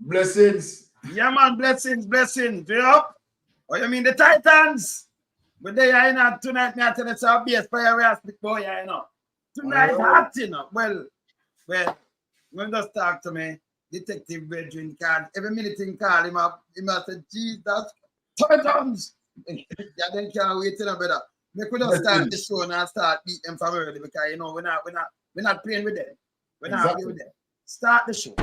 Blessings. Yeah, man, blessings. You know? Oh, you mean the Titans? But they are not tonight. Me I tell you, it's our base player we are speak boy, you know. Tonight, hot, you know. Well, when just talk to me, Detective Bedrin card, every minute in call him up, he must say, Jesus, Titans. Yeah, then can't wait till better. We could just start the show and start beating them from early because you know we're not playing with them. We're not playing with them. Start the show.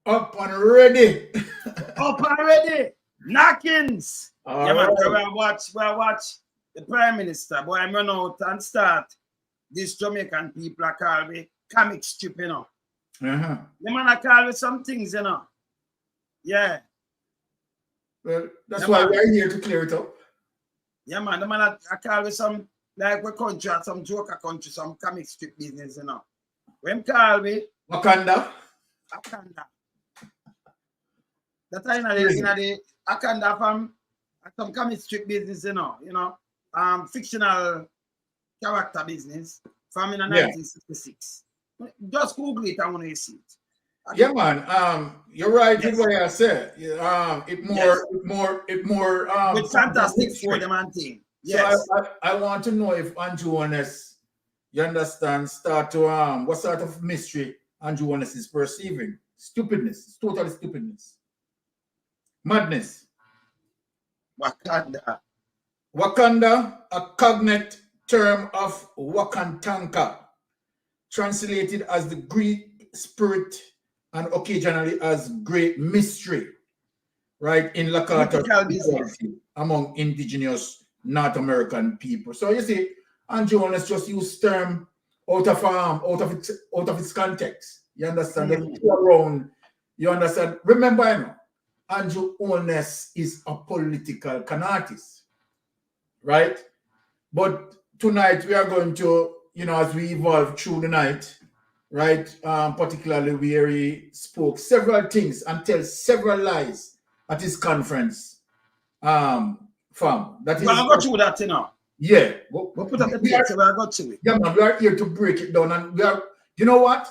Up and ready. Up and ready. Knockings. All yeah, man. right. We'll watch the Prime Minister. Boy, I'm run out and start. These Jamaican people are called me comic strip, you know. Uh-huh. The man are called with some things, you know. Yeah. Well, that's Yeah, why man. we're here to clear it up. Yeah, man. The man are called with some, like we country, some joker country, some comic strip business, you know. When call me, Wakanda. Wakanda. That time in the Wakanda from some comic strip business, you know, fictional character business from in 1966. Just Google it, I want to see it. Yeah, man. You're right with what I said. It more. With Fantastic Four, the man thing. Yes. So I want to know if Andrew Holness, you understand, start to what sort of mystery Andrew Holness is perceiving. Stupidness. It's totally stupidness. Madness. Wakanda. Wakanda, a cognate term of Wakantanka, translated as the Greek spirit and occasionally as great mystery, right, in Lakota among indigenous North American people. So you see, Andrew Holness just used term out of its context. You understand? Around, you understand? Remember, you know, Andrew Holness is a political artist, right? But tonight we are going to, you know, as we evolve through the night, right? Particularly where he spoke several things and tell several lies at his conference. That is. Well, I got through that, you know. Yeah. We'll put up the picture. I got to it. Yeah, man. We are here to break it down, and we are. You know what?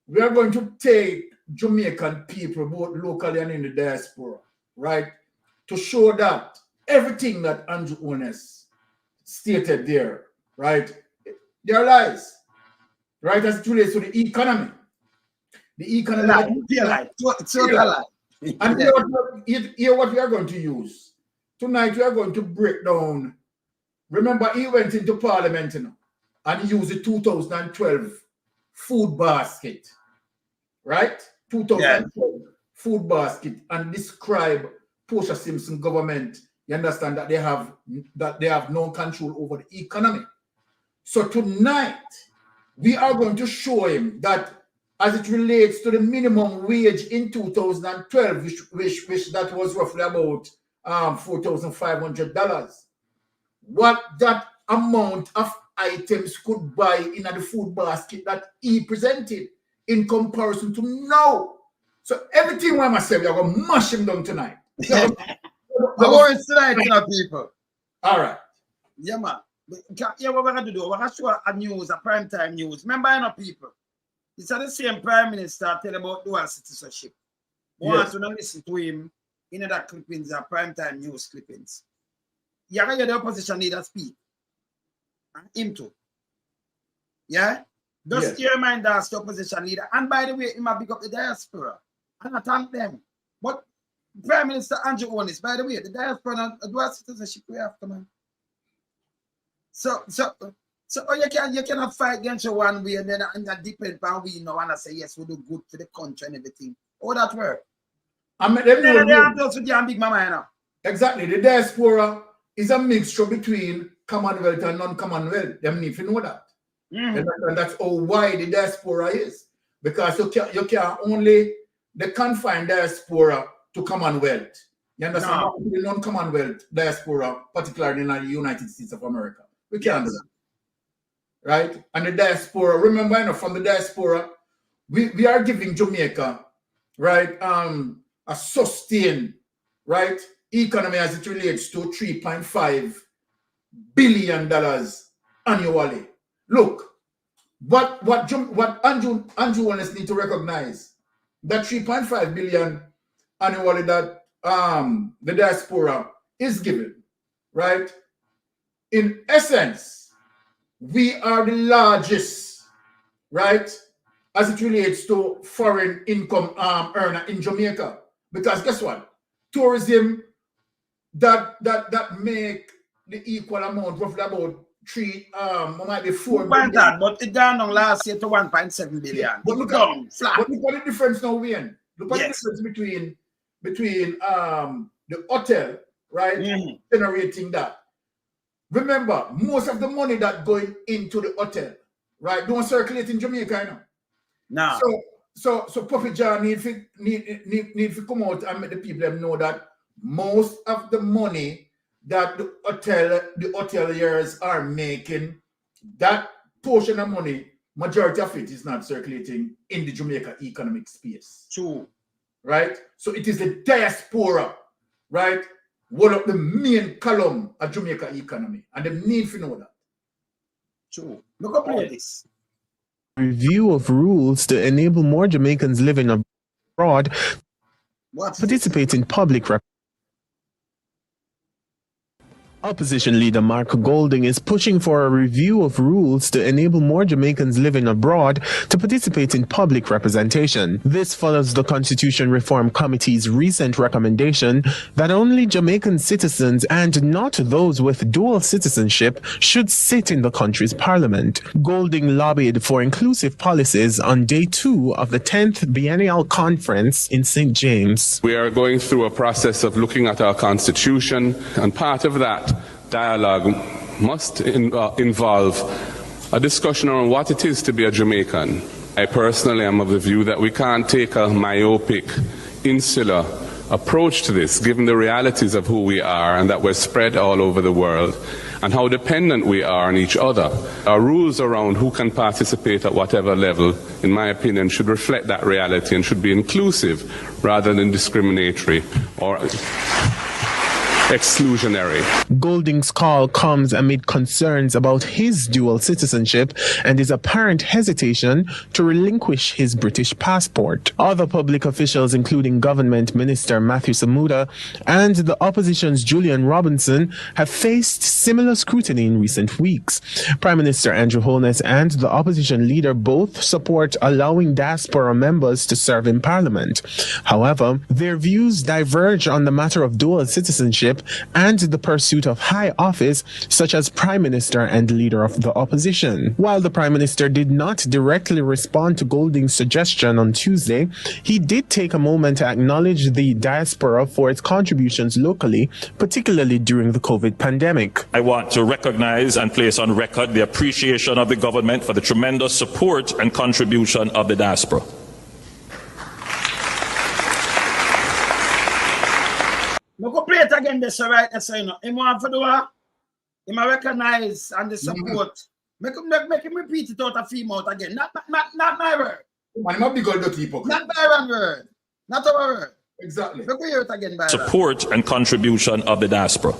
We are going to take Jamaican people, both locally and in the diaspora, right, to show that everything that Andrew Holness stated there, right, they are lies, right, as it relates to the economy. The economy. It's a lie. And here what we are going to use. Tonight we are going to break down. Remember, he went into Parliament, you know, and he used the 2012 food basket, right? 2012 food basket, and describe Portia Simpson government. You understand that they have no control over the economy. So tonight we are going to show him that as it relates to the minimum wage in 2012, which that was roughly about $4,500. What that amount of items could buy in the food basket that he presented in comparison to now. So everything I must say, we are going to mash him down tonight. I'm going tonight, you know, people. All right. Yeah, man. Yeah, what we're going to do, we're going to show a news, a prime time news. Remember, you know, people, it's the same Prime Minister tell about dual citizenship. We want to listen to him in other clippings, prime time news clippings. You hear the opposition leader speak. And him too. Yeah? Just your mind as the opposition leader. And by the way, he might pick up the diaspora. And I thank them. But Prime Minister Andrew Holness, by the way, the diaspora and dual citizenship we have to, man. So you cannot fight against you one way and then depend on we know and I say yes, we do good for the country and everything. How that work? I mean, big mama, you know. Exactly. The diaspora is a mixture between Commonwealth and non-Commonwealth. Them need to know that. And that's how wide the diaspora is. Because you can only the confined diaspora to Commonwealth. You understand? No. The non-Commonwealth diaspora, particularly in the United States of America. We can't do that. Right? And the diaspora, remember, you know, from the diaspora, we are giving Jamaica, right, a sustained, right, economy as it relates to $3.5 billion annually. Look, what Andrew Holness need to recognize, that 3.5 billion annually that the diaspora is given, right? In essence, we are the largest, right, as it relates to foreign income earner in Jamaica. Because guess what? Tourism that make the equal amount, roughly about might be 4 billion. But it down on last year to 1.7 billion. But look at the difference now, Wayne. Look at the difference between the hotel, right, generating that. Remember, most of the money that going into the hotel, right, don't circulate in Jamaica, you know. No. So Prophet John need to come out and make the people know that most of the money that the hoteliers are making, that portion of money, majority of it is not circulating in the Jamaica economic space. True. Right? So it is the diaspora, right? One of the main column of Jamaica economy. And they need to know that. True. Look up at this. Review of rules to enable more Jamaicans living abroad participate in public. Opposition leader Mark Golding is pushing for a review of rules to enable more Jamaicans living abroad to participate in public representation. This follows the Constitution Reform Committee's recent recommendation that only Jamaican citizens and not those with dual citizenship should sit in the country's parliament. Golding lobbied for inclusive policies on day 2 of the 10th Biennial Conference in St. James. We are going through a process of looking at our Constitution, and part of that dialogue must involve a discussion on what it is to be a Jamaican. I personally am of the view that we can't take a myopic, insular approach to this, given the realities of who we are and that we're spread all over the world and how dependent we are on each other. Our rules around who can participate at whatever level, in my opinion, should reflect that reality and should be inclusive rather than discriminatory or exclusionary. Golding's call comes amid concerns about his dual citizenship and his apparent hesitation to relinquish his British passport. Other public officials, including Government Minister Matthew Samuda and the opposition's Julian Robinson, have faced similar scrutiny in recent weeks. Prime Minister Andrew Holness and the opposition leader both support allowing diaspora members to serve in Parliament. However, their views diverge on the matter of dual citizenship and the pursuit of high office, such as Prime Minister and leader of the opposition. While the Prime Minister did not directly respond to Golding's suggestion on Tuesday, he did take a moment to acknowledge the diaspora for its contributions locally, particularly during the COVID pandemic. I want to recognize and place on record the appreciation of the government for the tremendous support and contribution of the diaspora. No go play it again this right now, so you know. Him want to do him recognize and the support. Make him repeat it out a few out again. Not my word. Man, not big old dirty hypocrite. Not Byron word. Not our word. Exactly. Make we hear it again, Byron. Support and contribution of the diaspora.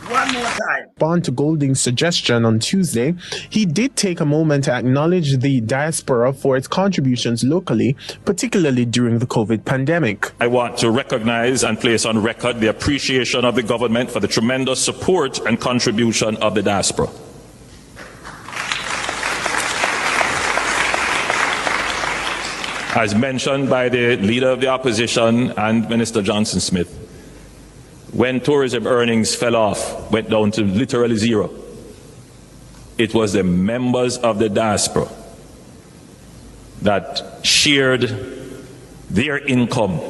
One more time. Respond to Golding's suggestion on Tuesday, he did take a moment to acknowledge the diaspora for its contributions locally, particularly during the COVID pandemic. I want to recognize and place on record the appreciation of the government for the tremendous support and contribution of the diaspora. as mentioned by the Leader of the Opposition and Minister Johnson Smith, when tourism earnings fell off, went down to literally zero, it was the members of the diaspora that shared their income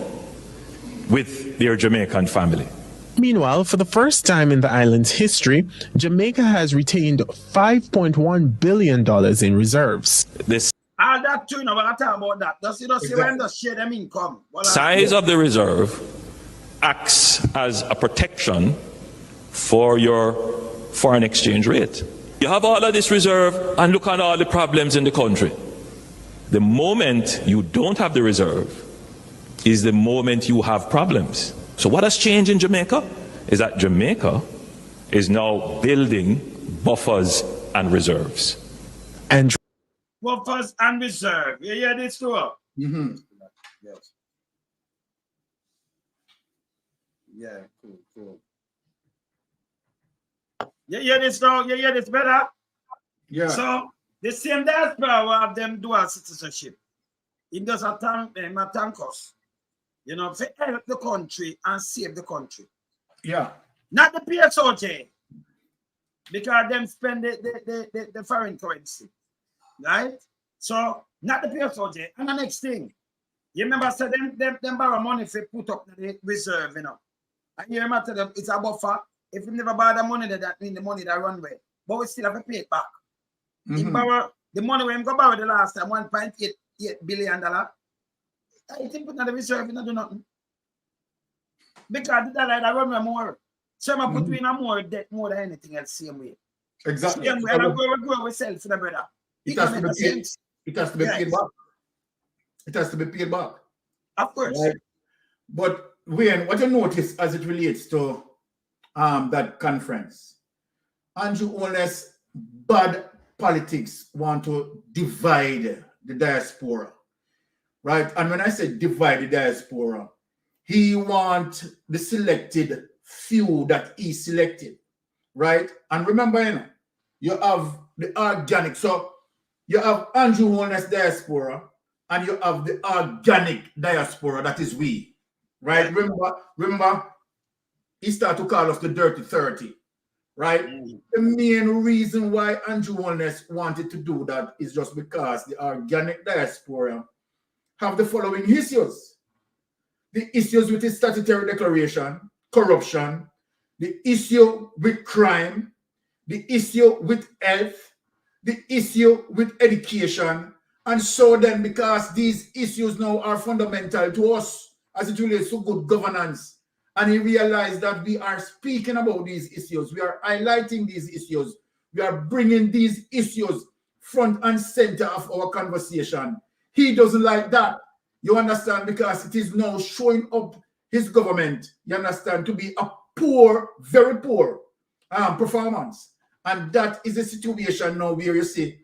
with their Jamaican family. Meanwhile, for the first time in the island's history, Jamaica has retained $5.1 billion in reserves. This All that too, you know, we're talking about that. Does you know, see when they share them income? size of the reserve acts as a protection for your foreign exchange rate. You have all of this reserve and look at all the problems in the country. The moment you don't have the reserve is the moment you have problems. So what has changed in Jamaica is that Jamaica is now building buffers and reserves. And Buffers and reserve. You hear this too? Mm-hmm. Yes. Yeah, cool. You hear this now? You hear this better? Yeah. So the same diaspora will have them dual citizenship. It does a thank us, you know, to help the country and save the country. Yeah. Not the PSOJ, because them spend the foreign currency, right? So not the PSOJ. And the next thing, you remember, so them borrow money if they put up the reserve, you know. And you remember them, it's a buffer. If you never borrow the money, that means the money that run away. But we still have to pay it back. He borrow the money when he go borrow the last time, $1.88 billion. I think put on the reserve, you not do nothing. Because the dollar that run more. So I put in a more debt more than anything else, same way. Exactly. Same way, and we grow ourselves for the brother. It has to be paid. It has to be paid back. It has to be paid back. Of course. Right? But Wayne, what you notice as it relates to that conference, Andrew Holness, bad politics want to divide the diaspora, right? And when I say divide the diaspora, he want the selected few that he selected, right? And remember, you know, you have the organic. So you have Andrew Holness diaspora and you have the organic diaspora, that is we, right? Remember, he started to call us the dirty 30, right? The main reason why Andrew Holness wanted to do that is just because the organic diaspora have the following issues. The issues with his statutory declaration, corruption, the issue with crime, the issue with health, the issue with education. And so then, because these issues now are fundamental to us as it relates to good governance, and he realized that we are speaking about these issues, we are highlighting these issues, we are bringing these issues front and center of our conversation. He doesn't like that. You understand? Because it is now showing up his government, you understand, to be a poor, very poor performance. And that is a situation now where you see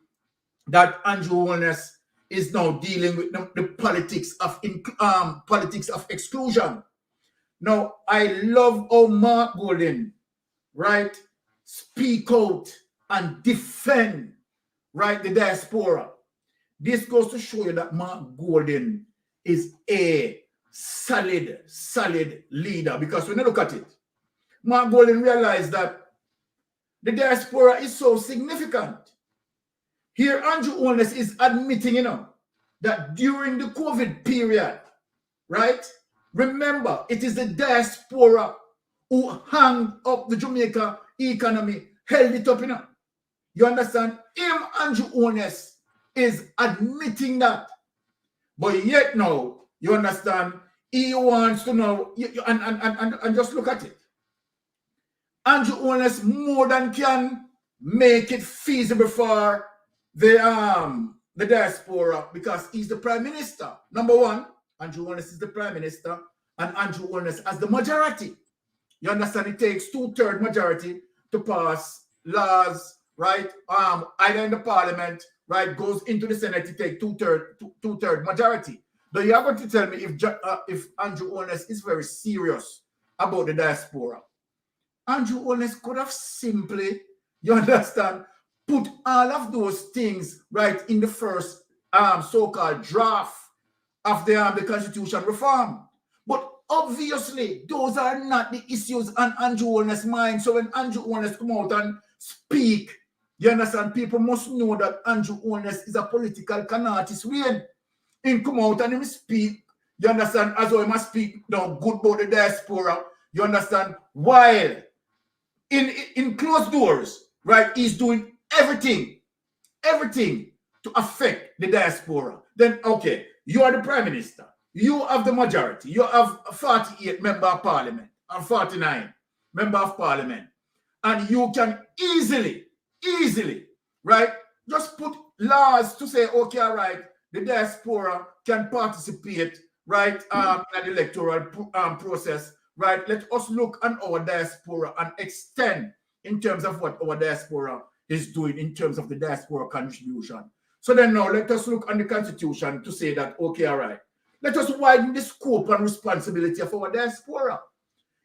that Andrew Holness is now dealing with the politics of exclusion. Now, I love how Mark Golden, right, speak out and defend, right, the diaspora. This goes to show you that Mark Golden is a solid leader, because when you look at it, Mark Golden realized that the diaspora is so significant. Here, Andrew Holness is admitting, you know, that during the COVID period, right? Remember, it is the diaspora who hung up the Jamaica economy, held it up, you know. You understand? Him, Andrew Holness, is admitting that. But yet now, you understand, he wants to know, and just look at it. Andrew Holness more than can make it feasible for the diaspora, because he's the prime minister. Number one, Andrew Holness is the prime minister, and Andrew Holness has the majority. You understand? It takes 2/3 majority to pass laws, right? Either in the parliament, right, goes into the Senate to take 2/3 majority. Now you are going to tell me if Andrew Holness is very serious about the diaspora. Andrew Holness could have simply, you understand, put all of those things right in the first so-called draft of the constitution reform. But obviously, those are not the issues on Andrew Holness' mind. So when Andrew Holness come out and speak, you understand, people must know that Andrew Holness is a political canartist. When he come out and he speak, you understand, as well he must speak now good about the diaspora, you understand, while in closed doors, right, he's doing everything to affect the diaspora. Then, okay, you are the prime minister. You have the majority. You have 48 member of parliament or 49 member of parliament. And you can easily, right, just put laws to say, okay, all right, the diaspora can participate, right, in the electoral process, right? Let us look on our diaspora and extend in terms of what our diaspora is doing in terms of the diaspora contribution. So then now let us look on the constitution to say that, okay, all right, let us widen the scope and responsibility of our diaspora.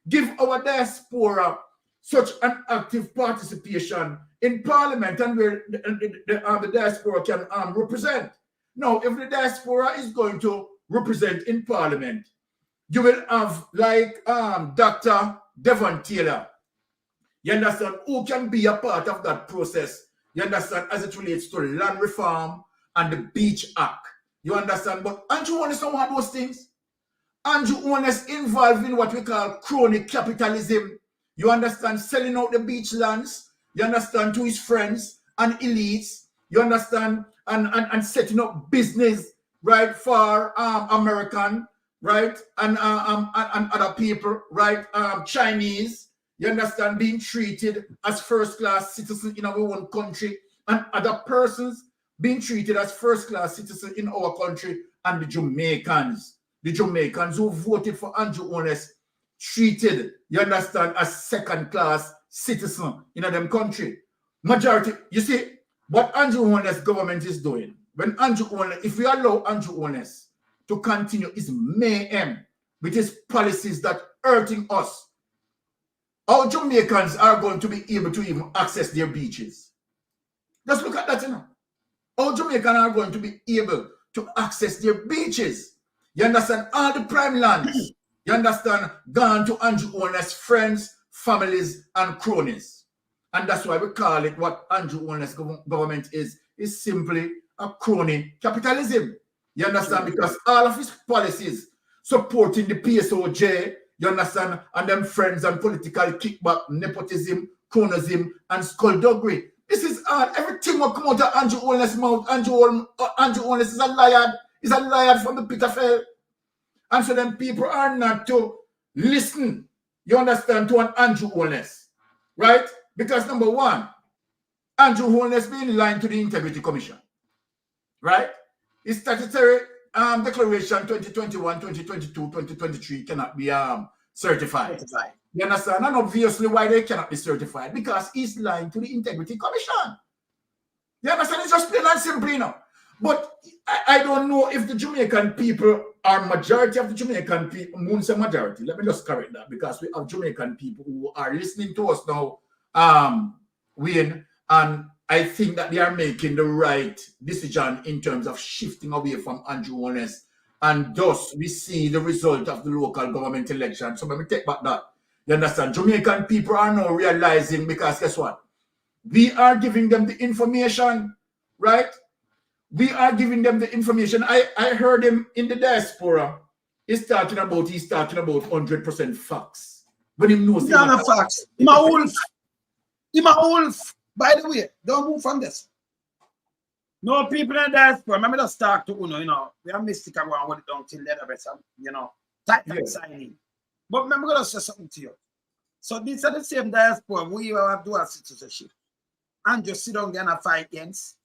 Give our diaspora such an active participation in parliament and where the diaspora can represent. Now, if the diaspora is going to represent in parliament, you will have like Dr. Devon Taylor, you understand, who can be a part of that process, you understand, as it relates to land reform and the Beach Act. You understand? But Andrew Holness don't want those things. Andrew Holness involved in what we call crony capitalism. You understand? Selling out the beach lands, you understand, to his friends and elites, you understand, and setting up business, right, for American, right, and other people, right, Chinese, you understand, being treated as first-class citizens in our own country, and other persons being treated as first-class citizens in our country, and the Jamaicans who voted for Andrew Holness treated, you understand, as second-class citizen in them country. Majority, you see, what Andrew Holness government is doing, when Andrew Holness, if we allow Andrew Holness to continue his mayhem with his policies that hurting us, our Jamaicans are going to be able to even access their beaches. Just look at that, you know. Our Jamaicans are going to be able to access their beaches. You understand? All the prime lands, you understand, gone to Andrew Holness' friends, families, and cronies. And that's why we call it what Andrew Holness government is simply a crony capitalism. You understand? Because all of his policies supporting the PSOJ, you understand, and them friends and political kickback, nepotism, cronyism, and skullduggery. This is everything will come out of Andrew Holness' mouth. Andrew Holness is a liar. He's a liar from the pit of hell. And so then people are not to listen, you understand, to an Andrew Holness, right? Because number one, Andrew Holness being lying to the Integrity Commission, right? His statutory declaration 2021, 2022, 2023 cannot be certified. You understand? And obviously why they cannot be certified, because he's lying to the Integrity Commission. You understand? It's just plain and simple, you know. But I don't know if the Jamaican people are majority of the Jamaican people. Moon say majority. Let me just correct that, because we have Jamaican people who are listening to us now, Wayne, and I think that they are making the right decision in terms of shifting away from Andrew Holness, and thus we see the result of the local government election. So let me take back that. You understand? Jamaican people are now realizing, because guess what? We are giving them the information, right? We are giving them the information. I heard him in the diaspora. He's talking about 100% facts. When he knows he's not facts. He's a wolf. He's a wolf. By the way, don't move from this. No people in the diaspora. Remember just talk to Uno, you know. We are mystic around what it don't till the rest, you know. Tight signing. But remember, I'm going to say something to you. So these are the same diaspora we have dual citizenship. And just sit down there and fight against.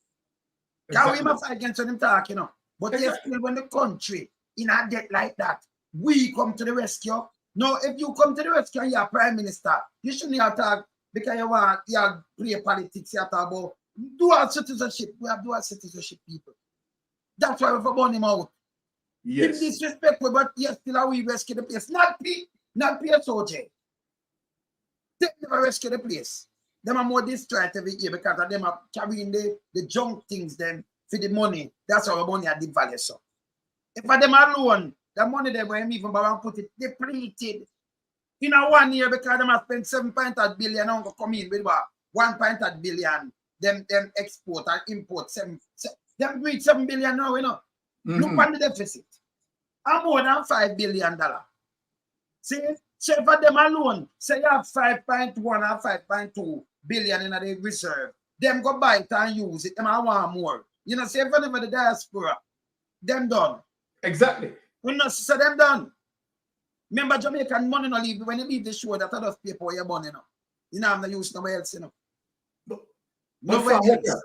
Exactly. Can we fight against them talk, you know? But exactly. Still, when the country in a debt like that, we come to the rescue. No, if you come to the rescue and you're prime minister, you shouldn't have talk because you want to play politics. You have to talk about dual citizenship. We have dual citizenship people. That's why we burn him out. Yes. Him disrespectful, but yes, still how we rescue the place. Not PSOJ. They never rescue the place. Them are more destroyed every year because of them are carrying the junk things then for the money. That's how the money are devalued. So If for them alone, the money they will even borrow and put it depleted in a 1 year because them have spent 7.8 billion and come in with what 1.8 billion. Them export and import them reach 7 billion now, you know. Look at the deficit. And more than $5 billion. See, so for them alone, say you have 5.1 or 5.2 billion in the reserve, them go buy it and use it, them I want more. You know, say whenever the diaspora, them done. Exactly. You know, so them done. Remember Jamaican money no leave when you leave the show that others pay for your money now. You know, I'm not using nowhere else, you know. Nowhere else.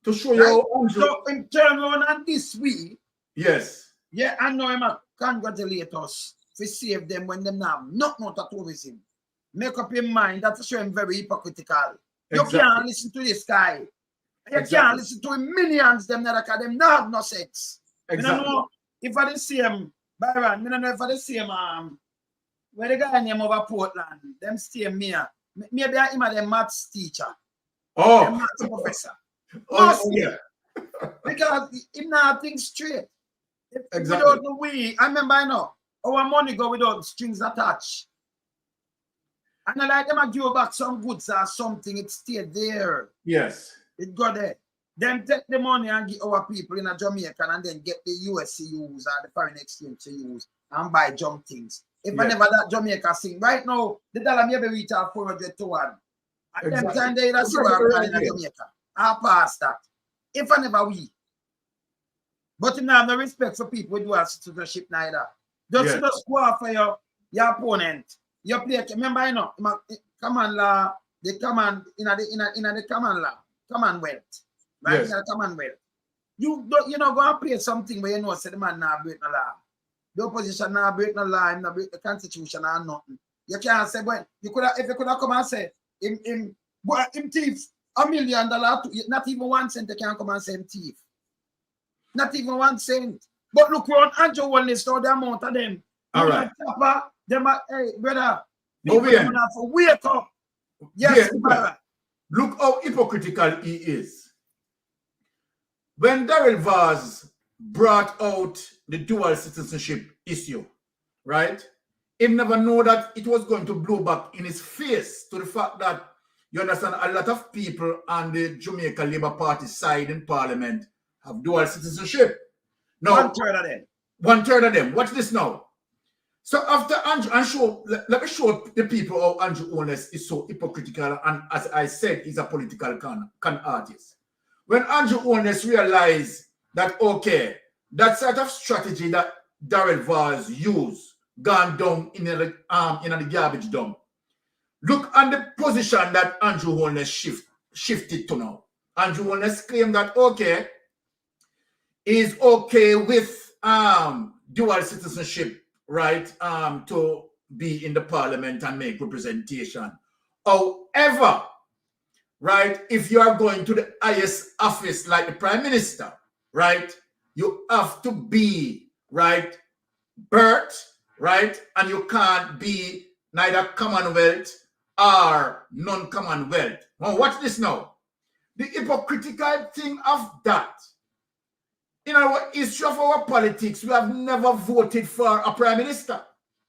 To show you so in turn around and this week. Yes. Yeah, I know him congratulate us to save them when them now not to tourism. Make up your mind that show him very hypocritical. Exactly. You can't listen to this guy. You can't listen to him millions them that them not have no sense. Exactly. You know if I didn't see him Byron, I don't know if I didn't see him where the guy named over Portland, them stay here. Maybe I'm a maths teacher. Oh, maths professor. Oh, yeah. Because he not think straight. Exactly. Without the way, I remember I know our money go without strings attached. And I like them I give back some goods or something, it stay there. Yes. It go there. Then take the money and give our people in a Jamaica and then get the US to use or the foreign exchange to use and buy junk things. If I never that Jamaica sing, right now, the dollar maybe reach out 400 to 1. And then time they that's what in Jamaica. I pass that. If I never we. But you know, no respect for people who do have citizenship neither. Just go for your opponent. You play, remember, you know, command law, the command in the command law, Commonwealth. Right? Yes. In the Commonwealth. You know, go and play something where you know say the man now break no law. The opposition now break no law, not break the constitution or nothing. You can't say, well, you could have if you could have come and say him thief $1 million, not even 1 cent, they can't come and say him thief. Not even 1 cent. But look around Andrew Holness now the amount of them. All right. Them hey brother. Wake up. Yes, brother. Look how hypocritical he is. When Daryl Vaz brought out the dual citizenship issue, right? He never know that it was going to blow back in his face to the fact that, you understand, a lot of people on the Jamaica Labour Party side in Parliament have dual citizenship. Now, 1/3 of them. 1/3 of them. Watch this now. So after Andrew, let me show the people how Andrew Holness is so hypocritical, and as I said, he's a political con artist. When Andrew Holness realized that, okay, that sort of strategy that Daryl Vaz used gone down in the garbage dump. Look at the position that Andrew Holness shifted to now. Andrew Holness claimed that, okay, is okay with dual citizenship, right, to be in the parliament and make representation. However, right, if you are going to the highest office like the prime minister, right, you have to be, right, birth, right, and you can't be neither Commonwealth or non-Commonwealth. Now watch this now. The hypocritical thing of that, in our history of our politics, we have never voted for a prime minister.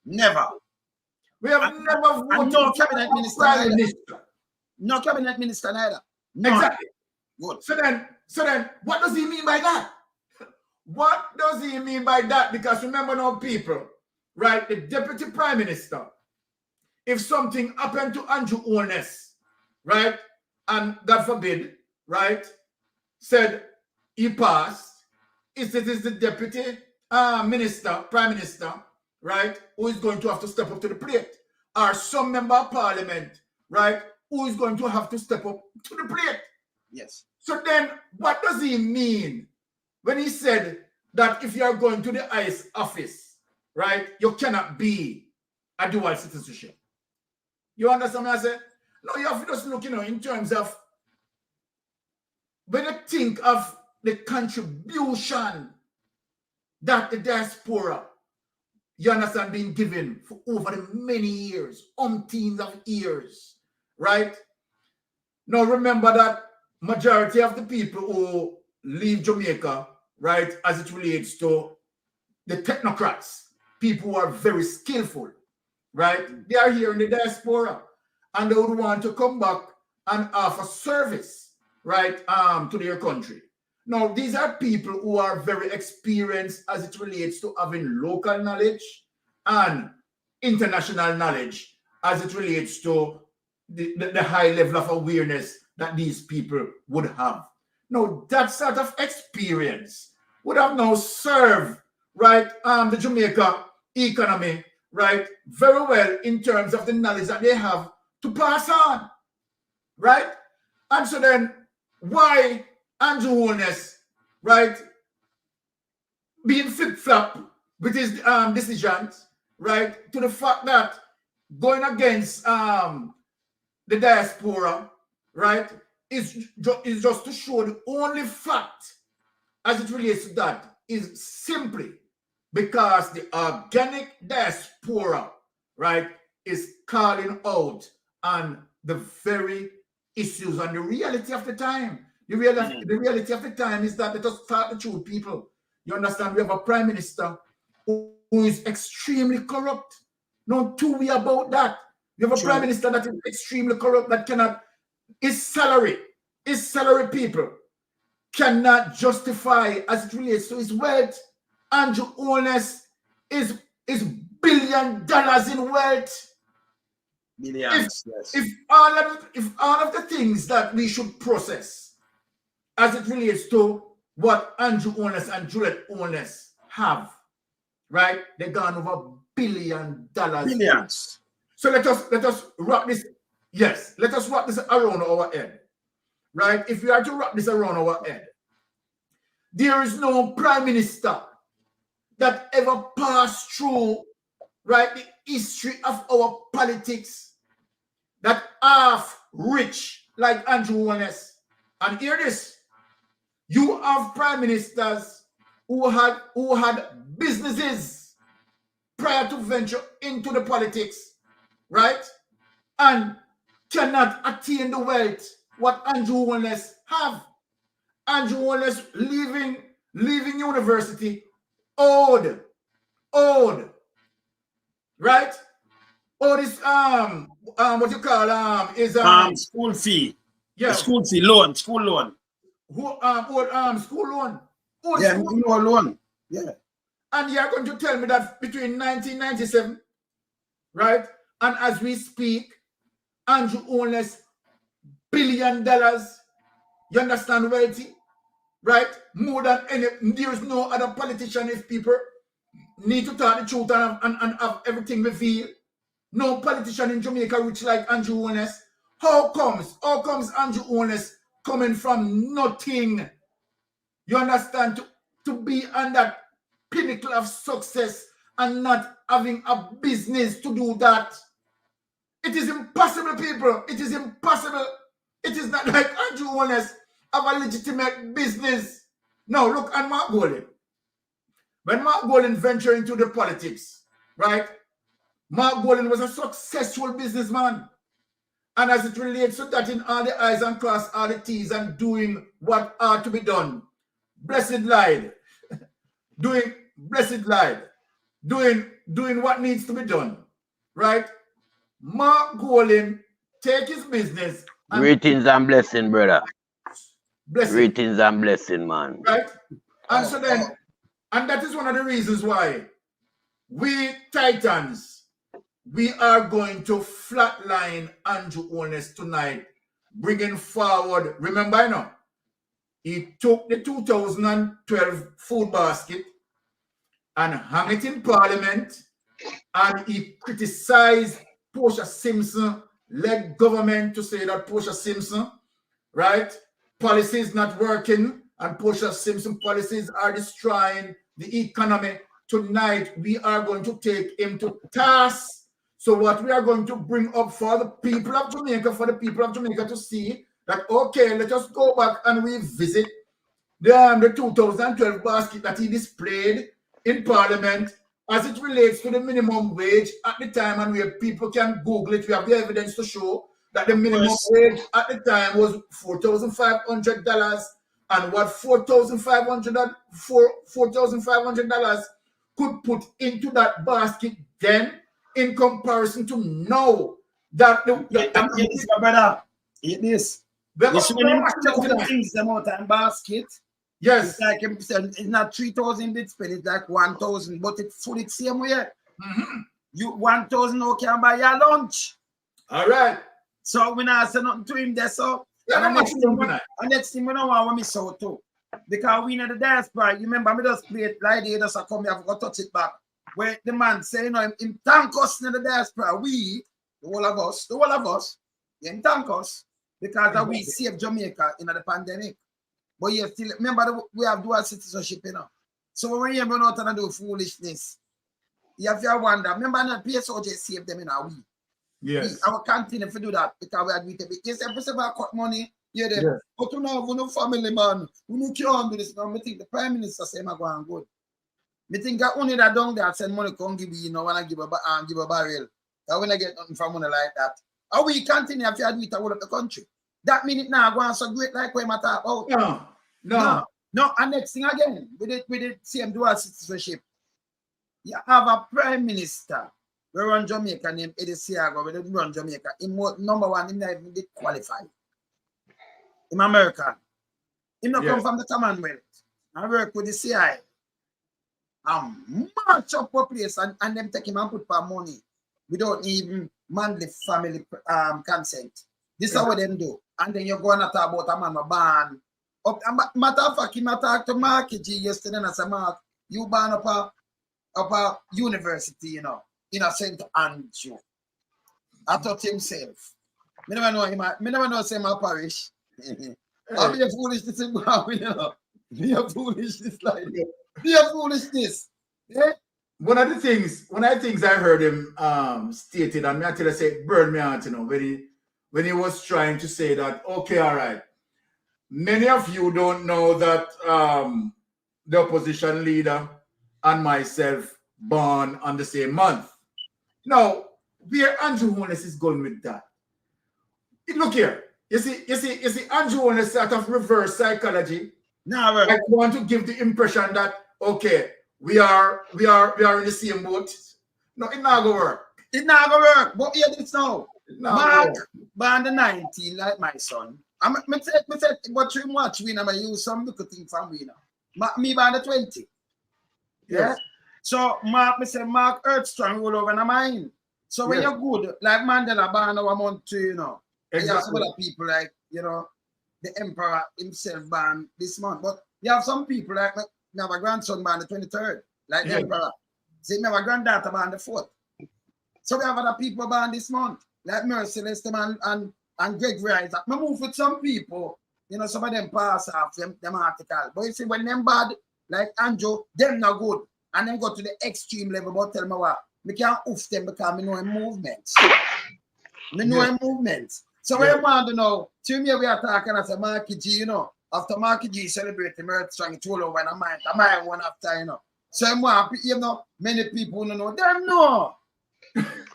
Never. We have never voted no for cabinet a minister prime neither. minister. No cabinet minister neither. No. Exactly. Good. So then, what does he mean by that? What does he mean by that? Because remember now, people, right, the deputy prime minister, if something happened to Andrew Holness, right, and God forbid, right, said he passed, it is the deputy minister, prime minister, right, who is going to have to step up to the plate, or some member of parliament, right, who is going to have to step up to the plate. Yes. So then, what does he mean when he said that if you are going to the highest office, right, you cannot be a dual citizenship? You understand what I say? No, you have to just look, you know, in terms of when you think of the contribution that the diaspora, you understand, being given for over the many years, umpteens of years, right? Now remember that majority of the people who leave Jamaica, right, as it relates to the technocrats, people who are very skillful, right? They are here in the diaspora, and they would want to come back and offer service, right, to their country. Now, these are people who are very experienced as it relates to having local knowledge and international knowledge as it relates to the high level of awareness that these people would have. Now, that sort of experience would have now served, right, the Jamaica economy, right, very well in terms of the knowledge that they have to pass on, right? And so then, why Andrew Holness, right, being flip-flop with his decisions, right, to the fact that going against the diaspora, right, is just to show the only fact as it relates to that is simply because the organic diaspora, right, is calling out on the very issues and the reality of the time. The reality of the time is that, let us start the truth, people. You understand? We have a prime minister who is extremely corrupt. No two way about that. We have a prime minister that is extremely corrupt, that cannot, his salary people cannot justify as it relates to his wealth. Andrew Holness is $1 billion in wealth. Millions, yes. If all of the things that we should process as it relates to what Andrew Holness and Juliet Holness have, right? They've gone over $1 billion. Millions. So let us wrap this. Yes, let us wrap this around our head, right? If we are to wrap this around our head, there is no prime minister that ever passed through, right, the history of our politics that half rich like Andrew Holness. And hear this: you have prime ministers who had businesses prior to venture into the politics, right, and cannot attain the wealth what Andrew Holness have. Andrew Holness leaving university owed, right? Or this what you call is school fee. Yeah, school fee loan, school loan. School loan. Loan. Yeah. And you're going to tell me that between 1997, right, and as we speak, Andrew Holness $1 billion. You understand, wealthy, right? More than any. There is no other politician, if people need to tell the truth and have everything revealed. No politician in Jamaica rich like Andrew Holness. How comes Andrew Holness coming from nothing? You understand, to be on that pinnacle of success and not having a business to do that? It is impossible, people. It is impossible. It is not like Andrew Holness have a legitimate business. Now, look at Mark Golding. When Mark Golding ventured into the politics, right, Mark Golding was a successful businessman. And as it relates to that, in all the I's and cross all the T's and doing what ought to be done, blessed lied. Doing what needs to be done, right? Mark Golding take his business. Greetings and blessing, brother. Blessing. Greetings and blessing, man. Right? And so then, and that is one of the reasons why we Titans, we are going to flatline Andrew Holness tonight, bringing forward, remember, you know, he took the 2012 food basket and hung it in Parliament, and he criticized Portia Simpson-led government to say that Portia Simpson, right, policy is not working, and Portia Simpson policies are destroying the economy. Tonight, we are going to take him to task. So what we are going to bring up for the people of Jamaica, to see that, okay, let us go back and revisit the 2012 basket that he displayed in Parliament as it relates to the minimum wage at the time, and where people can Google it. We have the evidence to show that the minimum wage at the time was $4,500, and what $4,500 could put into that basket then in comparison to now that Yes, my brother. It is. You see, when you check the things them out and basket, yes, it's like it's not 3,000 bits spend, it's like 1,000, but it's full the same way. You 1,000 no can buy your lunch. All right. So when I say nothing to him there, so Yeah, and next thing we don't want to miss out too. Because we know the diaspora, you remember me just play it like they just come here, I've got to touch it back. Where the man say, you know, him thank us in the diaspora, we, the whole of us, him thank us because we saved Jamaica in the pandemic. But you still remember we have dual citizenship, you know. So when you run out and do foolishness, you have to wonder. Remember that PSOJ saved them in our we. Yes. I will continue to do that because we are doing it. Yes, every time I cut money, yeah, them. Yes. But you know, we no family man, we no can't do this. Now, I think the Prime Minister say I'm going good. I think that only that down there send money come give you know when I give a barrel. I when I get nothing from money like that. How we continue if you do it all of the country? That minute now go on so great like we matter about. No. And next thing again, with the same dual citizenship, you have a Prime Minister. We run Jamaica named Eddie Siago. We don't run Jamaica. Number one, he not even did qualify. In America, he not come from the Commonwealth. I work with the CIA. March up a place and them take him and put for money without even monthly family consent. This is what them do. And then you're going to talk about a man ban. Matter of fact, he talked to Mark G yesterday and I said, Mark, you ban up a university, you know, in a St. Andrew. I thought himself. I never know him. I never know say my parish. I'll be a foolishness in you know. Be a foolishness like that. Be a foolishness. Yeah? One of the things I heard him stated, and me actually say it burned me out, you know, when he was trying to say that, okay, all right, many of you don't know that the opposition leader and myself born on the same month. Now, where Andrew Holness is going with that? Look here. You see, Andrew Holness sort of reverse psychology. No, I want to give the impression that okay, we are in the same boat. No, it's not gonna work. It's not gonna work. But here this now. Mark born the 19 like my son. I said, but you watch we never use some little thing from we now. Me born the 20. Yeah. So Mark, me say Mark Earth strong roll over in mine. So when you're good, like Mandela born our month too, you know. Exactly. You have some other people like, you know, the emperor himself born this month. But you have some people like me have a grandson born the 23rd, like the emperor. See, me have a granddaughter born the 4th. So we have other people born this month, like Merciless and Gregory Isaac. I move with some people, you know, some of them pass off them article. But you see, when them bad, like Andrew, them not good. And then go to the extreme level, but tell me what, we can't oof them because I know in movements. I know in movements. So when you want to know, to me we are talking as a Marky G, you know, after Marky G celebrating Earth Strong, it's all over and I might one after, you know. So I'm happy, you know, many people don't know. Them know.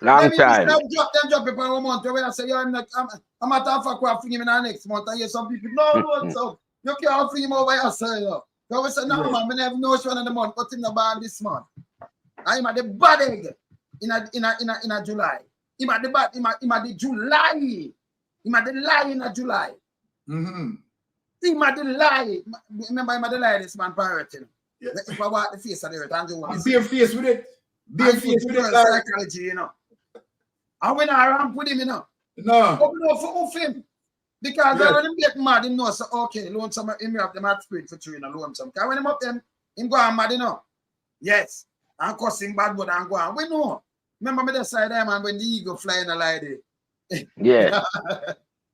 Long time. Them drop it for a month. When I say, yo, I'm at half for him in the next month. I hear some people, no, so you can't free him over yourself, you know. So we say, no, man, I have no show in the month, but in the band this month. I'm at the bad egg in a July. I'm at the bad, I'm at the July. I'm at the lie in a July. I'm at the lie. Remember, I'm at the lie this man pirate, you know. If I walk the face of the earth, Andrew wants be a face with it. Be a face with it. Psychology, you know. And when I ramp with him, you know. No. But no, for him. Because when him get mad, him know, so okay, loan some, him have the mad spirit for true, you know, loan some. Because when him up them, him go on mad, you know. Yes. And cussing bad word and go on. We know. Remember me the side there, man, when the eagle fly in the light there. Yeah.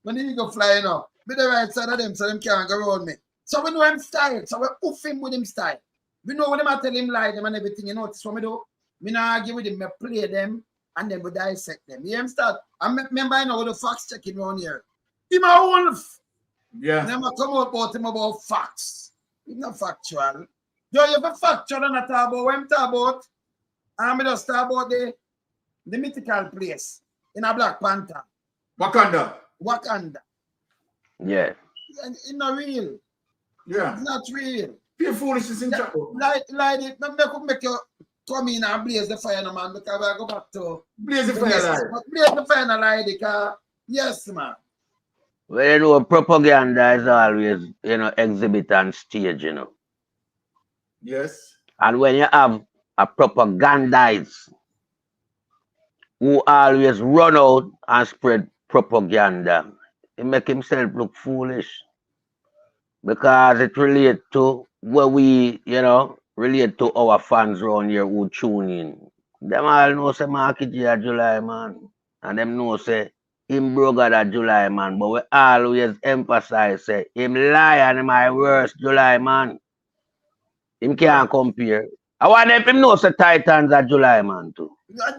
When the eagle fly, you know. Be the right side of them, so them can't go around me. So we know him style. So we oof him with him style. We know when I tell him lie them and everything, you know, it's what me do. Me not argue with him, me play them, and then we dissect them. You hear start? I remember, you know, with the facts checking around here. Him a wolf. Yeah. Never come out about him about facts. It's not factual. Do you have a factual and a talk about when talk about? I'm just talk about the mythical place in a Black Panther. Wakanda. Yeah. It's not real. Yeah. It's not real. Be foolishness in trouble. Like it. Make you come in and blaze the fire, no, man, because I go back to Blaze the fire line. blaze the fire, no, lie, because yes, man. Well, you know, propaganda is always, exhibit and stage, Yes. And when you have a propagandist who always run out and spread propaganda, he make himself look foolish. Because it relate to what we, relate to our fans around here who tune in. Them all know say Marky J a July man. And them know say him brother that July man. But we always emphasize say him lie and him my worst July man. Him can't compare. I want if him know say Titans a July man too.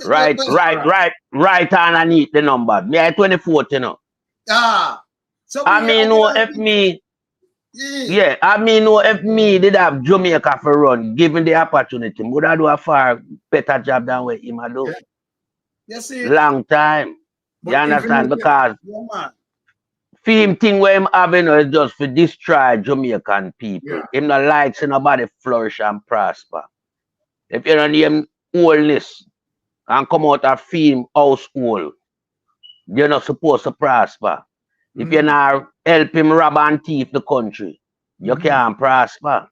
Right underneath the number. Me I 24th, So I mean, no, if me, if me did have Jamaica for run, given the opportunity, would I do a far better job than what him a do? You see? Long time. But You understand? Because Yeah, man. film thing where him having is just to destroy Jamaican people. Yeah. Him not like see nobody flourish and prosper. If you don't name Holness and come out of film household, you're not supposed to prosper. If you not help him rob and thief the country, you can't prosper.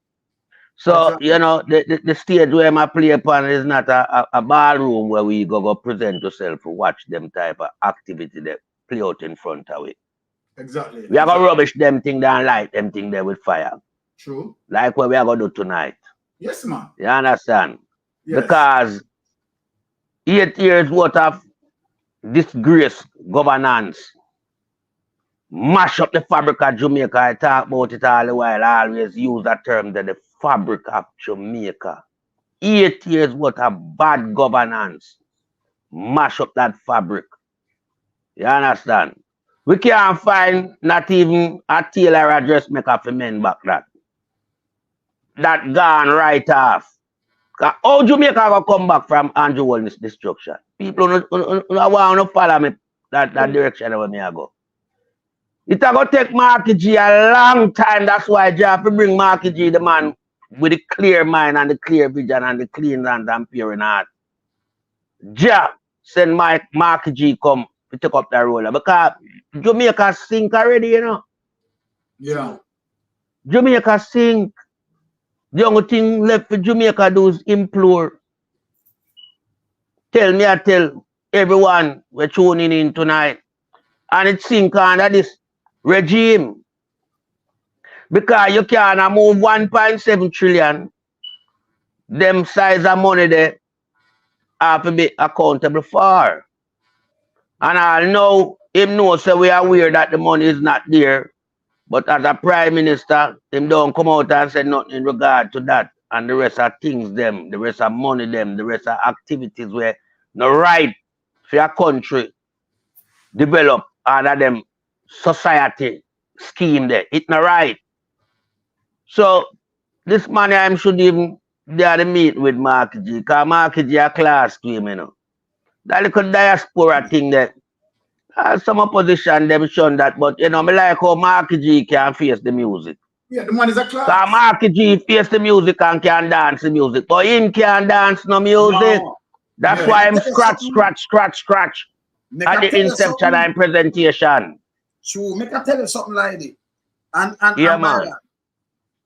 So, Exactly. the stage where I play upon is not a ballroom where we go present yourself to watch them type of activity that play out in front of it. Exactly. We are going to rubbish them thing there and light them thing there with fire. True. Like what we are going to do tonight. Yes, man. You understand? Yes. Because 8 years worth of disgrace governance mash up the fabric of Jamaica. I talk about it all the while. I always use that term, that the fabric of Jamaica. 8 years worth of bad governance mash up that fabric. You understand? We can't find not even a tailor or dressmaker for men back that. That gone right off. How Jamaica will come back from Andrew Holness destruction? People don't want to follow me that direction where me I go. It's going to take Marky J a long time. That's why you have to bring Marky J, the man with the clear mind and the clear vision and the clean hand and pure in heart. Ja send Marky J come to take up that roller. Because Jamaica sink already, Yeah. Jamaica sink. The only thing left for Jamaica do is implore. I tell everyone we're tuning in tonight. And it's sink under this regime. Because you can't move 1.7 trillion. Them size of money there have to be accountable for. And I know him know so we are aware that the money is not there. But as a prime minister, him don't come out and say nothing in regard to that. And the rest of things them, the rest of money them, the rest of activities where no right for your country develop under them society scheme there. It's not right. So this man I should even there to meet with Marky J, because Marky J a class to him, That little diaspora thing that some opposition them shun that, but me like how Marky J can face the music. Yeah, the man is a class. Because Marky J face the music and can dance the music, but him can't dance no music. No. That's why I'm scratch at the inception and presentation. True, make I tell you something like this. And Yeah, man.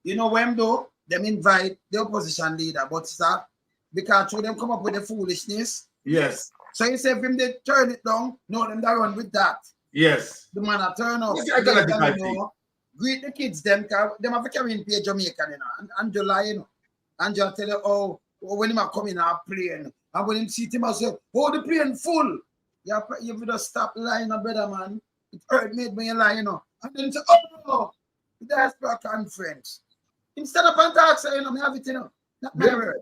You know when though, them invite the opposition leader, but sir, because through them come up with the foolishness. Yes. So you say if him they turn it down, no them that run with that. Yes. The man a turn up. Yes, I got a greet the kids them have a carry in pay Jamaican, and July, Angela tell you, oh, when him a come in a plane, and when him see him I say, oh, the plane full. You just stop lying, brother man. It hurt me when you lie, And then say, oh, the diaspora conference. Instead of talk, say, I have it, Not my word.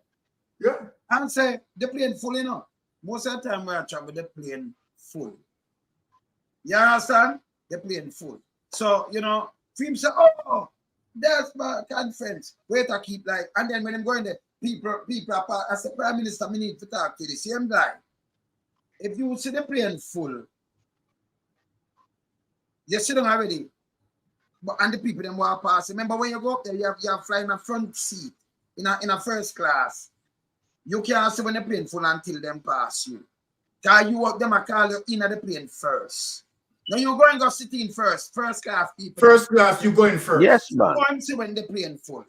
Yeah. And say, the plane full, Most of the time when I travel, the plane full. You understand? The plane full. So, film say, oh, that's my conference. Wait to keep like, and then when I'm going there, people apart, as the Prime Minister, I need to talk to the same guy. If you see the plane full, you sit down already. But and the people them walk past. Remember when you go up there, you have flying a front seat in a first class. you can't see when the plane full until them pass you. Because you them a call you in at the plane first. Now you go and go sit in first class people. First class, you go in first. Yes, You man. go and see when the plane full.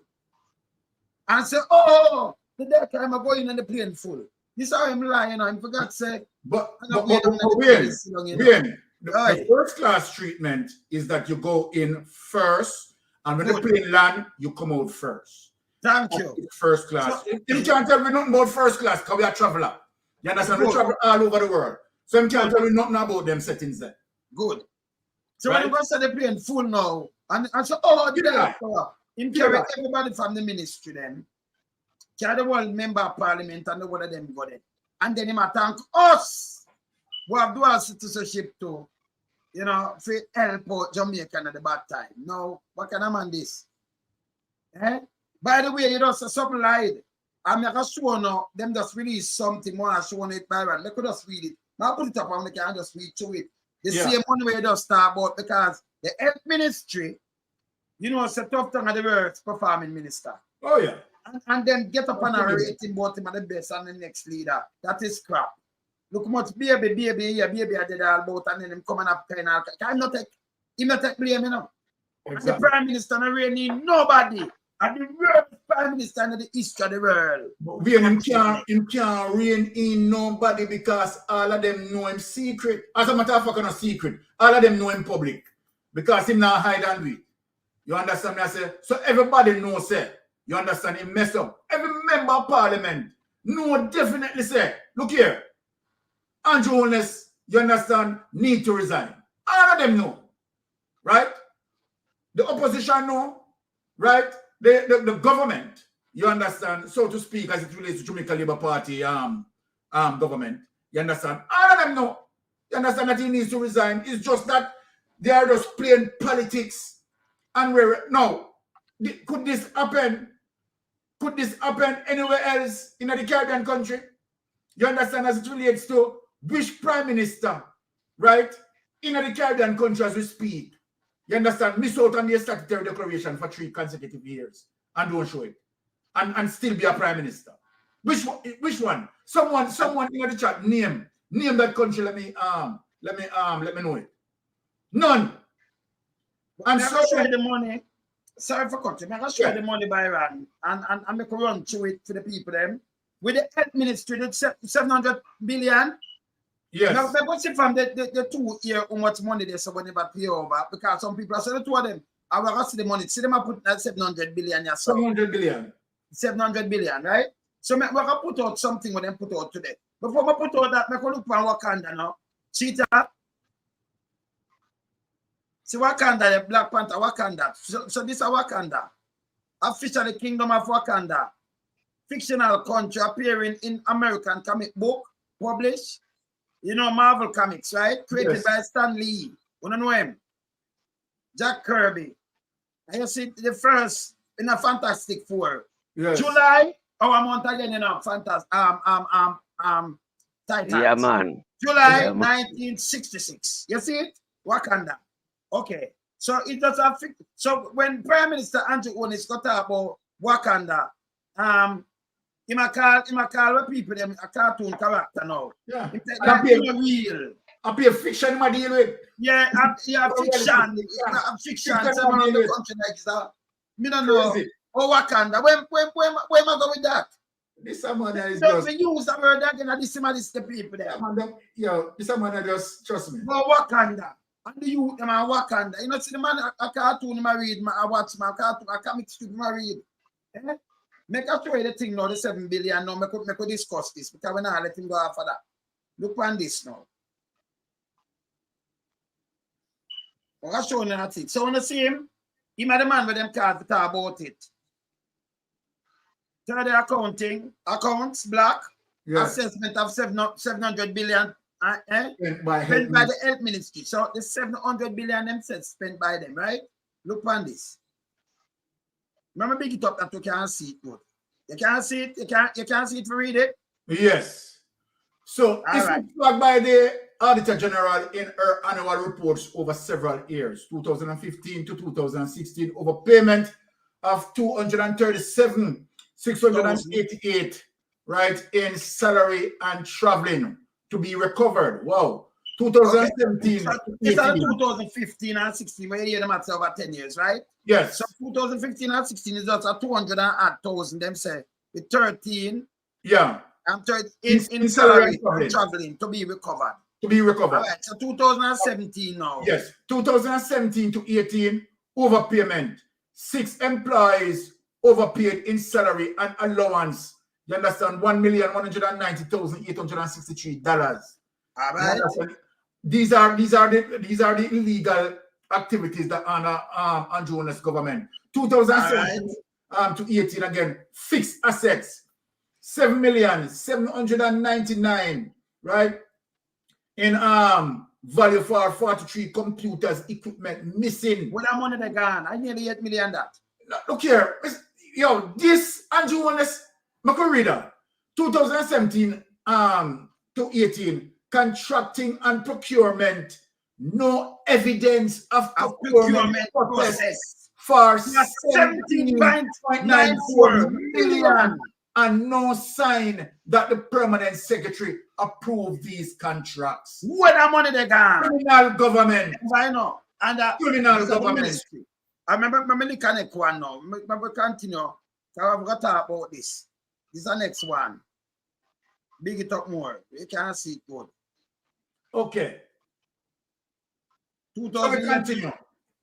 And say, oh, the day time I go in and the plane full. This how I'm lying, I forgot to say. But Wayne, the first class treatment is that you go in first, and when the plane land, you come out first. Thank you. First class. You can't tell me nothing about first class because we are traveler. You understand? We travel all over the world. So you can't tell me nothing about them settings there. Good. So Right? when you go to the plane full now, and so, oh, in carry everybody from the ministry then, carry the world member of parliament and the one of them go there. And then he might thank us who have dual citizenship too, you know, for help out Jamaican at the bad time. No, what kind of man this? Eh? By the way, you know, something lied. I'm not sure now, them just release something more and show it by right. They could just read it. Now put it up and they can just read through it. The same one way just start about because the health ministry, you know, it's a tough tongue of the worst performing minister. Oh, yeah. And then get up and rating about him at the best and the next leader. That is crap. Look much baby I did all about and then him coming up kind of I'm not take blame, you know. Exactly. The prime minister not really nobody. And the worst prime minister in the history of the world. But him can't rein in nobody because all of them know him secret. As a matter of fact, not secret. All of them know him public. Because him not hide and do it. You understand me? I say, so everybody knows, say, you understand, he mess up. Every member of parliament know definitely say, look here, Andrew Holness, you understand, need to resign. All of them know. Right? The opposition know. Right? The government, you understand, so to speak, as it relates to Jamaica Labour Party government, you understand? All of them know. You understand that he needs to resign. It's just that they are just playing politics. And we're now, could this happen? Could this happen anywhere else in the Caribbean country? You understand, as it relates to which prime minister, right, in the Caribbean country as we speak, you understand, miss out on the statutory declaration for 3 consecutive years and don't show it. And still be a prime minister. Which one? Someone in the chat, name that country, let me know it. None. And so the money. Sorry for cutting. I'm going to share the money by Iran and make a run through it to the people them. With the health ministry, the 700 billion. Yes. Now, let's see from the 2 year how much money they so never pay over because some people are saying the 2 of them. I will see the money. See them put that 700 billion. 700 billion. 700 billion, right? So we're going to put out something when them put out today. Before we put out that, we're going to look for Wakanda now. See that? See Wakanda, the Black Panther, Wakanda. So this is Wakanda. Officially Kingdom of Wakanda. Fictional country appearing in American comic book, published. You know, Marvel Comics, right? Created by Stan Lee. You know him? Jack Kirby. And you see the first in a Fantastic Four. Yes. July, our month again, you know, Titans. Yeah, man. July 1966. You see it? Wakanda. Okay. So it does have so when Prime Minister Andrew Holness got about Wakanda, he might call people them a cartoon character now. Yeah. Real. I be a fiction my deal with. Yeah, fiction. Fiction. Some of the country like that. Me don't know. Oh, Wakanda. Where am I going with that? This man is just use the word again. This man is the people there. This man just trust me. But Wakanda. And the youth them are Wakanda. You know, see the man a cartoon I read, I watch my cartoon, a comic strip I read. Eh? Make a show the thing now, the 7 billion now, make we discuss this because we're not let him go after that. Look on this now. I'll show you that thing. So when you see him, he made the man with them cards to talk about it. Tell the accounts, black, assessment of 700 billion spent by the health ministry. So the 700 billion themselves spent by them, right? Look on this. Remember, big it up that you can't see it good. You can't see it. You can't see it to read it. Yes. So it's flagged by the Auditor General in her annual reports over several years, 2015 to 2016, over payment of 237,688 right, in salary and traveling to be recovered. Wow. 2017. Okay. It's 2015 and 16, where you hear them at over 10 years, right? Yes. So 2015 and 16 is just a 200,000, them say, with 13. Yeah. And in salary and traveling to be recovered. To be recovered. All right, so 2017 now. Yes. 2017 to 18, overpayment. 6 employees overpaid in salary and allowance. You understand? $1,190,863. All right. These are the illegal activities that under Andrew Holness government. 2017 to 18 again, fixed assets, 7,799,000, right? In value for 43 computers, equipment missing. What money they gone? I nearly 8 million that. Look here, yo, this Andrew Holness, reader, 2017 to 18, contracting and procurement, no evidence of procurement process for 17.94 million, and no sign that the permanent secretary approved these contracts. What money they gone? Criminal government. I know. And criminal government. I remember looking at one now. Remember continue. I've got to talk about this. This is the next one. Big it up more. You can't see it good. Okay. 2018.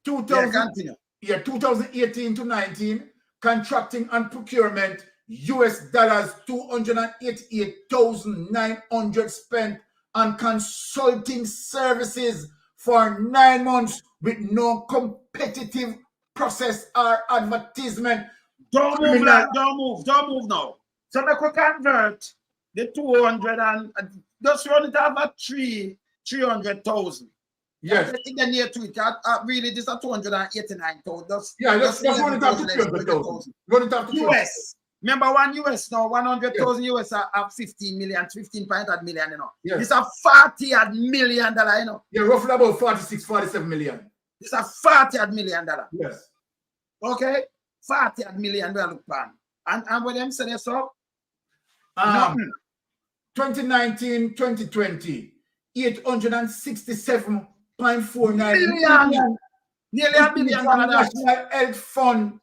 Continue. 2018 to 19, contracting and procurement, US dollars 288,900 spent on consulting services for 9 months with no competitive process or advertisement. Don't move now. Don't move now. So we could convert the 200 and just run it over 300,000. Yes. In the near to it, really, this is 289,000. Yeah, let's run it up to 300,000. Run it up to US. Remember one US now, 100,000 US are 15 million, 15.8 million, you know. Yes. This is a $40 million, you know. Yeah, roughly about 46, 47 million. This is a $40 million. Yes. Okay? $40 million look pan. And when them say this up, 2019, 2020, 867.49 million. Nearly $1 billion. National Health Fund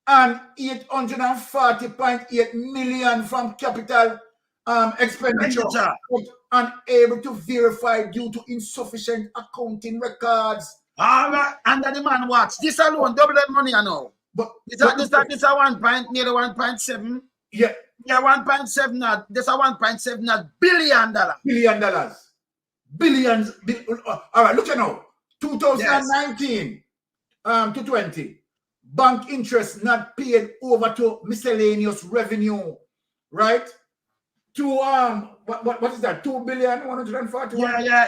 and 840.8 million from capital expenditure, unable to verify due to insufficient accounting records. All right, under the man watch. This alone double that money, I know. But this a 1 point, nearly 1.7. Yeah. Yeah, 1.7 now. This a 1.7 now $billion. Billions. All right, look at now. 2019 to 20. Bank interest not paid over to miscellaneous revenue, right? To what is that? 2,141,000,000. Yeah.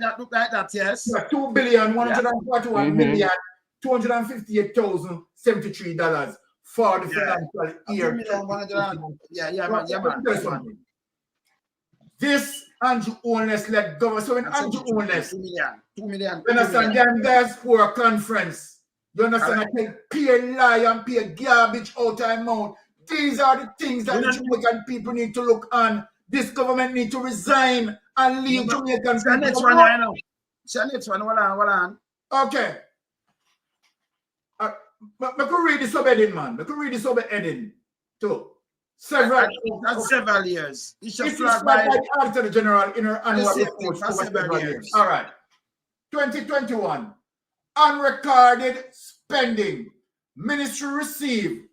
That look like that, yes. Yeah, 2,141,000,000 $258,073 for the financial year. Man. This Andrew Holness led government. So when Andrew Holness, 2 million. You understand? Them diaspora conference. You understand? I can pay lie and pay garbage out of mouth. These are the things that the Jamaican people need to look on. This government need to resign and leave Jamaican people. Next one, I know. Next one, hold on. Okay. I could read this subheading, man. I could read this subheading too. Several years. It's flagged by the Auditor General in her annual report for several years. All right. 2021. Unrecorded spending. Ministry received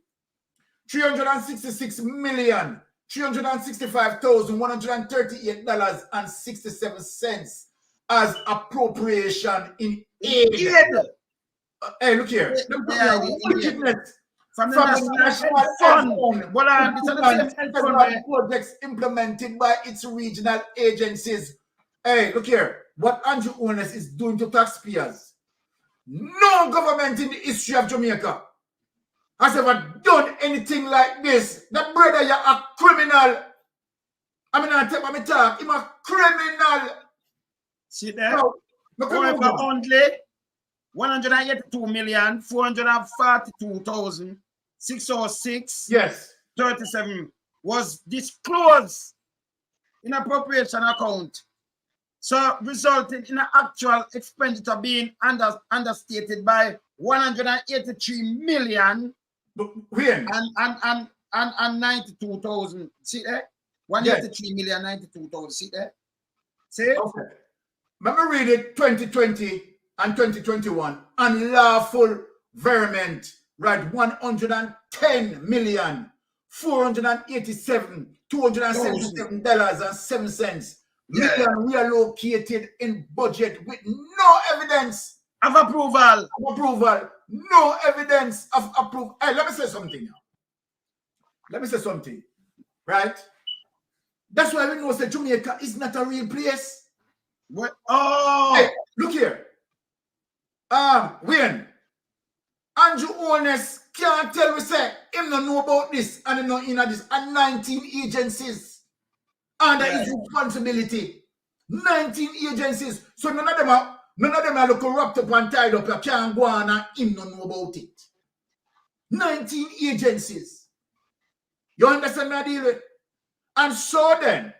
$366,365,138.67 as appropriation in aid. Hey, look here. From the National Fund. Projects implemented by its regional agencies. Hey, look here. What Andrew Holness is doing to taxpayers. No government in the history of Jamaica has ever done anything like this. That brother, you're a criminal. I mean, I tell me talk. I'm a criminal. See there? Only 182,442,606. Yes. 37 was disclosed in appropriation account, so resulting in an actual expenditure being understated by 183 million and 92,000. See there? 183 million 92,000. See there? See it? Okay. Let me read it 2020 and 2021. Unlawful veriment, right? 110 million 487 $277.07 million reallocated in budget with no evidence of approval. No evidence of approval. Hey, let me say something now. Let me say something. Right? That's why we know that Jamaica is not a real place. What? Oh, hey, look here. When Andrew Holness can't tell we say him don't know about this and him not in this, and 19 agencies under his responsibility. 19 agencies. So none of them are look corrupt up and tied up. You can't go on and him don't know about it. 19 agencies. You understand my deal with? And so then,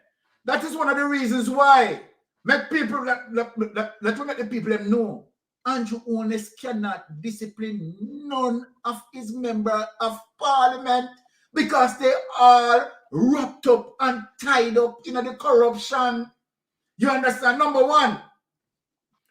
that is one of the reasons why make people let the people them know Andrew Holness cannot discipline none of his members of parliament because they are wrapped up and tied up in the corruption. You understand? Number one,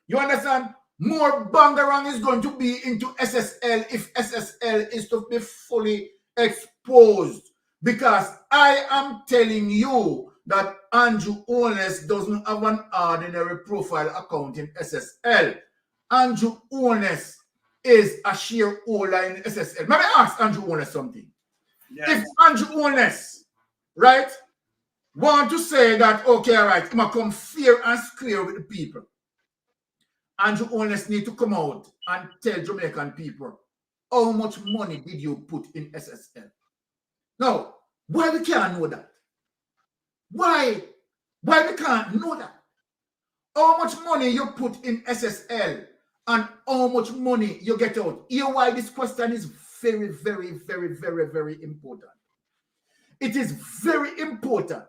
you understand? More bangarang is going to be into SSL if SSL is to be fully exposed. Because I am telling you that Andrew Holness doesn't have an ordinary profile account in SSL. Andrew Holness is a shareholder in SSL. Let me ask Andrew Holness something. Yes. If Andrew Holness, right, want to say that, okay, all right, I'm going to come fair and square with the people, Andrew Holness need to come out and tell Jamaican people, how much money did you put in SSL? Now, why we can't know that? Why we can't know that? How much money you put in SSL and how much money you get out? Here why this question is very, very, very, very, very important. It is very important,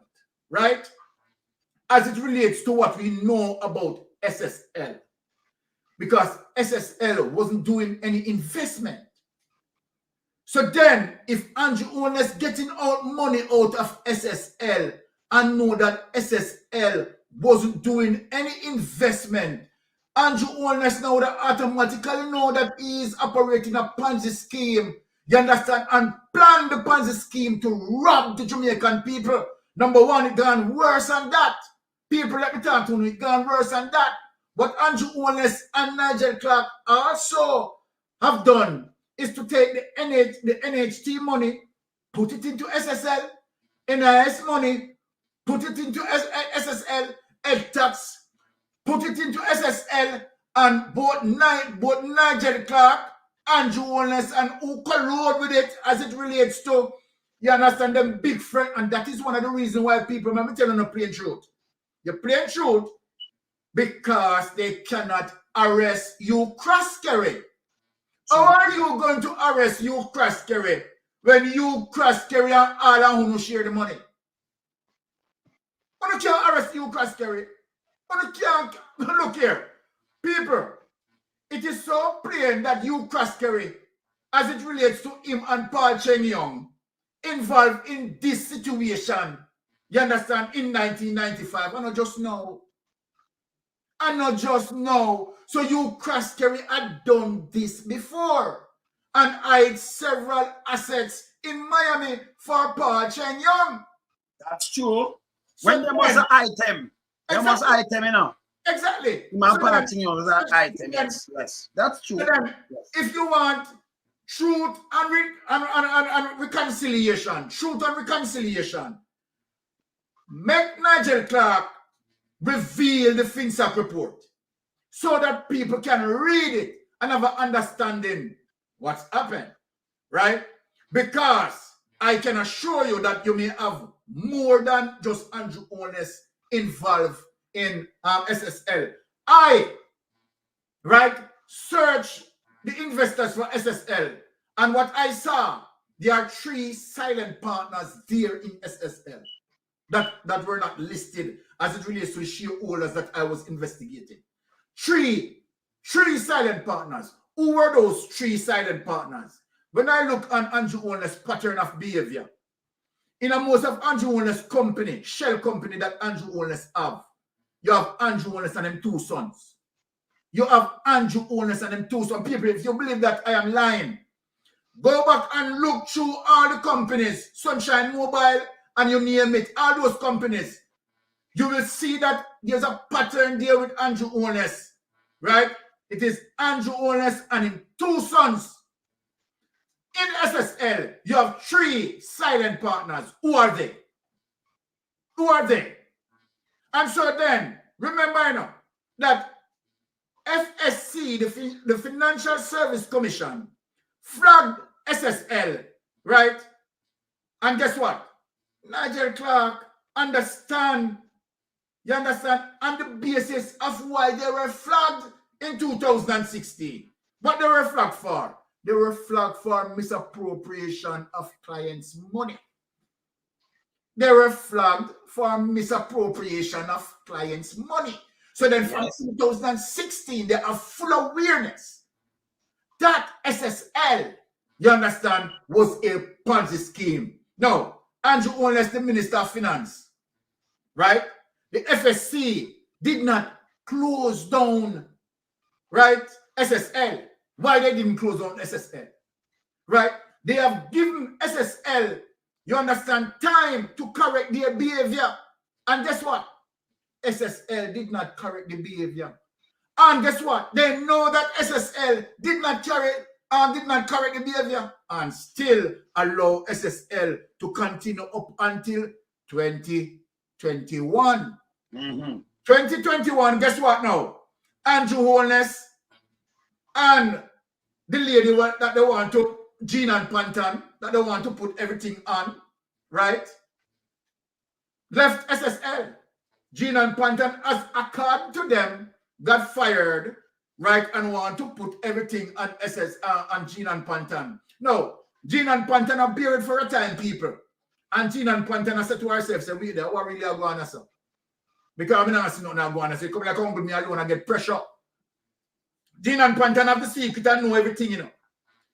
right? As it relates to what we know about SSL. Because SSL wasn't doing any investment. So then, if Andrew Holness getting out money out of SSL and know that SSL wasn't doing any investment, Andrew Holness now would automatically know that he is operating a Ponzi scheme. You understand? And plan the Ponzi scheme to rob the Jamaican people. Number one, it gone worse than that. People, let me talk to you, it gone worse than that. What Andrew Holness and Nigel Clark also have done is to take the NHT money, put it into SSL, NIS money, put it into SSL, tax, put it into SSL, and both Nigel Clark, Andrew Holness, and who collude with it as it relates to, you understand, them big friend, and that is one of the reasons why people, let me tell you the plain truth. You plain truth because they cannot arrest you cross-carry. How are you going to arrest you cross-carry when you cross-carry and all of who share the money? You can't arrest you cross-carry. You can't. Look here. People, it is so plain that you cross-carry as it relates to him and Paul Cheng Young involved in this situation, you understand, in 1995. I not just know. So you cross-carry had done this before and hide several assets in Miami for Paul Cheng Young. That's true. So when there was an item, there was an item, you know. Exactly. My Paul Cheng Young was an item. Yes, that's true. So then, if you want truth and reconciliation, make Nigel Clark reveal the FinSAC report so that people can read it and have an understanding what's happened, right? Because I can assure you that you may have more than just Andrew Holness involved in SSL. Search the investors for SSL, and what I saw, there are 3 silent partners there in SSL that were not listed as it relates to the shareholders that I was investigating. 3 silent partners. Who were those 3 silent partners? When I look on Andrew Holness' pattern of behavior, in a most of Andrew Holness' company, shell company that Andrew Holness have, you have Andrew Holness and them 2 sons. You have Andrew Holness and them 2 sons. People, if you believe that I am lying, go back and look through all the companies, Sunshine Mobile, and you name it, all those companies. You will see that there's a pattern there with Andrew Holness, right? It is Andrew Holness and his 2 sons. In SSL, you have 3 silent partners. Who are they? Who are they? And so then, remember now, that FSC, the Financial Service Commission, flagged SSL, right? And guess what? Nigel Clark understand, you understand, on the basis of why they were flagged in 2016. What they were flagged for? They were flagged for misappropriation of clients' money. They were flagged for misappropriation of clients' money. So then from 2016, they are full awareness that SSL, you understand, was a Ponzi scheme. Now, Andrew Holness, the Minister of Finance, right? The FSC did not close down, right, SSL. Why they didn't close down SSL, right? They have given SSL, you understand, time to correct their behavior. And guess what? SSL did not correct the behavior. And guess what? They know that SSL did not correct the behavior and still allow SSL to continue up until 2021. 2021, guess what now? Andrew Holness and the lady that they want to, Jean and Panton, that they want to put everything on, right? Left SSL. Jean and Panton, as according to them, got fired, right, and want to put everything on on Jean and Panton. No, Jean and Panton are buried for a time, people. And Jean and Panton have said to ourselves, say, we there, what really are going on, sir? Because I'm not seeing nothing going on. So you come like home with me alone and get pressure. Jean and Panton have the secret and know everything, you know.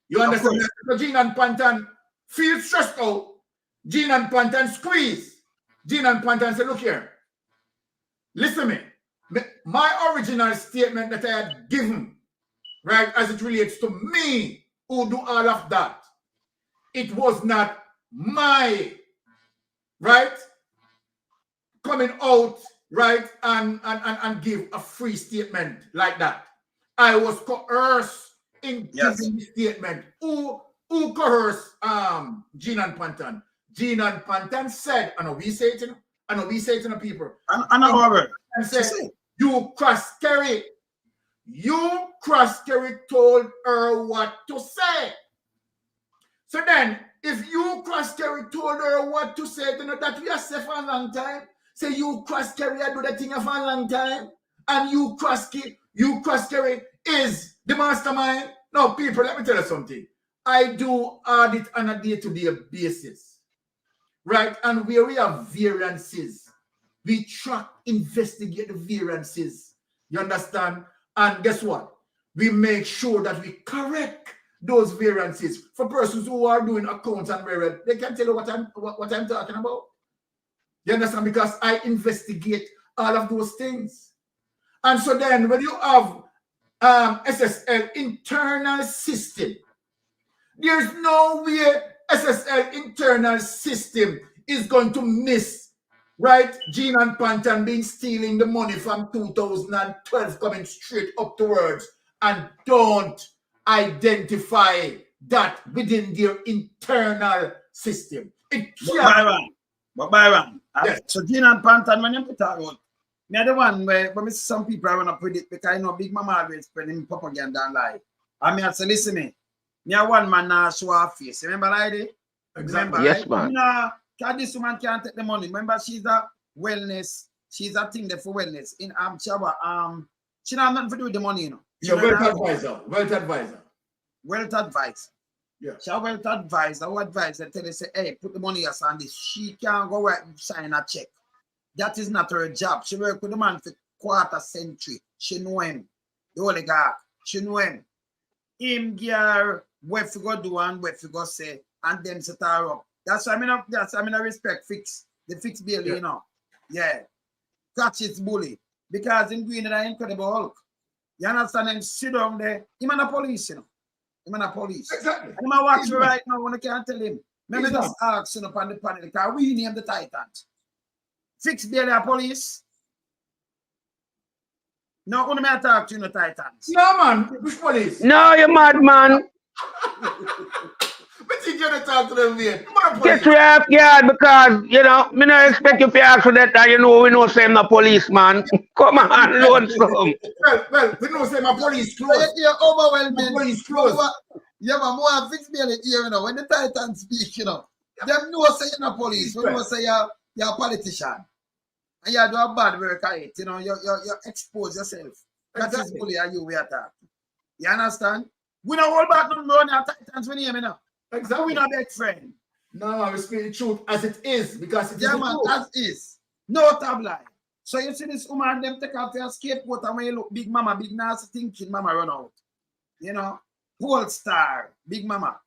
You understand? So Jean and Panton feel stressed out. Jean and Panton squeeze. Jean and Panton say, look here. Listen to me. My original statement that I had given, right, as it relates to me who do all of that, it was not my, right, coming out, right, and give a free statement like that. I was coerced in giving the statement. Who coerced Jean and Panton? Jean and Panton said, I know we say it, I know we say it to the people. And said, you cross-carry. You cross-carry told her what to say. So then, if you cross-carry told her what to say, you know that we are safe for a long time. Say you cross-carry, I do that thing for a long time. And you cross-carry is the mastermind. Now, people, let me tell you something. I do audit on a day-to-day basis. Right? And where we have variances, we track, investigate the variances. You understand? And guess what? We make sure that we correct those variances. For persons who are doing accounts and where they can tell you what I'm talking about. You understand? Because I investigate all of those things. And so then when you have SSL internal system, there's no way SSL internal system is going to miss, right? Jean and Panton being stealing the money from 2012 coming straight upwards and don't identify that within their internal system. It can't. But Byron, yes. So Jean and Panton, when you put that out, me the one where some people I want to predict because I know Big Mama always spreading propaganda and lie. I mean, I say, listen me. Me a one man now show her face. Remember that idea? Exactly. Remember, Yes, right? man. Because this woman can't take the money. Remember, she's a wellness. She's a thing there for wellness. In she not have nothing to do with the money, you know. You're wealth advisor. Wealth advisor. Wealth advice. Yeah. She went to advise, our advisor tell her, say, hey, put the money aside on this. She can't go right and sign a check. That is not her job. She worked with the man for quarter century. She know him. The oligarch. She know him. Him give her what you go do and what you go say, and them set her up. That's why I respect Fix. The Fix Bailey, you know. Yeah. Catch his bully. Because him doing an incredible Hulk. You understand? Him sit down there. Him and the police, you know. Him and the police. Exactly. And I watch right now when I can't tell him. Let me just ask him upon the panel, because we name the Titans. Fix Bailey a police. No, only me talk to you, no Titans. No, man. Which police? No, you mad man. But you gonna talk to them here. Come on, Get police. your half yard because, you know, me not expect you to ask for that, and you know, we know same the policeman. Come on, load some. Well, we know say my police So close. you're overwhelming. My police close. Yeah, but more Fix Bailey here, you know, when the Titans speak, you know, them know say you're not police, we know say you're a politician. And you do a bad work at it, you know, you expose yourself. That is bully and you we attack. You understand? We don't hold back no more on our Titans when you know. Exactly. We not best friend. No, man, we speak the truth as it is because it is Yeah, the man, truth. as is. No tabloid. So you see this woman, them take out their scapegoat, and when you look, big mama, big nasty thinking, mama run out. You know, Pole Star, big mama,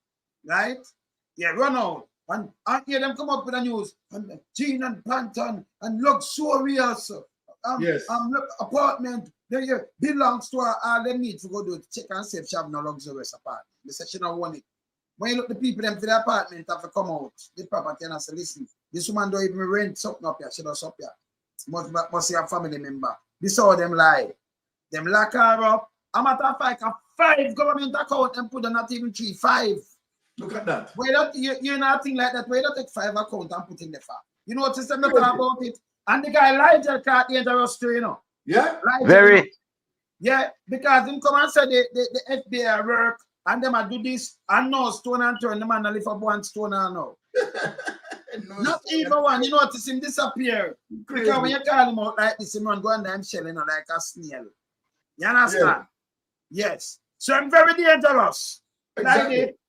right? Yeah, run out. And hear them come up with the news, and Jean and Panton, and luxurious Yes. apartment, they belongs to her, all they need to go do it, check and see if she have no luxurious apartment. They say she don't want it. When you look the people them for the apartment have to come out, the property and I say, listen, this woman don't even rent something up here, she does up here. Must be a family member. This all them lie. Them lock her up. I'm at a 5 government account and put not even 3, 5. Look at that. Why don't you're not think like that? Why don't take 5 account and put in the farm? You know what I'm talk about it? And the guy Nigel Clark dangerous too, you know. Yeah? Nigel, Very. yeah, because him come and say the FBI work and them a do this and no stone and turn the man and lift up one stone and no. Not even one, you notice him disappear. Crazy. Because when you call him out like this, him run go and them shelling like a snail. You understand? Yes. So I'm very dangerous. Exactly. Like it.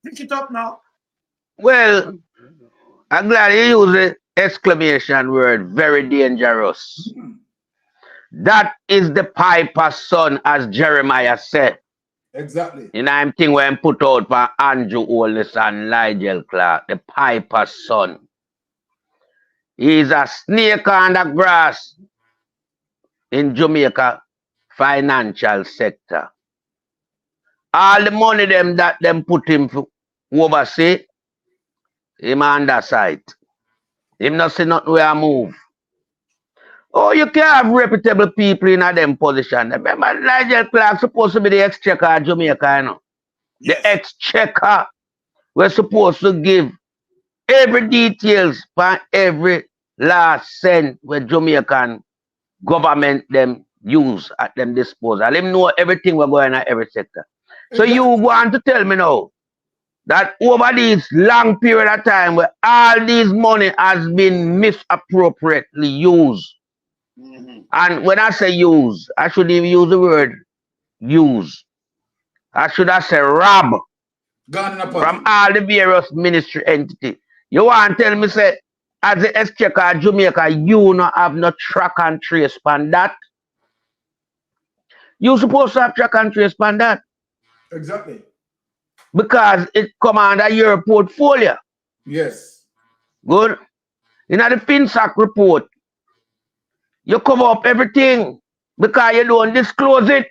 Pick it up now. Well, I'm glad you use the exclamation word, very dangerous. That is the piper's son, as Jeremiah said. Exactly. You know, I'm thinking when put out for Andrew Holness and Nigel Clark, the piper's son. He's a snake on the grass in Jamaica financial sector. All the money them that them put him for oversee, him under sight. Him not see nothing where I move. Oh, you can't have reputable people in a them position. Remember, Nigel Clark supposed to be the exchequer of Jamaica, you know. Yes. The exchequer was supposed to give every details for every last cent where Jamaican government them use at them disposal. Him know everything we're going at every sector. So you want to tell me now that over this long period of time where all this money has been misappropriately used. And when I say use, I shouldn't even use the word use. I should have said rob Gone in a pot. from all the various ministry entities. You want to tell me, say, as the exchequer of Jamaica, you not have no track and trace on that? You supposed to have track and trace on that. Exactly. Because it come under your portfolio. Yes. Good. In the FinSac report, you cover up everything because you don't disclose it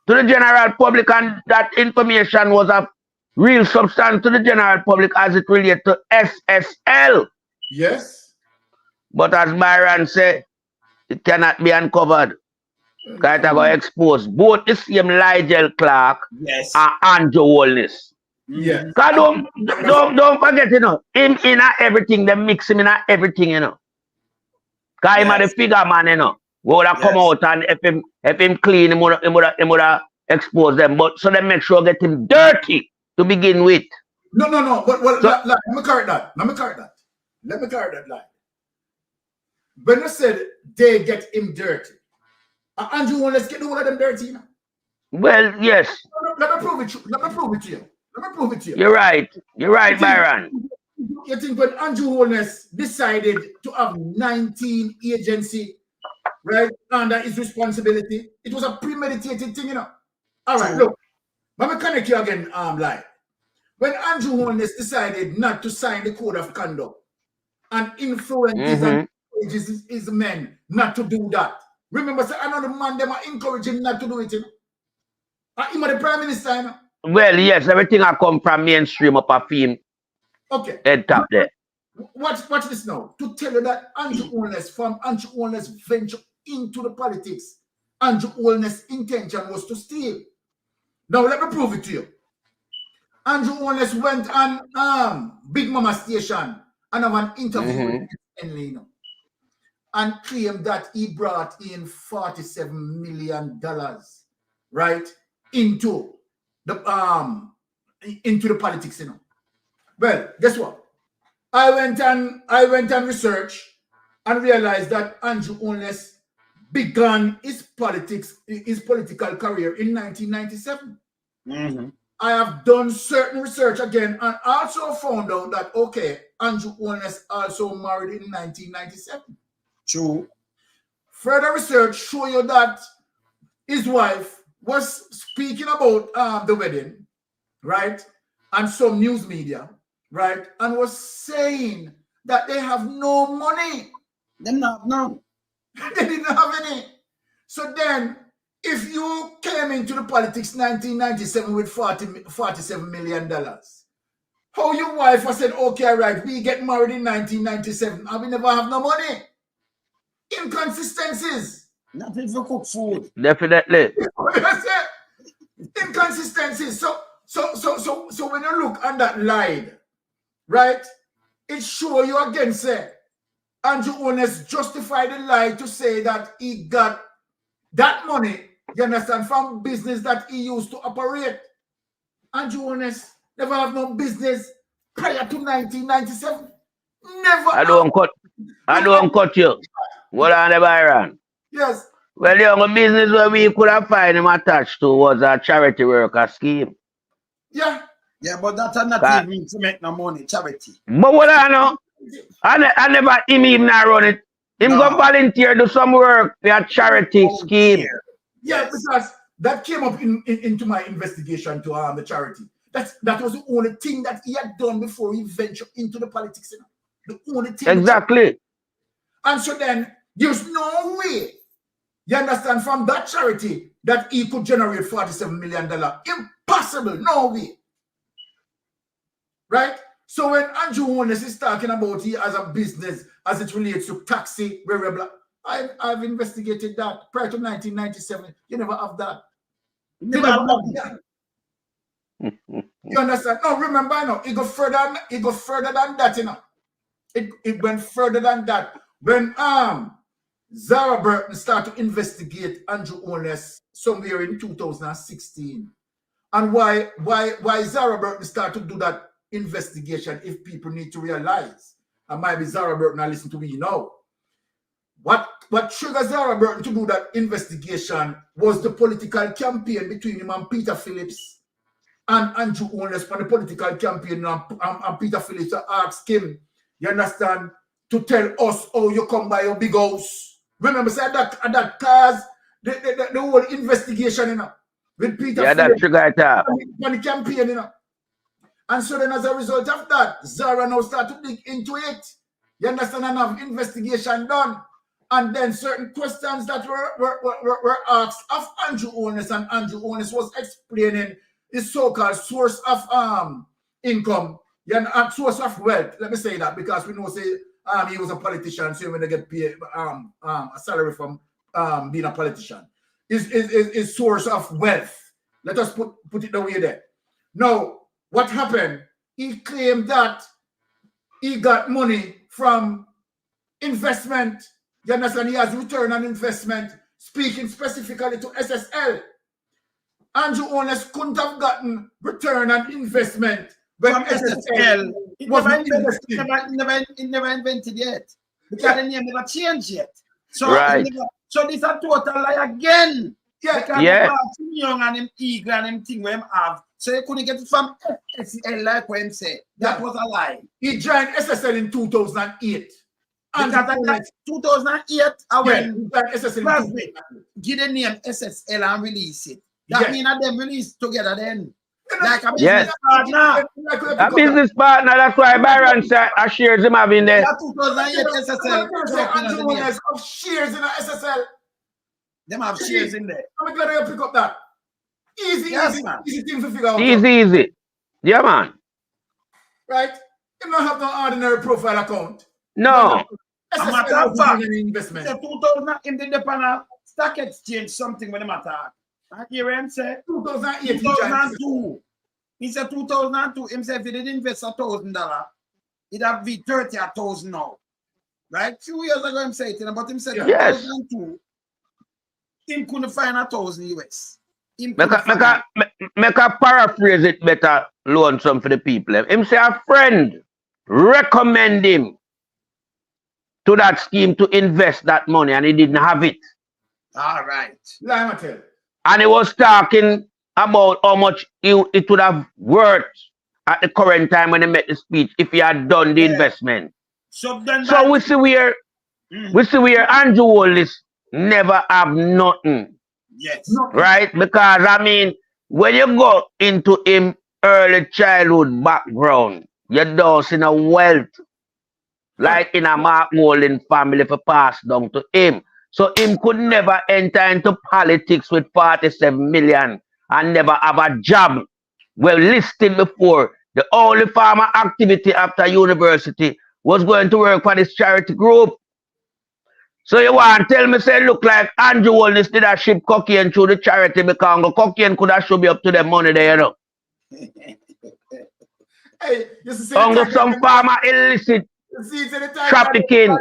to the general public, and that information was of real substance to the general public as it relates to SSL. Yes. But as Byron said, it cannot be uncovered. Because it will expose both the same Nigel Clark Yes. and Andrew Holness. Yeah. Because don't forget, you know, him in everything, they mix him in everything, you know. Because him a the figure man, you know. We would have come out and if him clean, him would have expose them. But so they make sure get him dirty to begin with. No. But well, So- let me correct that. Let me correct that line. When you said they get him dirty, Andrew, let's get all of them dirty, you know. Well, yes. Let me prove it to you. Let me prove it to you. You're right. You're right, Byron. You think when Andrew Holness decided to have 19 agency, right, under his responsibility, it was a premeditated thing, you know. All right, look. Let me connect you again, live. When Andrew Holness decided not to sign the code of conduct and influence his men not to do that. Remember, say, another man, them are encouraging him not to do it, you know. Him the prime minister, you know. Well, yes, everything I come from mainstream up a theme. Okay. Head top there. Watch this now. To tell you that Andrew Holness venture into the politics, Andrew Holness' intention was to steal. Now let me prove it to you. Andrew Holness went on Big Mama station and have an interview with Henley, you know, and claimed that he brought in $47 million, right, into the politics, you know. Well, guess what? I went and researched and realized that Andrew Holness began his political career in 1997. I have done certain research again and also found out that, okay, Andrew Holness also married in 1997. True. Further research show you that his wife was speaking about the wedding, right? And some news media, right? And was saying that they have no money. They not none. They didn't have any. So then, if you came into the politics 1997 with $47 million, how your wife has said, okay, right, we get married in 1997 and we never have no money? Inconsistencies. Not if you cook food. Definitely. Inconsistencies. So when you look on that line, right, it shows you again, say, Andrew Holness justified the lie to say that he got that money, you understand, from business that he used to operate. Andrew Holness never have no business prior to 1997. Never. I don't cut you. What on the Byron? Yes. Well, the only business where we could have find him attached to was a charity worker scheme. Yeah. Yeah, but that's not even to make no money, charity. But what I know, I never him even run it. Him go volunteer do some work for a charity scheme. Yeah, because that came up into my investigation to the charity. That was the only thing that he had done before he ventured into the politics. You know? The only thing. Exactly. And so then there's no way, you understand, from that charity that he could generate $47 million. Impossible. No way. Right? So when Andrew Holness is talking about he as a business as it relates to taxi, blah, blah, blah, I've investigated that prior to 1997. You never have that. You never have that. You understand? No, remember, you know, it go further than that, you know. It went further than that. When Zara Burton started to investigate Andrew Holness somewhere in 2016. And why Zara Burton started to do that investigation, if people need to realize, and maybe Zara Burton I listen to me now. What triggered Zara Burton to do that investigation was the political campaign between him and Peter Phillips and Andrew Holness for the political campaign, and Peter Phillips asked him, you understand, to tell us how you come by your big house. Remember, say that cause the whole investigation, you know, with Peter Phillips that triggered that on the campaign, you know. And so then as a result of that, Zara now start to dig into it. You understand, and have investigation done. And then certain questions that were asked of Andrew Holness, and Andrew Holness was explaining his so-called source of income, source of wealth. Let me say that because we know say he was a politician, so when they get paid a salary from being a politician. His source of wealth. Let us put it the way there. Now, what happened? He claimed that he got money from investment. You understand? He has return on investment, speaking specifically to SSL. Andrew Holness couldn't have gotten return on investment when SSL was never invented yet. Because the name never changed yet. So, right. So this is a total lie again. Yeah. Because Yeah. Tim Young and him Eagle and him thing where him have. So you couldn't get it from SSL like what him said. That Yeah. was a lie. He joined SSL in 2008. Because at that 2008, I went he joined SSL in Plus, 2008. give the name SSL and release it. That Yeah. means that them release together then. You know, Like a Yes. business partner. A business partner, that's why Byron said a shares him having there. That 2008 SSL. Andrew Holness have shares in the SSL. Them have shares in there. I'm glad you pick up that. Easy, Yes, easy, man. easy thing to figure out. Easy. Yeah, man. Right? You don't have no ordinary profile account. No. A matter SSL of fact, an investment. the 2000 in the Japan stock exchange something with them attack. I hear him say 2008. he joined 2002. He said 2002. Him say if he did invest $1,000, it'd have be 30,000 now. Right? Few years ago him said it, but him said Yes. 2002. Him couldn't find $1,000 US. Him Make couldn't find a paraphrase it better, lonesome for the people. Him say a friend recommend him to that scheme to invest that money and he didn't have it. all right. Lime tell. And he was talking about how much it would have worth at the current time when he made the speech if he had done the investment. So then So we see where Andrew Holness never have nothing. yes. Right? Because I mean, when you go into him early childhood background, you don't see no wealth like in a Mark Molding family for pass down to him. So him could never enter into politics with 47 million and never have a job. Well listed before. The only farmer activity after university was going to work for this charity group. So you want to tell me, say, look like Andrew Holness did a ship cocaine through the charity because the cocaine could have should be up to the money there, you know. Hey, you see Some farmer illicit trafficking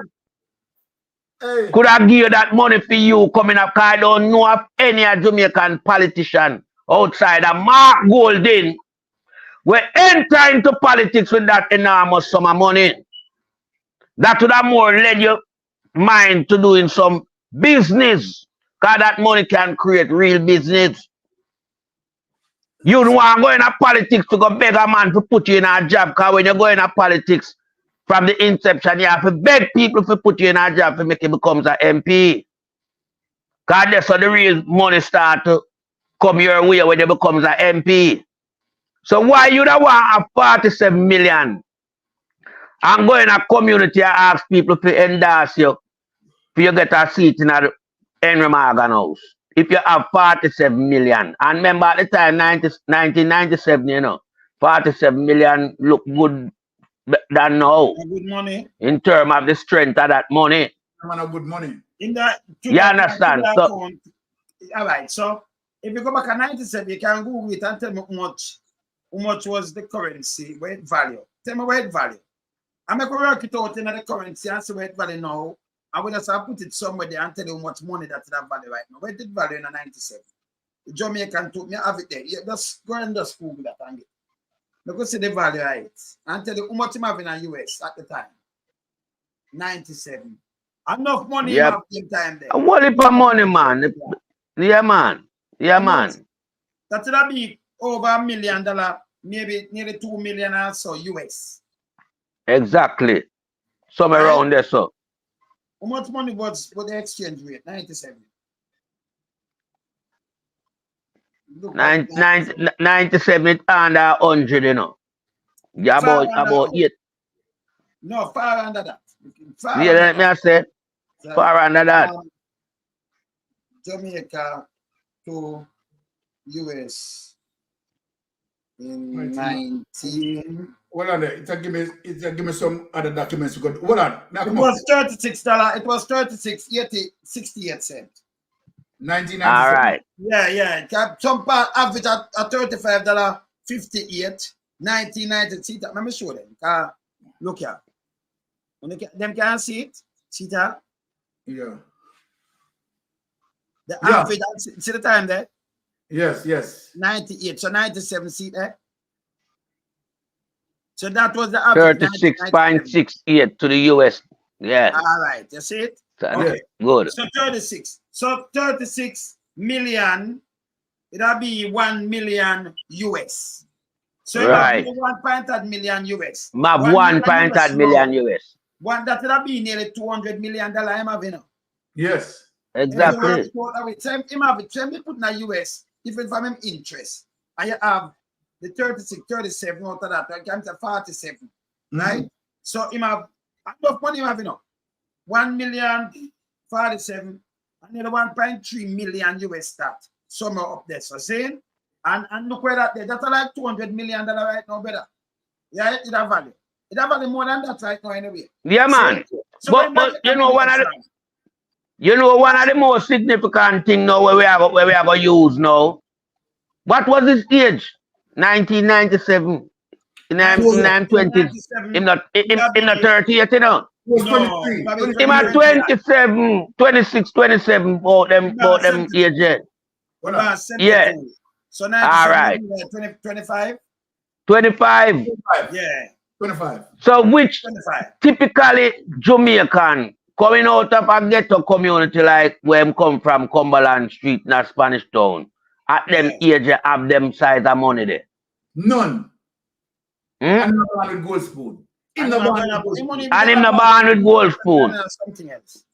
Hey. could have give you that money for you coming up because I don't know of any Jamaican politician outside of Mark Golding will enter into politics with that enormous sum of money. That would have more led your mind to doing some business because that money can create real business. You don't want to go into politics to go beg a man to put you in a job because when you go into politics from the inception, you have to beg people to put you in a job to make you become an MP. Because that's how the real money start to come your way when you become an MP. So why you don't want a 47 million and go in a community and ask people to endorse you for you get a seat in a Henry Morgan house? If you have 47 million, and remember at the time, 1997, you know, 47 million look good than now. Good money. In terms of the strength of that money. Good money. In that, You understand? So, all right. So if you go back to 97, you can Google it and tell me how much was the currency, where it value. Tell me where it value. I'm going to work it out in the currency and see where it value now. I will just put it somewhere there and tell you how much money that value right now. Where did value in the 97? The Jamaican took me have it there. Yeah, just go and just Google that and get. Look see the value right. And tell you how much you have in the US at the time. 97. Enough money you have in time there. what if for money, man? Yeah, man. Yeah, man. That would be over $1 million, maybe nearly 2 million or so US. Exactly. Somewhere around there, so. How much money was the exchange rate? 97. 97 it under 100, you know. Yeah, about 8. No, far under that. Yeah, let me say. Far under that. Jamaica to US in 19. Hold on there. Give me some other documents. Hold on. Now, It was $36. It was 68 cents. 1997. All right. Yeah. Some part average at $35.58. 1990. See that? Let me show them. Look here. When them can see it. See that? Yeah. The average. See the time there? Yes. 98. So 97. See that? So that was the average. 36.68 to the US. Yeah. All right. You see it? Okay. Good. So 36. So 36 million, it'll be 1 million US. So Right. 1.8 million US. Mab 1 1.8 million US. One that will be nearly $200 million. Yes. Exactly. Same put in the US, even from him interest. And you have the 36, 37 out of that, I can say 47. Right? So him have enough money, you have 1 million 47 and then 1.3 million US that somewhere up there. So saying, and look where that there, that's like $200 million right now, brother. Yeah, it have value. It have value more than that right now anyway. Yeah, man. So but you know one of the most significant thing now where we are going to use now. What was his age? 1997. In 1920s. In the 30th, you know. No, Him at 27, 26, 27 about them age. Yeah. So now all right. 25? 25. Yeah. 25. So which 25. typically Jamaican coming out of a ghetto community like where I'm come from, Cumberland Street in a Spanish Town, at them age have them size of money there? None. And not born with gold spoon. And him not born with gold spoon. Something else.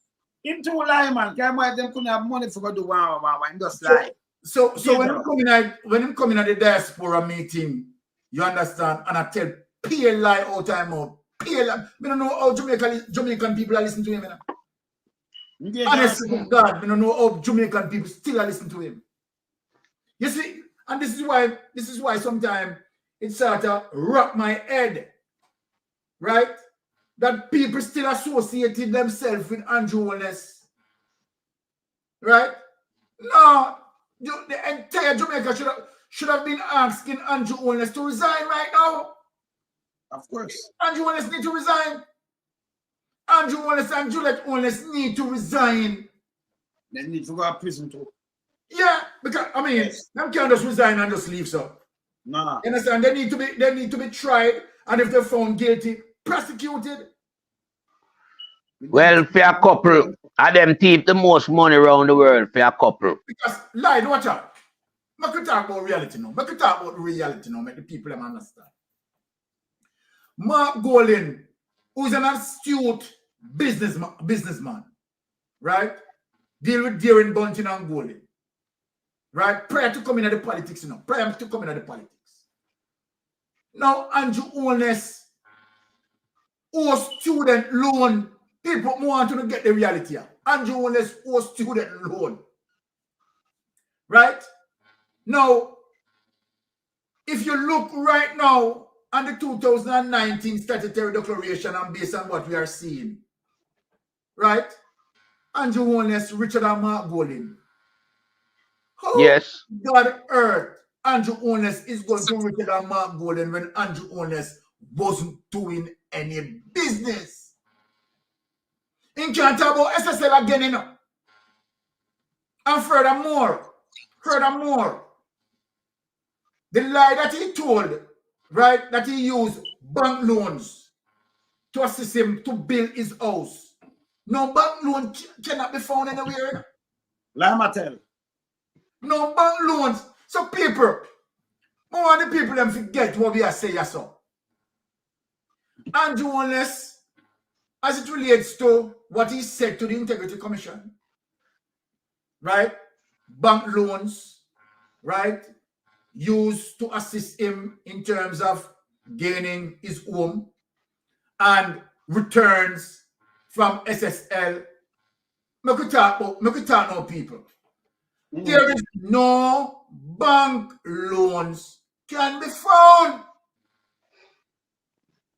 Him too lie, man. Can't them couldn't have money for go do one, just lie. So when him coming at the diaspora meeting, you understand, and I tell pale lie all time out. Pale lie. I don't know how Jamaican people are listening to him. Honestly, God, I don't know how Jamaican people still are listening to him. You see, and this is why sometimes it sort of rock my head, right? That people still associated themselves with Andrew Holness, right? No, the entire Jamaica should have been asking Andrew Holness to resign right now. Of course. Andrew Holness need to resign. Andrew Holness and Juliet Holness need to resign. They need to go to prison too. Yeah, because I mean, them can't just resign and just leave, so. No. You understand? They need to be tried, and if they're found guilty, prosecuted. Well, for a couple, and them thief the most money around the world for a couple. Because lie, watch out. I could talk about reality now. I could talk about reality now, make the people them understand. Mark Golding, who's an astute businessman, right? Deal with Darren Bunting and Golding. Right? Prior to coming at the politics, Prior to coming at the politics. Now, Andrew Holness, owes student loan. People want to get the reality here. Andrew Holness owes student loan. Right? Now, if you look right now on the 2019 statutory declaration and based on what we are seeing, right? Andrew Holness richer than Mark Golding. How yes. God earth Andrew Holness is going to richer than Mark Golding when Andrew Holness wasn't doing any business. In can't talk about SSL again, And furthermore, the lie that he told, right, that he used bank loans to assist him to build his house. No bank loan cannot be found anywhere. Lamatel. No bank loans. So people, more of the people them forget what we are saying. So. Andrew Holness, as it relates to what he said to the Integrity Commission, right? Bank loans, right? Used to assist him in terms of gaining his home and returns from SSL. Me could talk now, people. There is no bank loans can be found.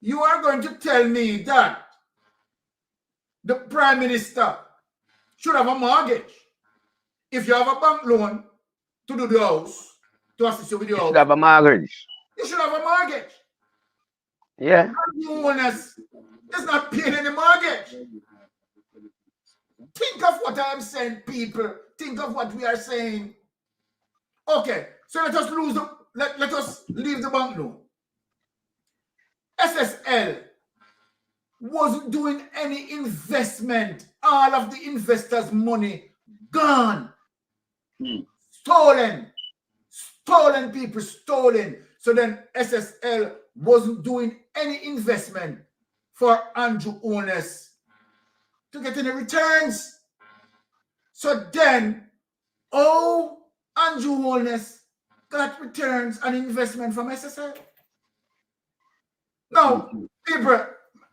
You are going to tell me that the Prime Minister should have a mortgage. If you have a bank loan to do the house, to assist you with the house, you should have a mortgage. You should have a mortgage. Yeah. Andrew Holness is not paying any mortgage. Think of what I am saying, people. Think of what we are saying. Okay, so let us leave the bank loan. SSL wasn't doing any investment. All of the investors' money gone. Stolen. Stolen people, stolen. So then SSL wasn't doing any investment for Andrew Holness to get any returns. So then, Andrew Holness got returns and investment from SSL. Now, people,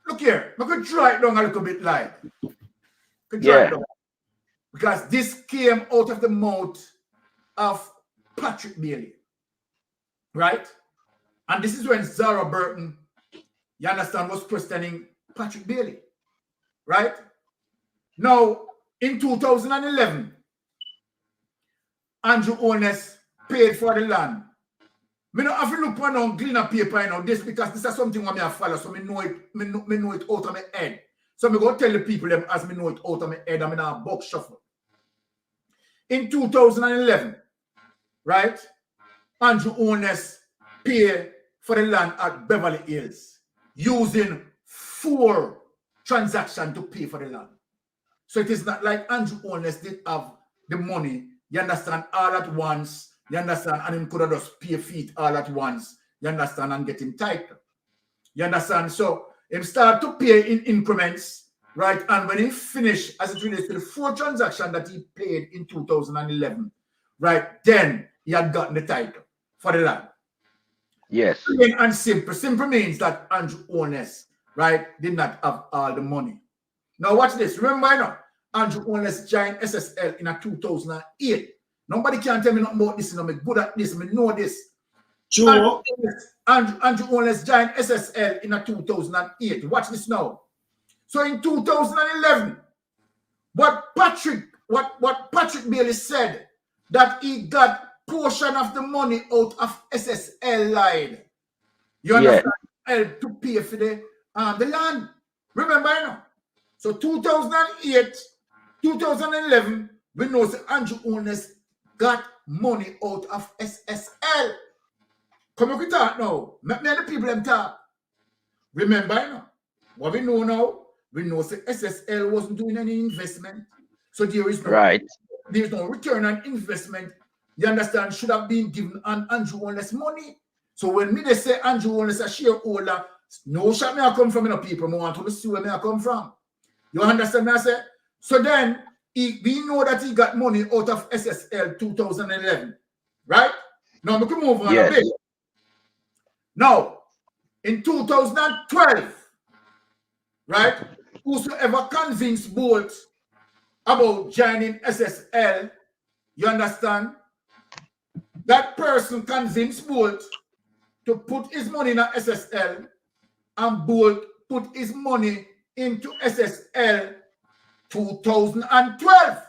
look here. I could try it down a little bit live. Because this came out of the mouth of Patrick Bailey. Right? And this is when Zara Burton, you understand, was questioning Patrick Bailey. Right? Now, in 2011, Andrew Holness paid for the land. I don't have to look on clean up paper, this because this is something I follow, so I know it out of my head. So I go tell the people them as I know it out of my head, I'm in a box shuffle. In 2011, right, Andrew Holness paid for the land at Beverly Hills using 4 transactions to pay for the land. So it is not like Andrew Holness did have the money, you understand, all at once, you understand, and him could have just pay feet all at once, you understand, and get him tighter. You understand? So him start to pay in increments, right? And when he finished, as it relates to the 4 transactions that he paid in 2011, right, then he had gotten the title for the land. Yes. Plain and simple. Simple means that Andrew Holness, right, did not have all the money. Now watch this. Remember now, Andrew Holness joined SSL in 2008. Nobody can tell me nothing about this. I'm good at this. I know this. True. Andrew Holness joined SSL in 2008. Watch this now. So in 2011, what Patrick Bailey said that he got portion of the money out of SSL line. You understand? Help to pay for the land. Remember now? So 2008, 2011, we know that Andrew Holness got money out of SSL. Come on, we talk now. Make me and the people them talk. Remember now? What we know now? We know that SSL wasn't doing any investment. So there is no return on investment. You understand? Should have been given on Andrew Holness money. So when me they say Andrew Holness a shareholder, no shot me I come from, people. I want to see where me I come from. You understand what I say? So then, we know that he got money out of SSL 2011. Right? Now, we can move on a bit. Now, in 2012, right, whosoever convinced Bolt about joining SSL, you understand? That person convinced Bolt to put his money in a SSL, and Bolt put his money into SSL 2012.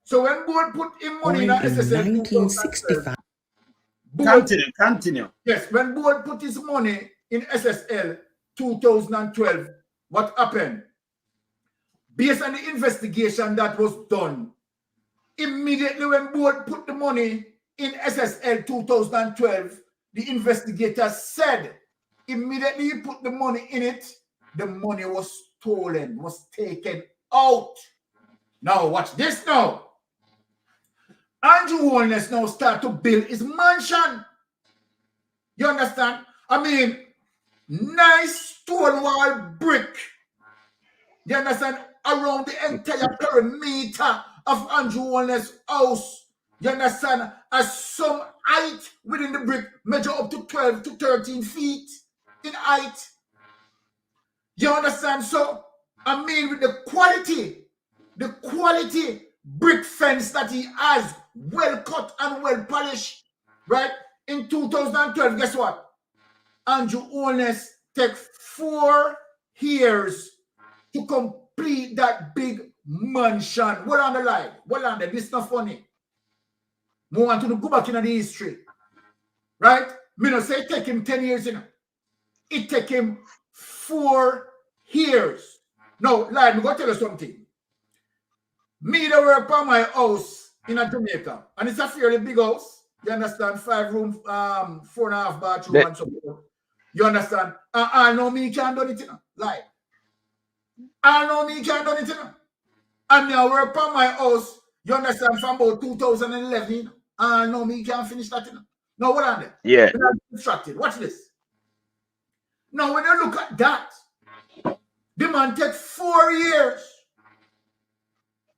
So when Bolt put his money in a SSL 1965. Continue. Yes, when Bolt put his money in SSL 2012, what happened? Based on the investigation that was done, immediately when Bolt put the money in SSL 2012, the investigator said immediately he put the money in it, the money was stolen, was taken out. Now watch this now. Andrew Holness now start to build his mansion. You understand? I mean, nice stone wall brick. You understand? Around the entire perimeter of Andrew Holness' house. You understand? As some height within the brick measure up to 12 to 13 feet in height. You understand? So, I mean, with the quality brick fence that he has, well cut and well polished, right? In 2012, guess what? Andrew Holness take 4 years to complete that big mansion. What on the line? What on there? This is not funny. I want to go back into the history. Right? Me no say it take him 10 years, you know. It take him 4 years. Now, lad, I'm going to tell you something. Me that work on my house in Jamaica, and it's a fairly big house. You understand? 5 room, 4.5 bathroom, and so forth. You understand? I know me can't do it, you know. I know me can't do it, you know. And now work on my house. You understand? From about 2011, no, me can't finish that. No, what on there? Yeah. We're not distracted. Watch this. Now, when you look at that, the man take 4 years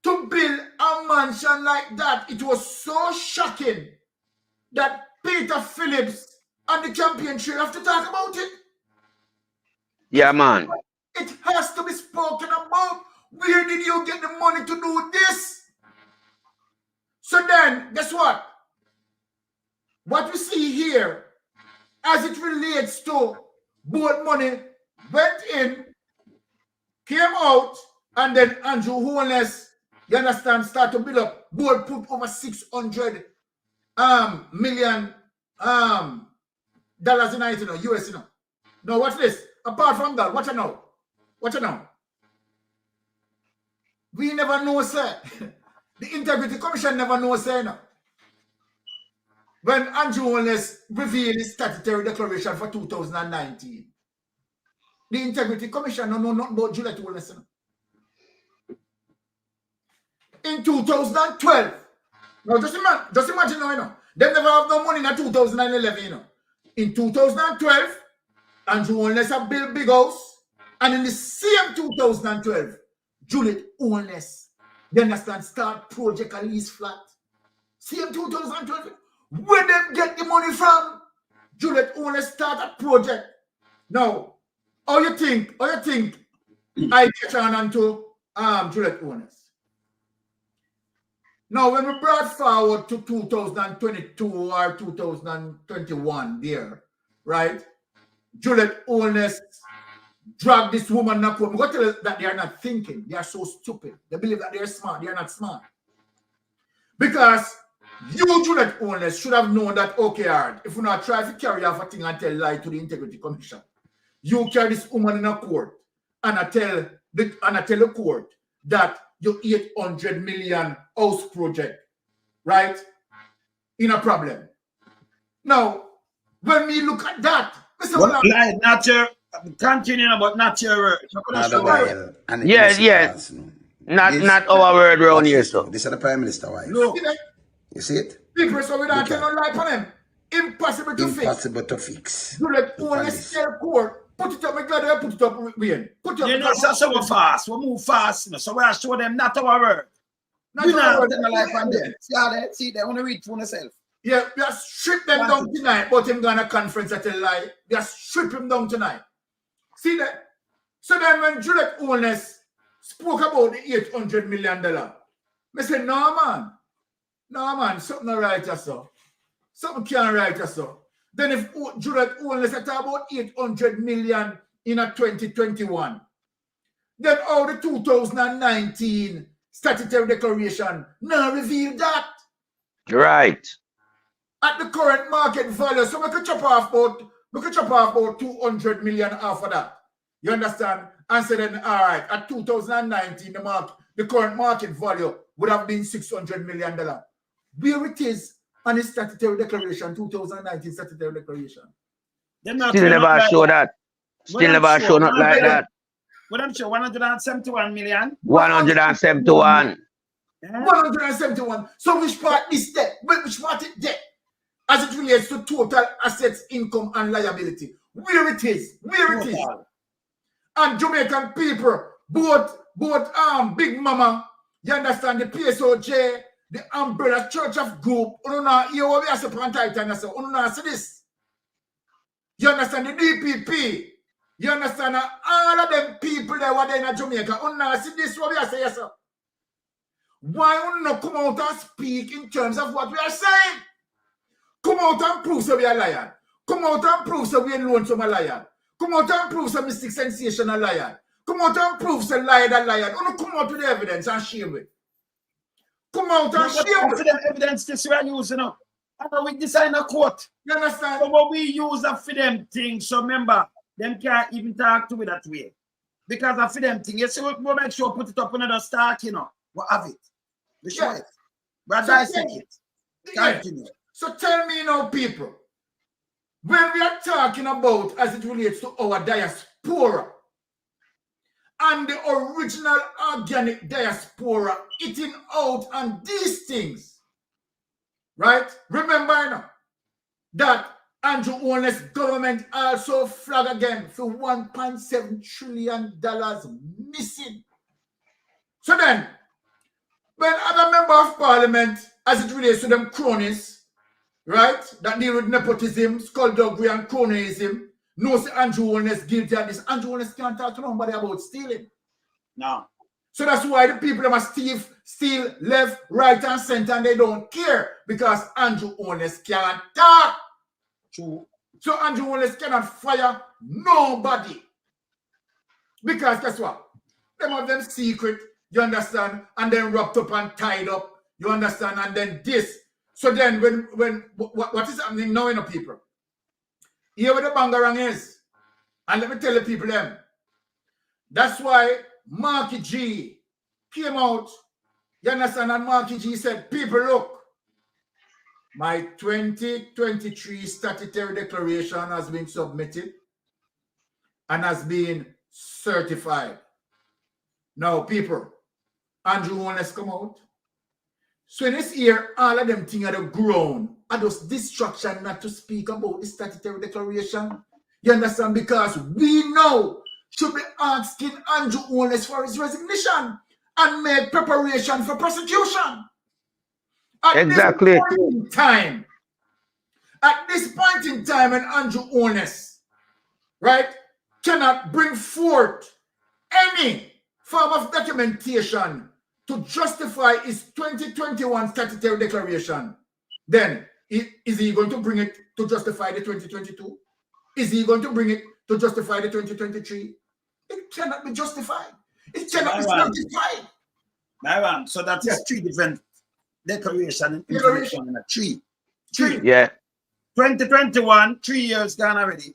to build a mansion like that. It was so shocking that Peter Phillips and the campaign trail have to talk about it. Yeah, man. It has to be spoken about. Where did you get the money to do this? So then, guess what? What we see here, as it relates to board money, went in, came out, and then Andrew Holness, you understand, start to build up. Board put over $600 million dollars in it, US, Now, watch this. Apart from that, watch it now. Watch it now. We never know, sir. The Integrity Commission never knows, sir. When Andrew Holness revealed his statutory declaration for 2019, the Integrity Commission don't know nothing about Juliet Holness. In 2012, now just imagine now, they never have no money in 2011, In 2012, Andrew Holness have built big house, and in the same 2012, Juliet Holness, you understand, start Project Alice Flat. Same 2012. Where them get the money from? Juliet Holness start a project. Now, how you think I catch on to Juliet Holness? Now, when we brought forward to 2022 or 2021 there, right? Juliet Holness drag this woman up. I'm going to tell you that they are not thinking. They are so stupid. They believe that they are smart. They are not smart. Because you, Juliet Holness, should have known that, okay, hard, if you not try to carry off a thing and tell lie to the Integrity Commission, you carry this woman in a court and I tell the court that your 800 million house project, right, in a problem. Now, when we look at that, lie, not your continuing about not your word. Yeah. Not our word around here, so. This is the Prime Minister wife. No. You see it? People, so we don't tell no lie for them. Impossible to fix. Impossible to fix. Juliet Holness tell court. Put it up, my glad I put it up, Wayne. Put it up. You know, so we're fast. We move fast. So we show them not our word. Not We our not word. tell no lie from them. See, they want to read for themselves. Yeah, we are strip them down tonight, but him going to conference at a lie. We are strip him down tonight. See that? So then when Juliet Holness spoke about the $800 million, I said, no man, something not right or so. Something can't right or so. Then if Juliet Holness talk about 800 million in a 2021, then all the 2019 statutory declaration now reveal that. Right. At the current market value, so we could chop off about 200 million off of that. You understand? And so then, all right, at 2019, the current market value would have been $600 million. Where it is on the statutory declaration, 2019 statutory declaration. Still never show that. Still never show not like that. What I'm sure, 171 million. 171. 171. So which part is debt? Which part is debt? As it relates to total assets, income, and liability. Where it is. And Jamaican people, both Big Mama, you understand, the PSOJ, the Umbrella Church of Group, you what we are upon Titan, so see this. You understand the DPP, you understand all of them people that were there in Jamaica, see this what we are saying, sir. Why you not come out and speak in terms of what we are saying? Come out and prove that we are lying. Come out and prove that we are lonesome a liar. Come out and prove some mystic sensational liar. Come out and prove some liar that liar. Don't come out with the evidence and share it. Come out and share it. The evidence this we are using, and we design a court. You understand? So what we use for them things, so remember, them can't even talk to me that way. Because of them things, you see, we make sure put it up another stack, we have it. We show it. But dissect it. Continue. So tell me now, people, when we are talking about as it relates to our diaspora, and the original organic diaspora eating out on these things. Right? Remember now, that Andrew Holness government also flag again for $1.7 trillion missing. So then, when other member of parliament, as it relates to them cronies, right, that deal with nepotism, skullduggery and cronyism, knows Andrew Holness guilty of this. Andrew Holness can't talk to nobody about stealing. No. So that's why the people that must steal left, right, and center, and they don't care because Andrew Holness can't talk. True. So Andrew Holness cannot fire nobody. Because guess what? Them of them secret, you understand, and then wrapped up and tied up, you understand, and then this. So then what is happening now in the people? Here where the bangarang is. And let me tell the people them. That's why Marky G came out, you understand, and Marky G said, people, look, my 2023 statutory declaration has been submitted and has been certified. Now, people, Andrew Holness come out. So in this year, all of them things are grown. And those distraction not to speak about the statutory declaration. You understand? Because we know should be asking Andrew Holness for his resignation and make preparation for prosecution. Exactly. At this point in time, when Andrew Holness, right, cannot bring forth any form of documentation to justify his 2021 statutory declaration, then is he going to bring it to justify the 2022? Is he going to bring it to justify the 2023? It cannot be justified. It cannot be justified. Myron, so that's three different declaration and information in a tree. Yeah. 2021, 3 years gone already.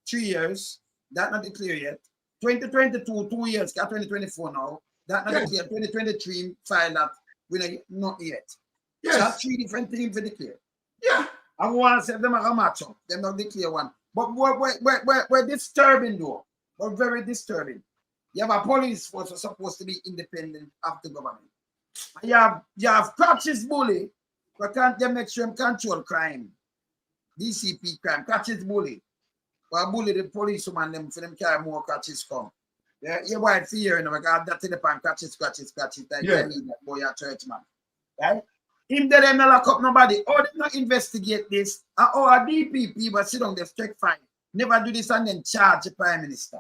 3 years. That not declared yet. 2022, 2 years, got 2024 now. That not declared. 2023 file that we not yet. Yes. So three different things for declare. Yeah. I want to say them are a match up. Them not declare one. But we're disturbing though. We're very disturbing. You have a police force that's supposed to be independent of the government. You have Crutches bully, but can't they make sure control crime? DCP crime, Crutches bully. But bully the policeman them for them carry more Crutches come. Yeah, you white fear, you know, because that to the pan Crutches. Like that boy a church man. Right? Him they them not lock up nobody. Or they not investigate this. Or a DPP but sit on the strike fine. Never do this and then charge the Prime Minister.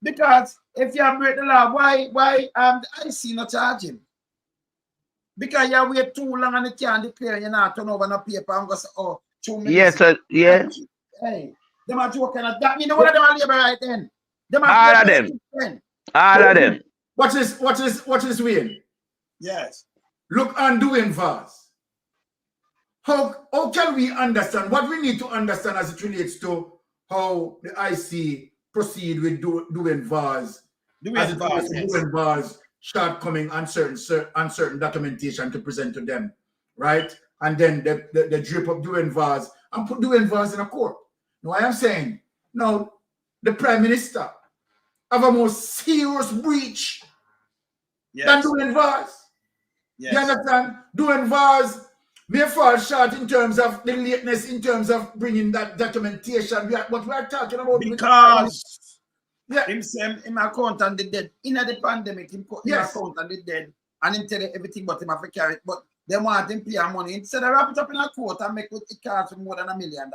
Because if you break the law, why the IC not charge him? Because you wait too long and it can't declare you not turn over no paper and go say, oh, 2 minutes. Yes, sir. Yeah. Hey, them are joking at that. You know what them are labor right then? All of them. All of them. What is Wayne? Yes. Look and doing verse. How can we understand what we need to understand as it relates to how the IC proceed with doing VARs, doing VARs, shortcoming and certain documentation to present to them, right? And then the drip up doing VARs and put doing VARs in a court. Now I am saying, no, the Prime Minister have a more serious breach than doing VARs. Yes. You understand? Doing VARs may fall short in terms of the lateness, in terms of bringing that documentation. What we are talking about. Because yeah, him say him account and the dead. In the pandemic, him account and the dead. And him tell you everything but him have to carry it. But they want him pay money. Instead of wrap it up in a court and make it cost more than $1 million.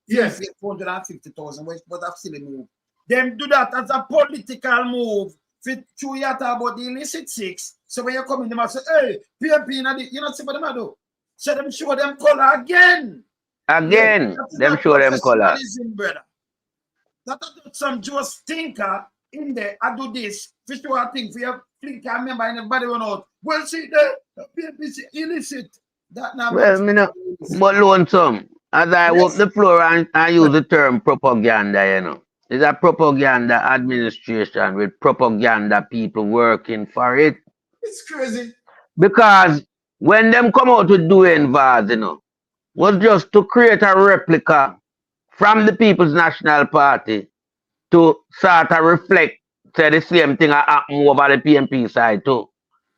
Yes. 450,000, which was a silly move. Them do that as a political move. Fit through you talk about the illicit six. So when you come in, them say, hey, PMP, you know see what them do? So them show them color again. Again, them show them color. Brother. That some Joe stinker in there. I do this. For sure, I think for your flick, I remember and everybody went out. Well, see the PMP illicit. That now. Well, me know, but lonesome. As I walk the floor and use the term propaganda, you know. It's a propaganda administration with propaganda people working for it. It's crazy. Because when them come out with doing VARs, you know, was just to create a replica from the People's National Party to sort of reflect say the same thing happen over the PNP side too.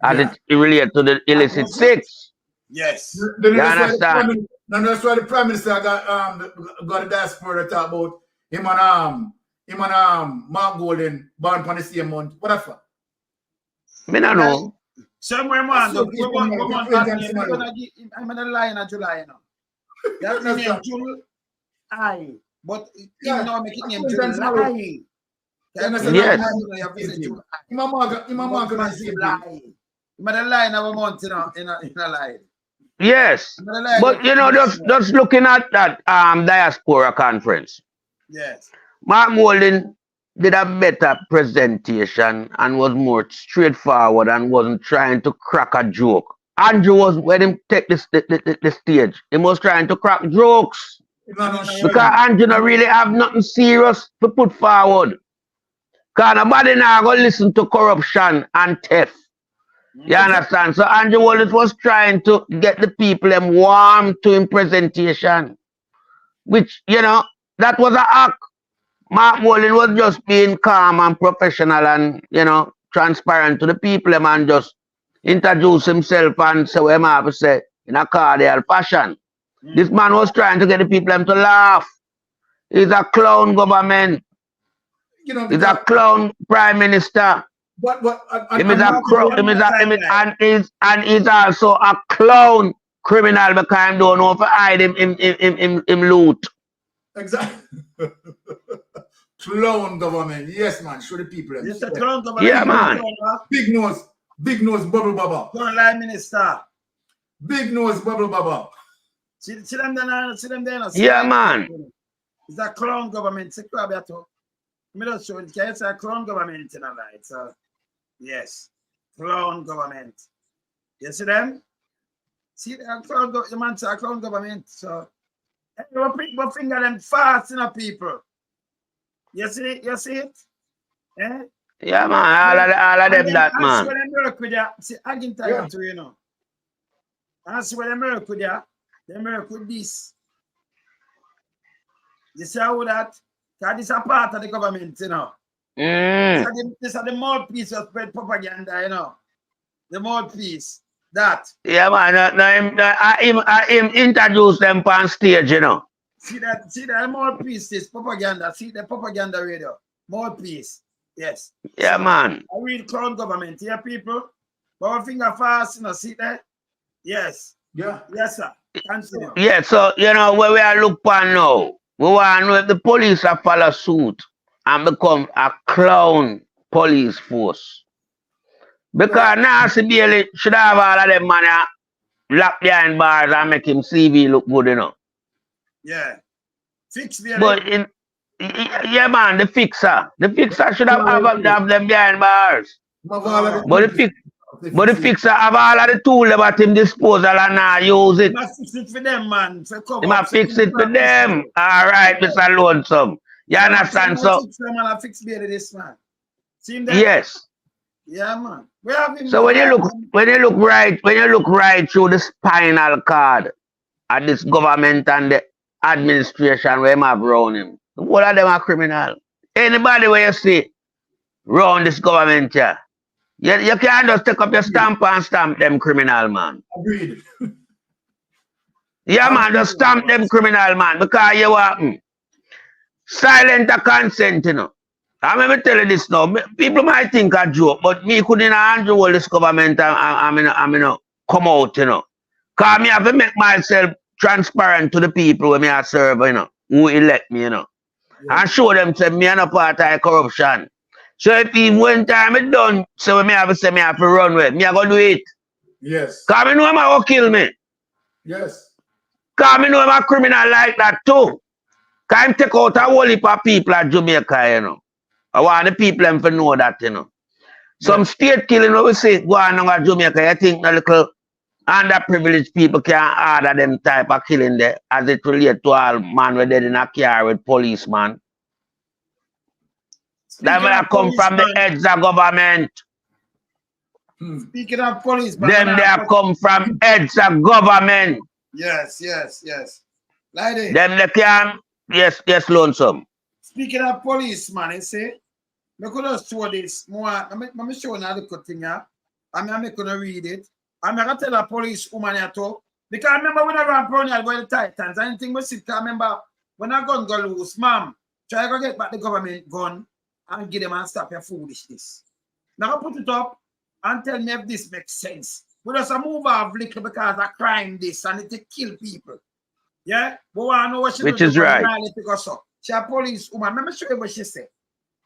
As Yeah. it relates to the illicit six. Yes. Then You understand? that's why the Prime Minister got a diaspora to talk about him and Mark Golden born on the same month. What the fuck? Me no know. Somewhere, man. So We want that name. We're gonna give him. I'm gonna lie in July, you know. That name July, but him now make it name July. Yes. Him and Mark on the same July. Him a lie in our month, you know, in a lie. Yes. But you know, just looking at that diaspora conference, Yes. Mark Golden did a better presentation and was more straightforward and wasn't trying to crack a joke. Andrew was, when him take the stage, he was trying to crack jokes. Because Andrew don't really have nothing serious to put forward. Because nobody now go listen to corruption and theft. You understand? So Andrew Wallace was trying to get the people them warm to him presentation. Which, you know, that was an act. Mark Wallen was just being calm and professional and, you know, transparent to the people and just introduce himself and say what he have to say in a cordial fashion. This man was trying to get the people them to laugh. He's a clown government. You know, He's a clown prime minister. And he's also a clown criminal because I don't know if I hide him loot. Exactly. Clown government. Yes, man. Show the people. Yes, the clown government. Yeah, man. Big nose, bubble baba. Prime Minister. Big nose, bubble baba. See them there. Yeah, man. It's a clown government. Me don't show it. It's a clown government in a light. So, yes, clown government. You see them? See the clown government. The clown government. So, everyone pick my finger them fast in people. You see it? Eh? Yeah, man. All of them that, man. I swear them work with you. See, I can tell you too, you know. I swear them work with you. They work with this. You see how that? Because this is a part of the government, you know. This is the mouthpiece of spread propaganda, you know. The mouthpiece. That. Yeah, man. I introduce them on stage, you know. See that mouthpiece, this propaganda. See the propaganda radio. Mouthpiece. Yes. Yeah, so, man. I read clown government here, people. But one finger fast, you know, see that? Yes. Yeah. Yes, sir. Continue. Yeah, so, you know, where we are looking for now, we want to know if the police have follow suit and become a clown police force. Because Nancy Bailey should have all of them man locked behind bars and make him CV look good, you know. Yeah. Fix Bailey. But, yeah, man, the fixer. The fixer should have them behind bars. But the fixer have all of the tools at him disposal and now use it. He must fix it for them, man. He must fix it for them. All right, Mr. Lonesome. You understand? So, fix this man. See him there? yes. Yeah, man. We have him. So when you look right through the spinal cord at this government and the administration where him have around him, all of them are criminal. Anybody where you see around this government here, you can't just take up your stamp and stamp them criminal, man. Agreed. Yeah, man, just stamp them criminal, man, because you are silent a consent, you know. I remember telling this now. People might think a joke, but me couldn't handle all this government and come out, you know. Because me have to make myself transparent to the people when I serve, you know, who elect me, you know. Yeah. And show them say me are not part of corruption. So if even one time it done, so me have to say me have to run with, me I go do it. Yes. Because I know I'm going to kill me. Yes. Because I know I'm a criminal like that too. Because I take out a whole heap of people at Jamaica, you know. I want the people them to know that, you know. Some state killing, we say, go on at Jamaica, you think the little underprivileged people can order them type of killing there as it relates to all man who dead in a car with policeman. That may come from the heads of government. Speaking of police, them they have come from heads of government. Yes. Lady. Them they can, yes, Lonesome. Speaking of policeman, you see, I could just show this more. I'm show now the good thing here. I'm gonna read it. I'm gonna tell a police woman here too. Because I remember when I ran Brownie, I go to the Titans. Anything we see, I remember when I gun go loose, ma'am, try to get back the government gun and give them and stop your foolishness. Now I put it up and tell me if this makes sense. We just move off little because I crime this and it kill people. Yeah? But I know what she Which is right. She's a police woman. Let me show you what she said.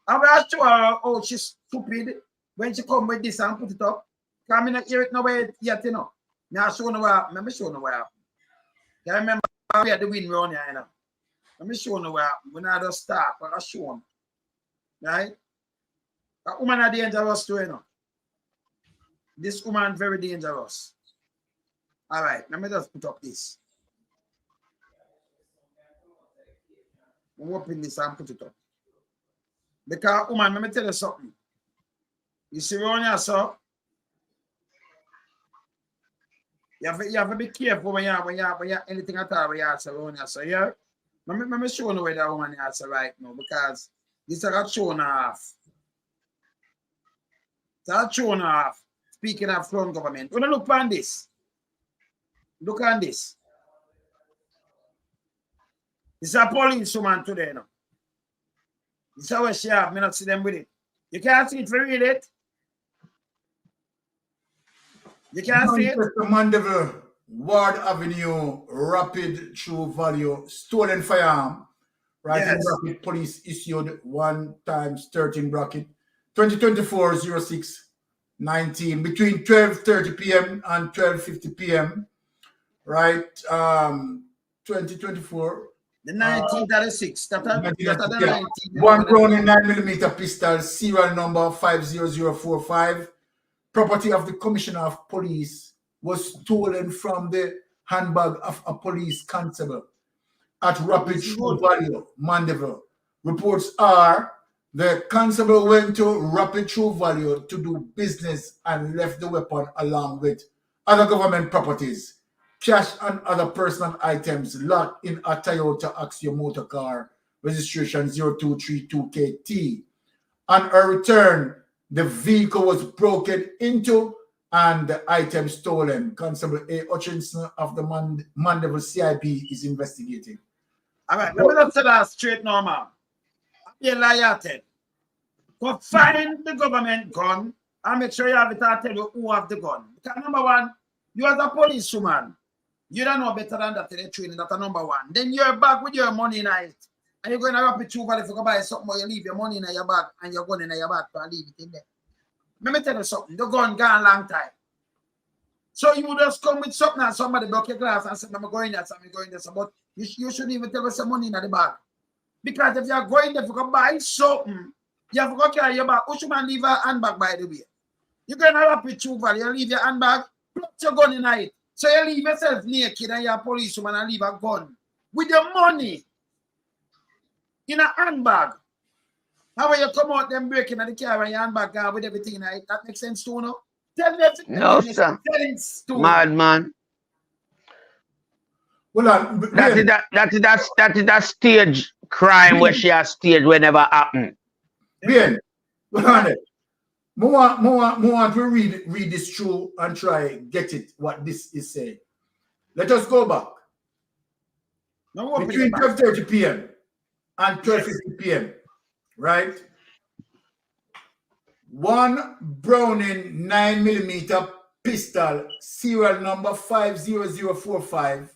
I will show her how she's stupid when she come with this and put it up. Because I not hear it nowhere yet, you know. Now show you what let me show you what happened. I remember we had the wind round here, you know. Let me show you what happened. When I just start, I show them. Right? A woman is dangerous too, you know. This woman is very dangerous. All right, let me just put up this. I'm open this and put it up. Because, woman, let me tell you something. You see around here, sir? You have to be careful when you anything at all when you answer around here, so yeah? Let me show you where that woman is right now, because this is a showing off. It's a showing off. Speaking of foreign government. When you look on this, look on this. This is a police woman today now. This is how she have. Me not see them with it. You can't see it for read it. You can't see it. Mandeville, Ward Avenue, Rapid True Value, stolen firearm. Right, yes. Bracket police issued 1 times 13 bracket 2024-06-19 between 12:30 p.m. and 12:50 p.m. Right, 2024. The 1936. That's the 19. 1 Browning 9mm pistol, serial number 50045. Property of the Commissioner of Police was stolen from the handbag of a police constable at Rapid True Value, Mandeville. Reports are the constable went to Rapid True Value to do business and left the weapon along with other government properties, cash and other personal items locked in a Toyota Axio motor car, registration 0232KT. On a return, the vehicle was broken into and the item stolen. Constable A. Hutchinson of the Mandeville CIP is investigating. All right, let me not say that straight now, man. You're liar. Go find the government gun and make sure you have it and tell you who have the gun. Because number one, you as a policewoman, you don't know better than that in the training. That's number one. Then you're back with your money in it. And you're going to Rapid True Value if you go buy something or you leave your money in your bag and your gun in your bag and leave it in there. Let me tell you something. The gun gone a long time. So you just come with something and somebody block your glass and say, I'm going there, I'm going there. But you shouldn't even tell us some money in the bag. Because if you're going there, if you go buy something, you have to go carry your bag. Who should man leave a handbag, by the way? You're going to Rapid True Value, you leave your handbag, put your gun in it. So you leave yourself naked and you're a policewoman and leave a gun with your money in a handbag. How will you come out them breaking at the car and your handbag with everything in it? That makes sense too, no? Tell me everything. No, sir. Madman. Well, that is that stage crime where she has staged whenever happened. Bien. Well, want to read this through and try get it what this is saying. Let us go back. No, between 12:30 p.m. and 12:50 p.m. Right? 1 Browning 9mm pistol, serial number 50045,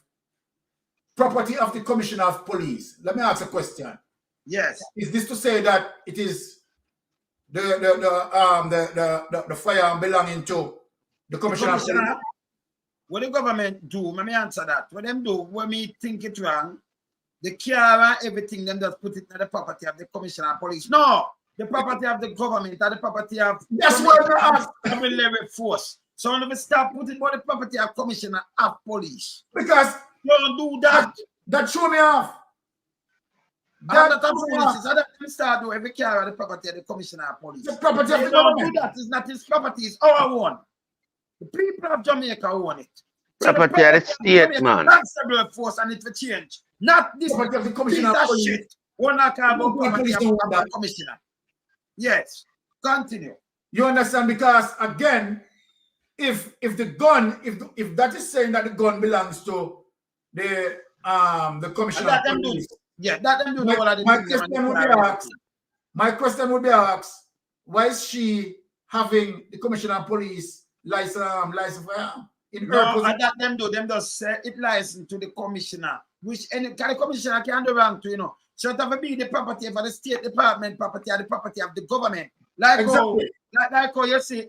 property of the Commissioner of Police. Let me ask a question. Yes. Is this to say that it is the firearm belonging to the Commissioner of Police? What the government do, let me answer that. What them do, when me think it wrong, the car and everything, them just put it in the property of the Commissioner of Police. No! The property of the government and the property of that's what we're asking. Level force. So when we start putting about the property of Commissioner of Police. Because don't do that. That show me off. That start do every car of the property of the Commissioner of Police. The property of the government. Don't do that. It's not his property, it's our one. The people of Jamaica own it. So property of the state, man. Constable force and it will change. Not this property of the Commissioner of Police. Shit. One car about property of the Commissioner. Yes. Continue. You understand? Because again, if the gun, if that is saying that the gun belongs to the commissioner of police, yeah, that them do my, all of the my things question would be asked. My question would be asked: why is she having the commissioner of police license in her position? That them do. Them just say it license to the commissioner, which any kind of commissioner can do wrong to, you know. So it have to be the property of the State Department property or the property of the government. Like exactly. how you see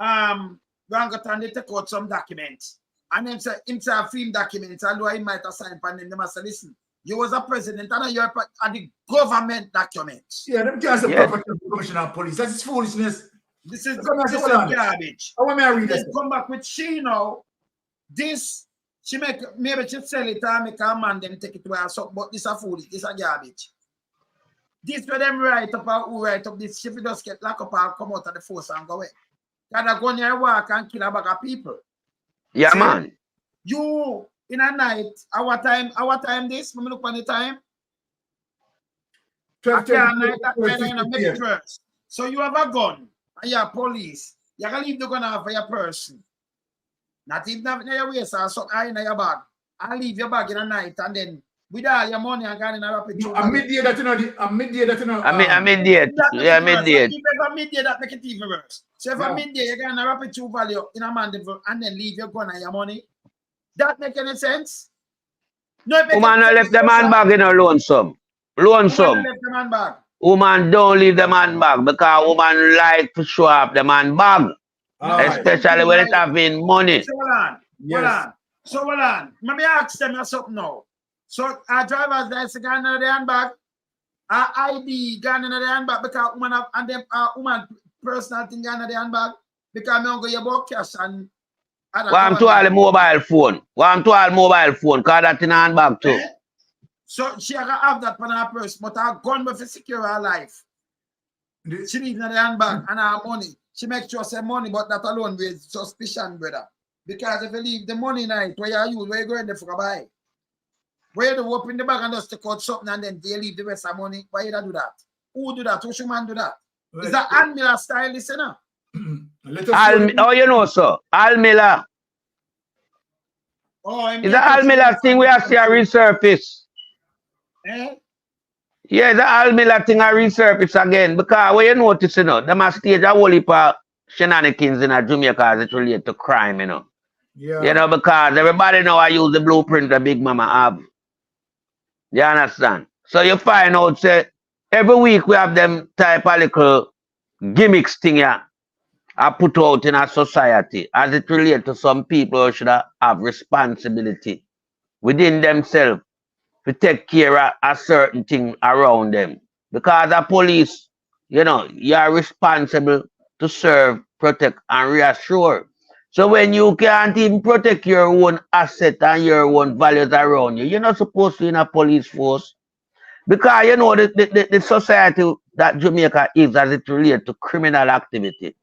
Rangotan they take out some documents and then say himself film documents, although he might have signed and then they must say, listen, you was a president and you're at the government documents. Yeah, them can't say property of the commissioner of police. That's foolishness. This is garbage. How am I read this? Come back with she now. This she make maybe she sell it and make a man them take it away or something, but this a foolish, this a garbage. This for them write up or who write up this, if you just get locked up or come out of the force and go away. Can I go near work and kill a bag of people? Yeah, see, man. You in a night, our time this, when we look on the time. 12, so you have a gun and you're police. You can leave the gun out for your person. Not even in your waist or something in your bag. And leave your bag in the night and then with all your money and going in a rapid. A midday that you know. Midday. Yeah, midday. If a midday that make it even worse. So if a midday you get a rapid true value in a mandate and then leave your gun and your money, that make any sense? No, woman left the man bag in a lonesome. Lonesome. Left the man bag. Woman don't leave the man bag because woman like to show up the man bag. Especially when it having money. So hold on. Let me ask them something now. So our driver's license gone in the handbag, our ID gone in the handbag because woman have and them woman personal thing gone in the handbag because me go your book cash and want to all the mobile phone. Want to all mobile phone because that in the handbag too. So she can have that on her purse, but her gun will secure her life. She leaves in the handbag and her money. She makes sure say money, but that alone with suspicion, brother. Because if you leave the money night where you use, where you go in there for a buy? Where you open the bag and just take out something and then they leave the rest of money? Why you do that? Who do that? Who should man do that? Is that Al Miller style, listener? Oh, you know, so Al Miller. Oh, is that Al Miller thing we have to resurface? Eh? Yeah, the Al Miller thing I resurface again because when you notice, you know, them a stage a whole heap of shenanigans in Jamaica as it relates to crime, you know. Yeah. You know, because everybody know I use the blueprint that Big Mama have. You understand? So you find out, say, every week we have them type of little gimmicks thing here I put out in our society as it relates to some people who should have responsibility within themselves to take care of a certain thing around them. Because the police, you know, you are responsible to serve, protect, and reassure. So when you can't even protect your own asset and your own values around you, you're not supposed to be in a police force. Because you know the society that Jamaica is as it relates to criminal activity.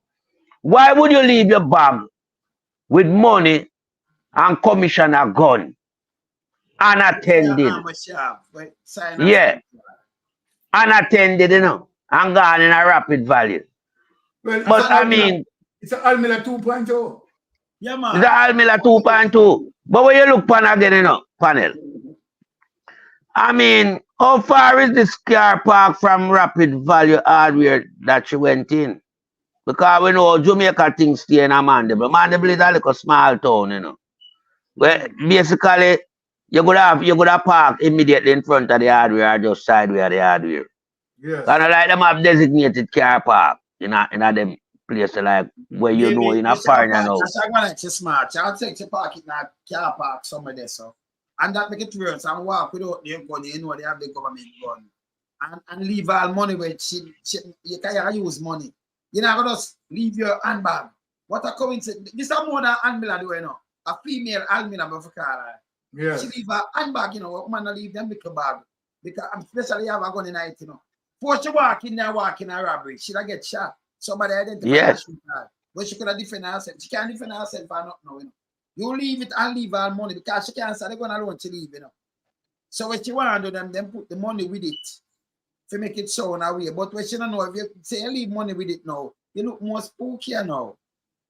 Why would you leave your bag with money and commission a gun? Unattended. Yeah. Unattended, you know, and gone in a rapid value. Well, but I mean, it's an Al Miller 2.0. Yeah, man. It's an Al Miller 2.2. But when you look pan again, you know, panel. I mean, how far is this car park from rapid value hardware that she went in? Because we know Jamaica things stay in a Mandeville. Mandeville is a little small town, you know. Where basically you could have park immediately in front of the hardware or just sideways of the hardware. Yes. And like them have designated car park in them place like where you know in a foreign house. It's smart. I'll take the park in a car park somewhere there, so. And that make it worse and walk without the gun, you know they have the government gun. And leave all money where you can use money. You're not gonna just leave your handbag. What a coincidence. This is more than Almila do, you know. A female Almila for car. Yeah. She leave her handbag, you know, a man leave them little bag. Because I'm especially have a gun in night, you know. Before she walk in there, walk in a robbery, she'll get shot. Somebody identify her. But she could have defend herself. She can't defend herself or not now, you know. You leave it and leave her money because she can't say they're going to alone to leave, you know. So what you want to do them put the money with it. to make it sound away. But what you don't know, if you say you leave money with it now, you look more spookier now.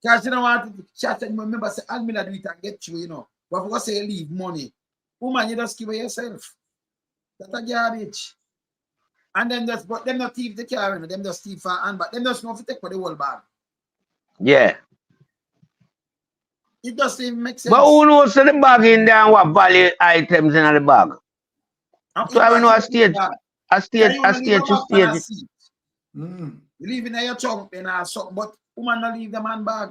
Because you don't want to chat and remember, say, I'll do it and get you, you know. But if you say you leave money, woman, you just give it yourself. That's a garbage. And then just, but them not thief the car, you know, them just thief for hand, but them just know if you take for the whole bag. Yeah. It doesn't even make sense. But who knows the bag in there and what value items in the bag? So I know a stage to stage. You leave in your trunk and something, but woman not leave the man bag.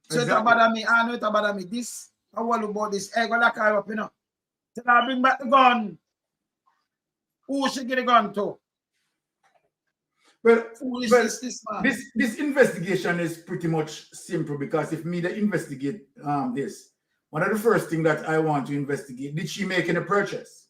So exactly. It bother me, I know it bother me. This, I worry about this. I go like I up, you know. Till I bring back the gun. Who should get the gun to? Well, this investigation is pretty much simple because if me to investigate this, one of the first things that I want to investigate, did she make any purchase?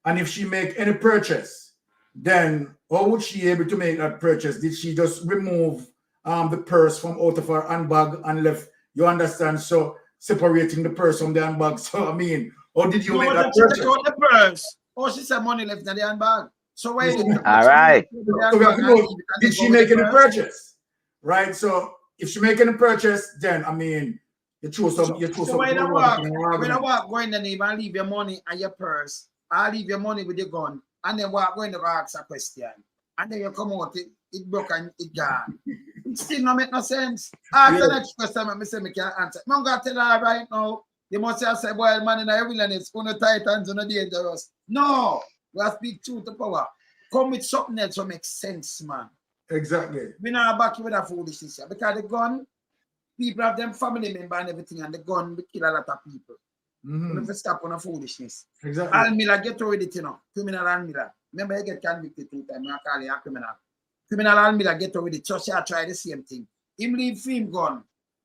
And if she make any purchase, then how would she able to make that purchase? Did she just remove the purse from out of her handbag and left? You understand? So separating the purse from the handbag. So I mean, how did you make that purchase? The purse. Oh, she said money left in the handbag. So wait. All right. So we have to know, did she make any purchase? Right. So if she make any purchase, then I mean, you choose some. So when I walk, go in the name and leave your money and your purse. I leave your money with your gun, and then walk going to ask a question, and then you come out, it broke and it gone. It still not make no sense. Ask the next question, and I say I can't answer. I'm gonna tell her right now. You must have said, boy, man, in a wilderness, on the Titans, on the dangerous. No, we have to speak truth to power. Come with something else that makes sense, man. Exactly. We not back you with that foolishness here. Because the gun, people have them family member and everything, and the gun will kill a lot of people. You have to stop on the foolishness. Exactly. Almila, get rid of it, you know. Criminal Almila. Remember, you get convicted 2 times. I call you a criminal. Criminal Almila, get rid of it. So she try the same thing. Him leave film gun.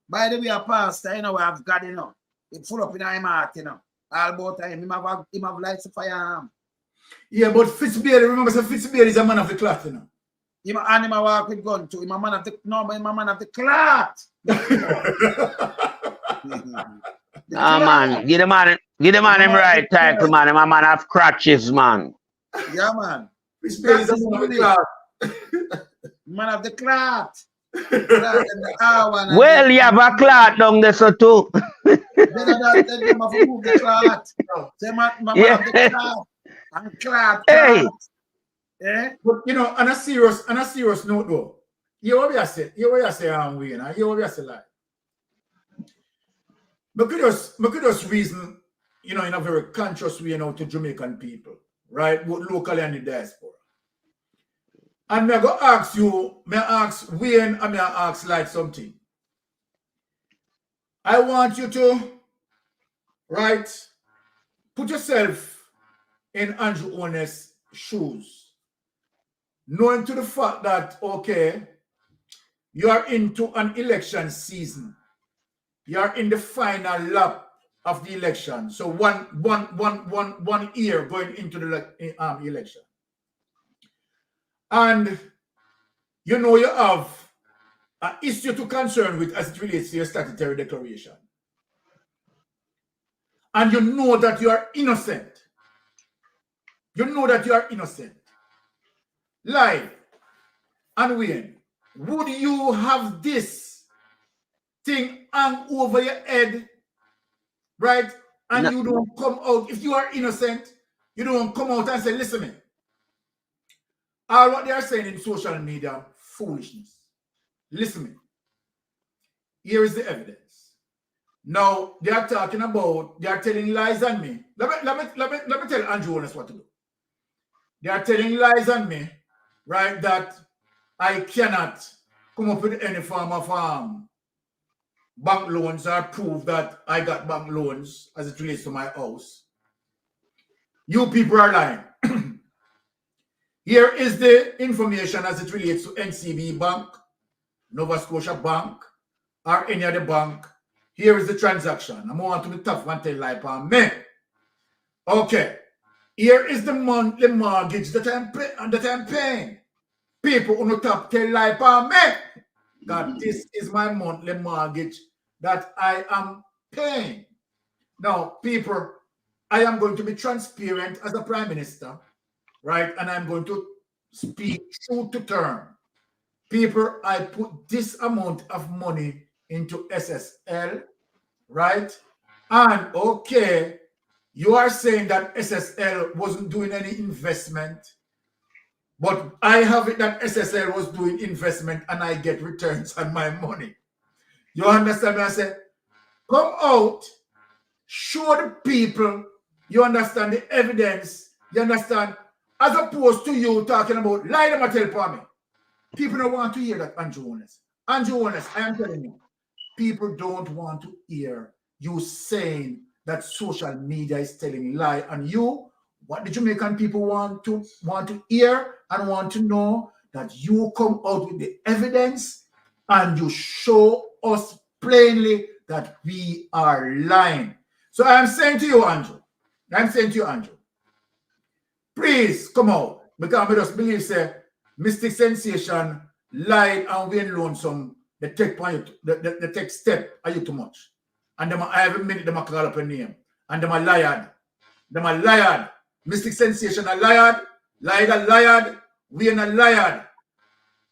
By the way, a pastor, you know, we have God, you know. It full up in his heart, you know. All about time. Him have lights of firearm. Yeah, but Fitzbeard, remember, so Fitzbeard is a man of the cloth, you know. Him walk with gun too. Him a man of the, no, but him a man of the cloth. Man, give the man him right title, man. Him a man of crutches, man. Yeah, man. Fitzbeard is a man of the cloth. Man of the cloth. Well, you have a cloth down there, so too. Hey. But you know, on a serious note though, you what I say, we, you know, you what I say like. But could just reason, you know, in a very conscious way, you know, to Jamaican people, right? Both locally and the diaspora. And me go ask you, me ask Wayne, and me ask like something. I want you to, right, put yourself in Andrew Holness' shoes, knowing to the fact that, okay, you are into an election season. You are in the final lap of the election. So one year going into the election. And you know you have an issue to concern with as it relates to your statutory declaration. And you know that you are innocent. You know that you are innocent. Live and Wayne, would you have this thing hang over your head, right? And no. You don't come out, if you are innocent, you don't come out and say, listen me. All what they are saying in social media, foolishness. Listen me. Here is the evidence. Now, they are talking about, they are telling lies on me. Let me tell Andrew Holness what to do. They are telling lies on me, right, that I cannot come up with any form of bank loans or prove that I got bank loans as it relates to my house. You people are lying. Here is the information as it relates to NCB Bank, Nova Scotia Bank, or any other bank. Here is the transaction. I'm going to the top one tell lie upon me. Okay. Here is the monthly mortgage that I'm paying. People on the top tell lie upon me. God, this is my monthly mortgage that I am paying. Now, people, I am going to be transparent as a Prime Minister. right? And I'm going to speak true to term. People, I put this amount of money into SSL, right? And okay, you are saying that SSL wasn't doing any investment, but I have it that SSL was doing investment and I get returns on my money. You understand me? I say, come out, show the people, you understand the evidence, you understand, as opposed to you talking about lie them or tell for me. People don't want to hear that, Andrew Holness. Andrew Holness, I am telling you, people don't want to hear you saying that social media is telling lie. And you, what the Jamaican people want to hear and want to know, that you come out with the evidence and you show us plainly that we are lying. So I'm saying to you, Andrew, please come out, because I just believe, say, Mystic Sensation lied and Wayne Lonesome, the tech step are you too much. And them every minute them call up a name. And them a liar. Mystic Sensation a liar, Wayne a liar.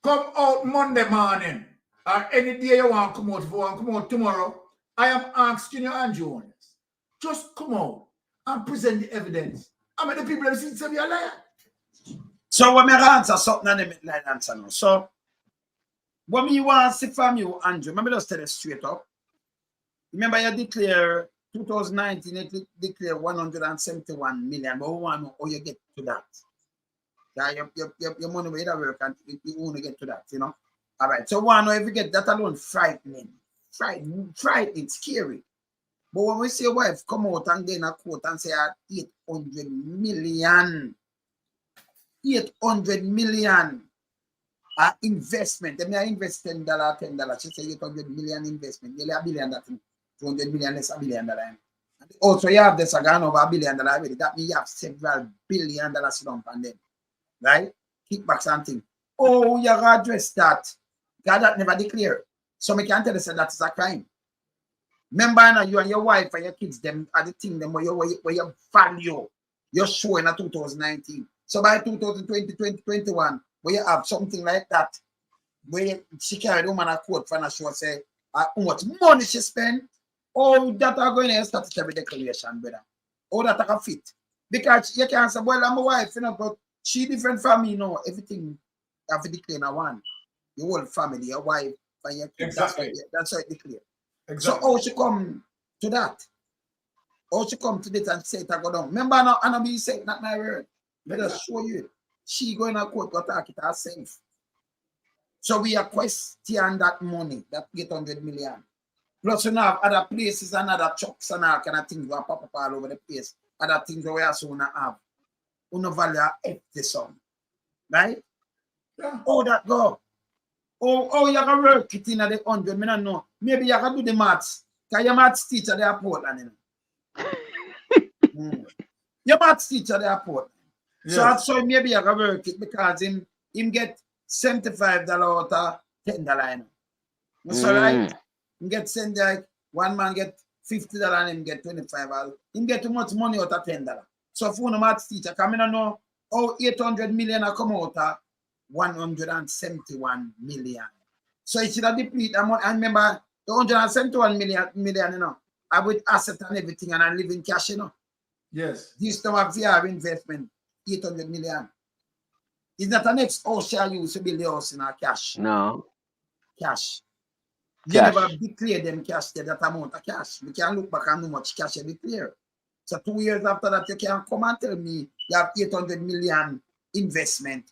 Come out Monday morning, or any day you want to come out, if you want to come out tomorrow, I am asking you, Andrew Holness, just come out and present the evidence. I mean, the people have seen say we are liar. So when I answer something and they like answer now. So what me want to see from you, Andrew, let me just tell you straight up. Remember you declare 2019, you declare 171 million, but we want to know how you get to that. Yeah, your money will either work and you want to get to that, you know. All right, so we want to know if you get that alone, frightening, scary. But when we see a wife come out and gain a quote and say 800 million investment, they may invest $10. She say 800 million investment, nearly $1 billion, that 200 million less $1 billion. And also you have this again over $1 billion already. That means you have several $1 billion down on them, right? Kickbacks and things. Oh, you gotta address that. God that never declared. So we can't tell you that is a crime. Remember now, you and your wife and your kids, them are the thing them where you value you're showing in 2019. So by 2020, 2021, where you have something like that, where she carried a woman a quote for a show say how much money she spent, oh, that are going to statutory declaration, brother. Oh, that are fit. Because you can't say, well, I'm a wife, you know, but she different from me, you know, everything have to declare in one. Your whole family, your wife, and your kids. Exactly. That's how it declare. Exactly. So how she come to that? How she come to this and say it go down? Remember now, Anna be saying not my word. Let us show you. She going to court to attack it herself. So we are question that money, that 800 million. Plus you have other places and other trucks and all kind of things that pop up all over the place. Other things that we also want to have. Uno value the sum. Right? Yeah. How that go? Oh, you can work it in at the 100. I don't know. Maybe you can do the maths. Because your maths teacher at the airport. Your maths teacher at the airport. Yes. So maybe you can work it because him get $75 out of $10. So right? Him get sent like one man get $50 and him get $25. Him get too much money out of $10. So for the maths teacher, come in and know how 800 million come out of 171 million. So it should have deplete amount. And remember, the 171 million, you know, I with asset and everything and I live in cash, you know. Yes. This time of VR investment, 800 million. It's not the next house shall use to build the house in our cash. No. Cash. You never declare them cash, that amount of cash. We can look back and how much cash you declare. So 2 years after that, you can come and tell me you have 800 million investment.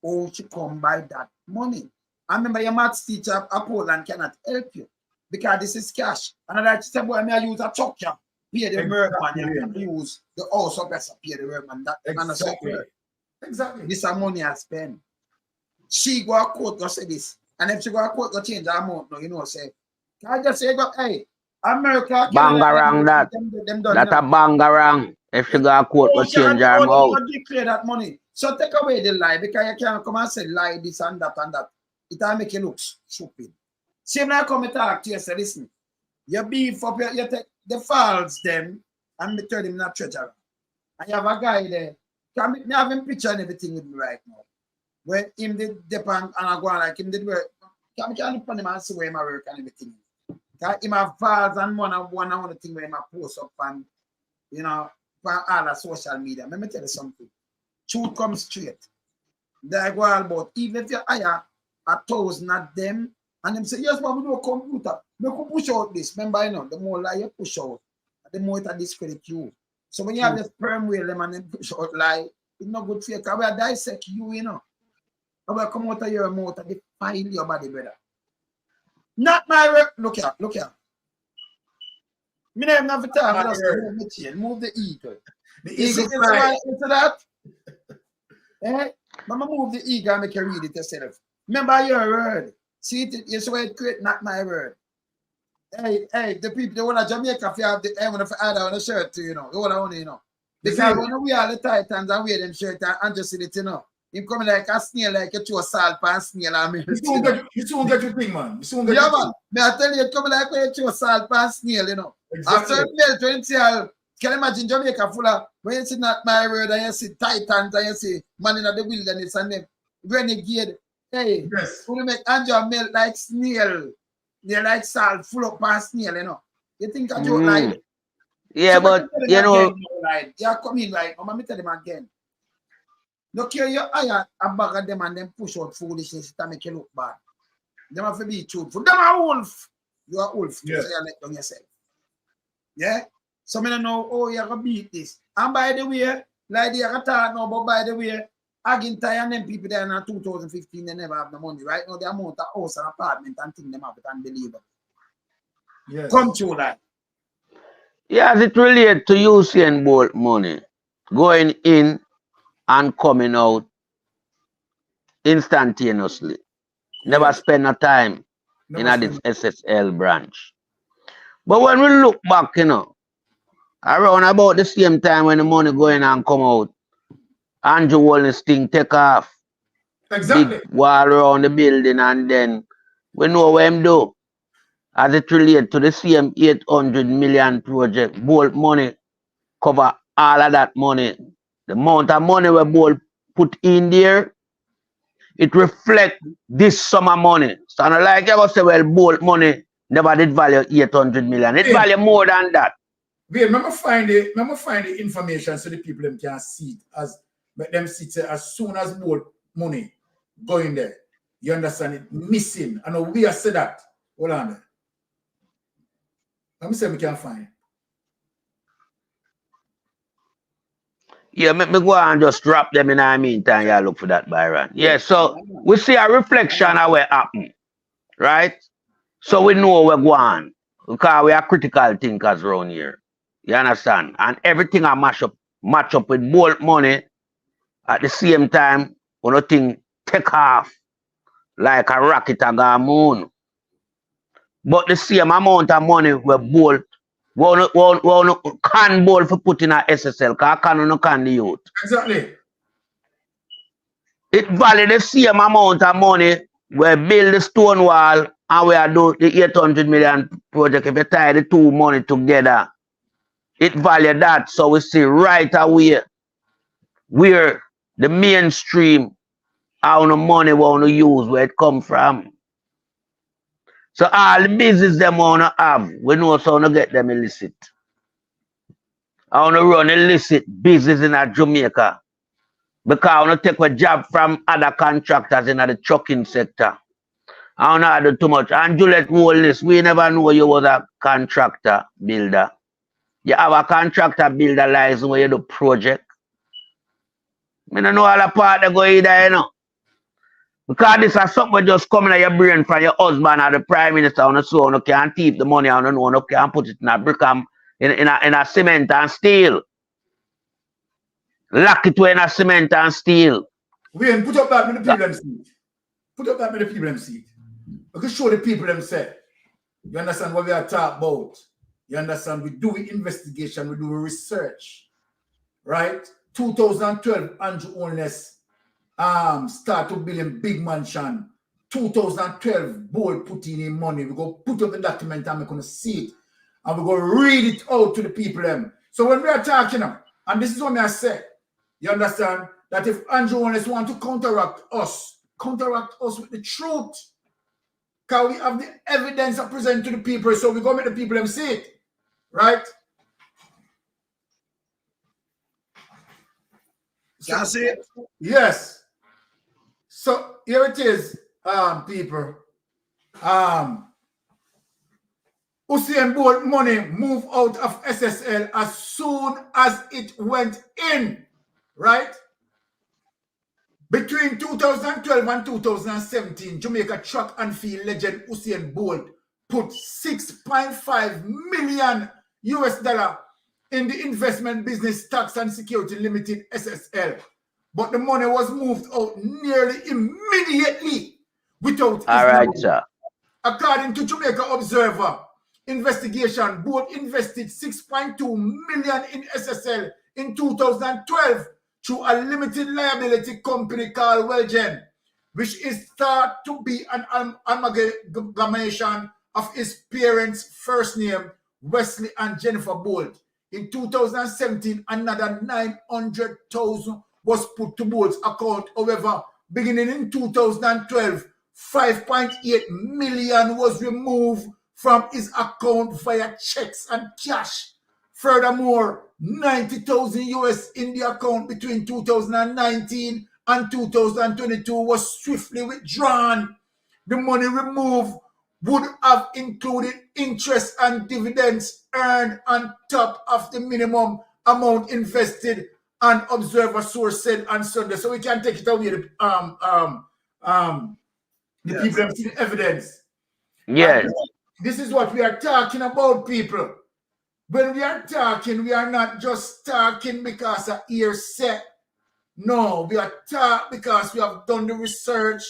Or to come by that money. I remember your maths teacher at Poland cannot help you because this is cash. And I said, boy, I use a truck, pay the workman, you can use the house of pay the workman. That exactly. This is money I spend. She go a court, go say this. And if she go a court, go change her amount, no, you know, say, I just say, go, hey, America, bangarang that. That's a bangarang. If she go a court, go change her amount. Declare that money. So take away the lie because you can't come and say lie this and that and that. It will make you look stupid. Same like come and talk to you, say, listen, you beef up, you take the files them and turn them in a treasury. And you have a guy there. Me have him picture and everything with me right now. When him did depend and I go on like him did work. Can look on him and see where him work and everything. Him have files and one of the thing where him post up and you know for all the social media. Let me tell you something. Truth comes straight. They go all about even if you hire 1,000 of them and them say, yes, but we do a computer. We can push out this. Remember, you know, the more lie you push out, the more it discredit you. So when you have this perm wheel them and then push out lie, it's not good for you because we dissect you, you know. I will come out of your mouth and defile your body, brother. Not my work. Look here. Me never have time. Just move the chain, move the eagle. The eagle right into that. Eh? Mama move the eagle and make you read it yourself. Remember your word. See it, you say it create not my word. Hey, the people, the whole of Jamaica, if you have the one of add on a shirt to, you know, the whole of you know. Because when we are the Titans and wear them shirt and just see it, you know. Him coming like a snail, like you throw salt and snail and milk. You soon get your thing, man. Yeah, man. Me I tell you, coming like when you throw salt and snail, you know. Exactly. After milk, when you see, can you imagine Jamaica full of, when you see not my word and you see Titans and you see man in the wilderness and them renegade. Hey, yes. Who make Andrew milk like snail? They like salt full up and snail, you know. You think I joke like? Yeah, so but you know. Yeah, come in like, I'm tell them again. Look here, you hire a bag of them and then push out foolishness to make you look bad. Them have to be truthful. Them are wolf. You are wolf. Yeah. So you let down yourself. Yeah? So I don't know, oh, you're going to beat this. And by the way, like they are talking now, but by the way, again, and them people there in 2015, they never have the money. Right now, the amount of house and apartment and things them have it unbelievable. Yes. Come true, like. Yeah, as it relates to Usain Bolt money, going in and coming out instantaneously. Never spend no time in this SSL branch. But when we look back, you know, around about the same time when the money going and come out, Andrew Holness thing take off. Exactly. Big wall around the building and then we know what him do. As it relates to the same 800 million project, Bolt money cover all of that money. The amount of money we Bolt put in there, it reflects this summer money. So I like you say, well, Bolt money never did value 800 million. It value more than that. Wait, remember find the information so the people them can see it as make them see it as soon as Bolt money going there. You understand it missing. I know we have said that. Hold on there. Let me see if we can find it. Yeah, me go and just drop them in the meantime. Yeah, look for that, Byron. Yeah, so we see a reflection of what happened, right? So we know we're going because we are critical thinkers around here. You understand? And everything I match up with Bolt money at the same time, when nothing take off like a rocket and go moon. But the same amount of money we Bolt, we can Bolt for put in a SSL, because can the youth. Exactly. It value the same amount of money we build the stone wall and we do the 800 million project. If you tie the two money together, it value that. So we see right away where the mainstream, how the money we want to use, where it come from. So all the business them want to have, we know so to get them illicit. I want to run illicit business in Jamaica because I want to take a job from other contractors in the trucking sector. I want to do too much. And Juliet Holness, we never know you was a contractor builder. You have a contractor builder license where you do project. I don't know all the part they go either, you know. Because this is something just coming out your brain from your husband or the prime minister on the so you can't thief the money on the you can't put it in a brick and in a cement and steel. Lock it in a cement and steel. We put up that with the people them see it. Put up that with the people them see it. We can show the people them say. You understand what we are talking about? You understand? We do investigation, we do research. Right? 2012, Andrew Holness start to build a big mansion. 2012, Bolt put in money. We go put up the document and we're going to see it. And we're going to read it out to the people them. So when we are talking, and this is what I say, You understand? That if Andrew Holness want to counteract us with the truth. Because we have the evidence to present to the people, so we go make the people them see it. Right? Can I see it? Yes. So here it is, people. Usain Bolt money moved out of SSL as soon as it went in, right? Between 2012 and 2017, Jamaica track and field legend Usain Bolt put $6.5 million in the investment business Tax and Security Limited SSL. But the money was moved out nearly immediately without All right, sir. According to Jamaica Observer investigation, Bolt invested $6.2 million in SSL in 2012 through a limited liability company called Welgen, which is thought to be an amalgamation of his parents' first name, Wesley and Jennifer Bolt. In 2017, another 900,000 was put to Bolt's account. However, beginning in 2012, 5.8 million was removed from his account via checks and cash. Furthermore, 90,000 US in the account between 2019 and 2022 was swiftly withdrawn. The money removed would have included interest and dividends earned on top of the minimum amount invested, and Observer source said on Sunday. So we can take it away. The people have seen evidence. Yes. And this is what we are talking about, people. When we are talking, we are not just talking because of hearsay. No, we are talking because we have done the research,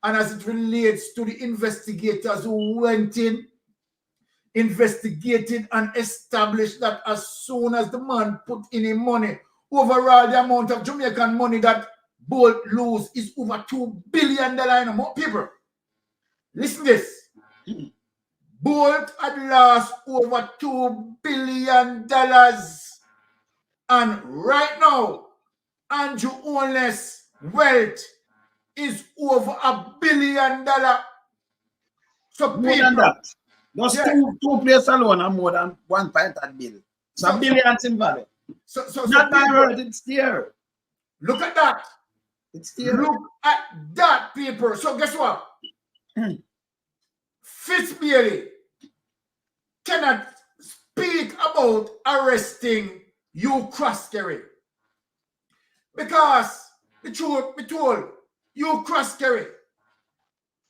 and as it relates to the investigators who went in, investigated and established that as soon as the man put in his money, overall the amount of Jamaican money that Bolt lose is over $2 billion in more people. Listen to this. Bolt had lost over $2 billion. And right now, Andrew Holness' wealth is over $1 billion. So more than that. Those two players alone are more than 1.8 billion. So billions in value. So not my word, it's there. Look at that. It's there. Look at that, people. So guess what? Fitzbailey cannot speak about arresting you cross-carry. Because the truth be told, you cross-carry.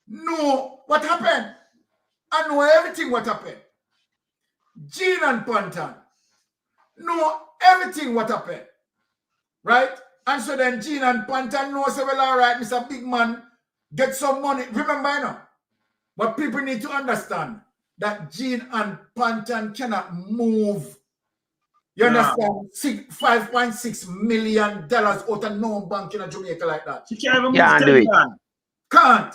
Know what happened. I know everything what happened. Gene and Pantan know everything what happened. Right? And so then Gene and Pantan know, say, well, all right, Mr. Big Man, get some money. Remember, you know, but people need to understand that Gene and Pantan cannot move. You understand? $5.6 million out of no bank in Jamaica like that. You can't even move 10 grand. Can't.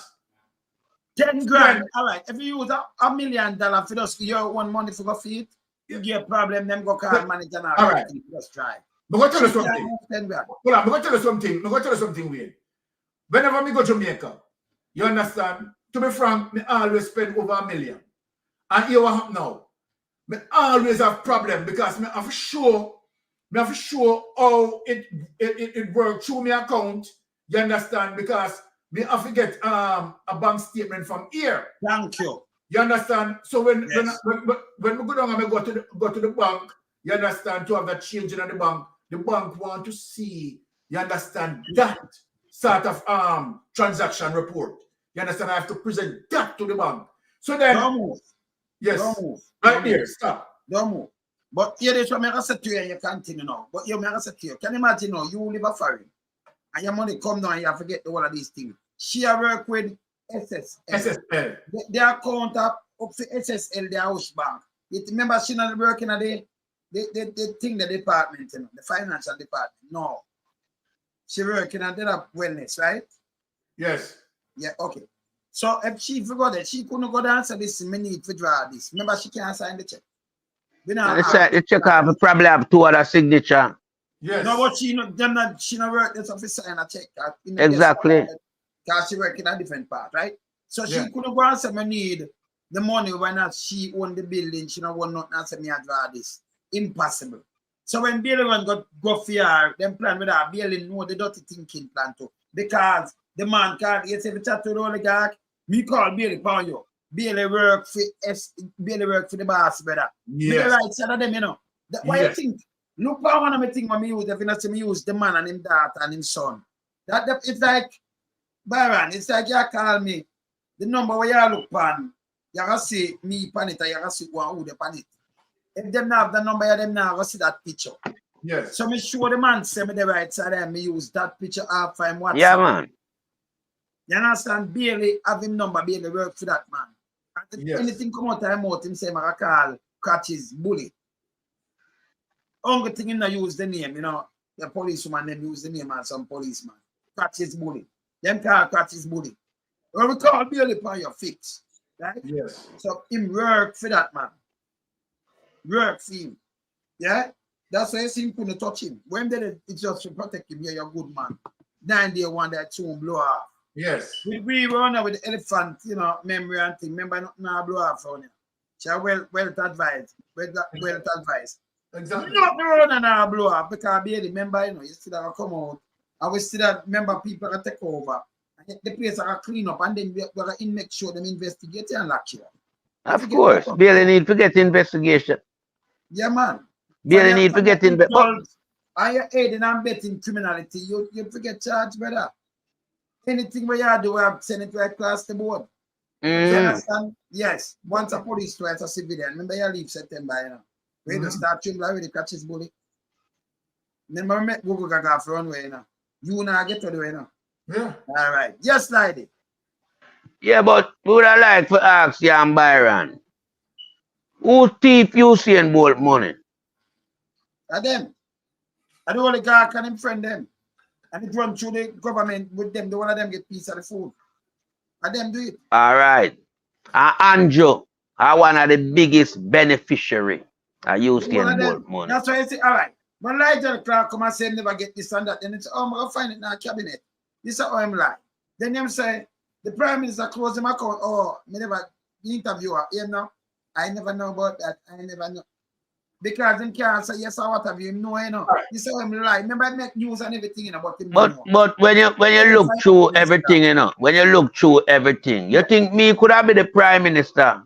10 grand. All right. If you use $1 million for just your one money for go feed, you get a problem, them go call manager now. All right. Just try. I'm going to tell you something. Hold on, I'm going to tell you something. I'm going to tell you something weird. Whenever I go to Jamaica, you understand? To be frank, I always spend over $1 million. And here what happen now? I always have problem because I have to show how it works through my account. You understand? Because I have to get a bank statement from here. Thank you. You understand? So when Yes. when we go down and we go to the bank, you understand, to have that change in the bank want to see, you understand, that sort of transaction report. You understand? I have to present that to the bank. So then, don't move. Yes, Don't move. right Don't there, move. stop. Don't move. But here is what I said to you and you continue now. But you I said to you, can you imagine now, you live a foreign and your money come down and you forget all of these things. She work with SSL. The account up to SSL, the house bank. You remember she not working at the thing, the department, you know, the financial department. No. She working at the wellness, right? Yes. Yeah, okay. So if she forgot that, she couldn't go down and say this, me need to draw this. Remember, she can't sign the check. The check have probably have two other signature. Yes. No, but she not work this officer and I check that. Exactly. Because she work in a different part, right? So she Yeah. couldn't go and say me need the money when not she own the building, she don't want nothing and say me I draw this. Impossible. So when Bailey one go for her, them plan with her, Bailey know the dirty thinking plan too. Because the man can't get every chat to the oligarch, me call Bailey upon you. Bailey work for the boss, brother. Me the Yes. right side of them, you know. Why you Yes. think? Look for one of my things when me use, if you not see me use the man and him daughter and him son. That it's like Byron, it's like you call me. The number where you look pan, you can see me pan it and you can see one who they pan it. If them not have the number, them now go see that picture. Yes. So me show the man say me the right side and me use that picture off for him WhatsApp. Yeah, man. You understand? Bailey have him number, Bailey work for that man. And if Yes. anything come out of him mouth, him say I call Catches Bully. Only thing him not use the name, you know. The policeman them use the name of some policeman. Catches Bully. Them call Catches Bully. Well, we call Bailey upon your fix. Right? Yes. So him work for that man. Work for him. Yeah? That's why you see him couldn't touch him. When they did, it's just to protect him. You're a good man. 9 day one that soon blow off. Yes. We run out with the elephant, you know, memory and thing. Remember not now blow off on you. So well advised. Well advised. Exactly. You not run and now blow off because Bailey, remember, you know, you still have to come out. I will still have remember people that take over. The place are clean up and then we are in make sure them investigate and lock you. Of course. Bailey need to get investigation. Yeah, man. Bailey need to get in. Are you aiding and abetting criminality? You forget charge, brother. Anything where you do, I send it right across the board. You understand? Yes. Once a police, twice a civilian. Remember you leave September, you know. We just start trouble already, catches bully. Remember me Google Gaga for runway, you know. You now get to the way, you know. Yeah. All right. Yes, lady. Yeah, but we would have like to ask you and Byron. Who thief Usain Bolt money? And them. I do all the guy can him friend them. And it run through the government with them. The one of them get piece of the food. And them do it. All right. Andrew are one of the biggest beneficiary of Usain Bolt money. That's why I say, all right. When Nigel Clark come and say never get this and that, then it's oh, I'm gonna find it in our cabinet. This is how I'm like. Then them say the Prime Minister closed him account. Oh, me never interviewer. You know, I never know about that. I never know. Because them can't say yes or what have you know, you know. This is how I'm like. Remember I make news and everything, you know, about him. But when you look through everything, you know, when you look through everything, you think me could have been the Prime Minister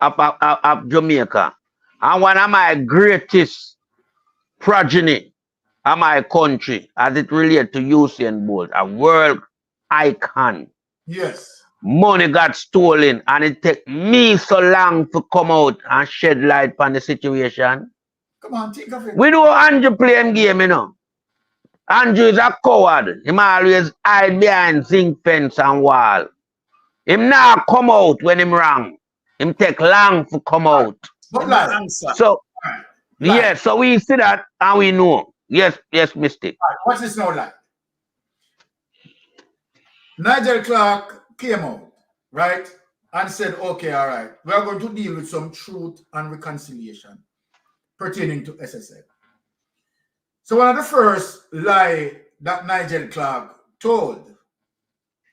of Jamaica and one of my greatest progeny of my country as it relates to Usain Bolt, a world icon. Yes. Money got stolen and it take me so long to come out and shed light on the situation. Come on, think of it. We do Andrew play him game, you know. Andrew is a coward. Him always hide behind zinc fence and wall. Him now come out when him wrong. Him take long to come out. But like, So yeah, so we see that and we know. Yes, Mystic. what's this now like? Nigel Clark came out, right, and said, okay, all right, we are going to deal with some truth and reconciliation pertaining to SSL. So one of the first lie that Nigel Clark told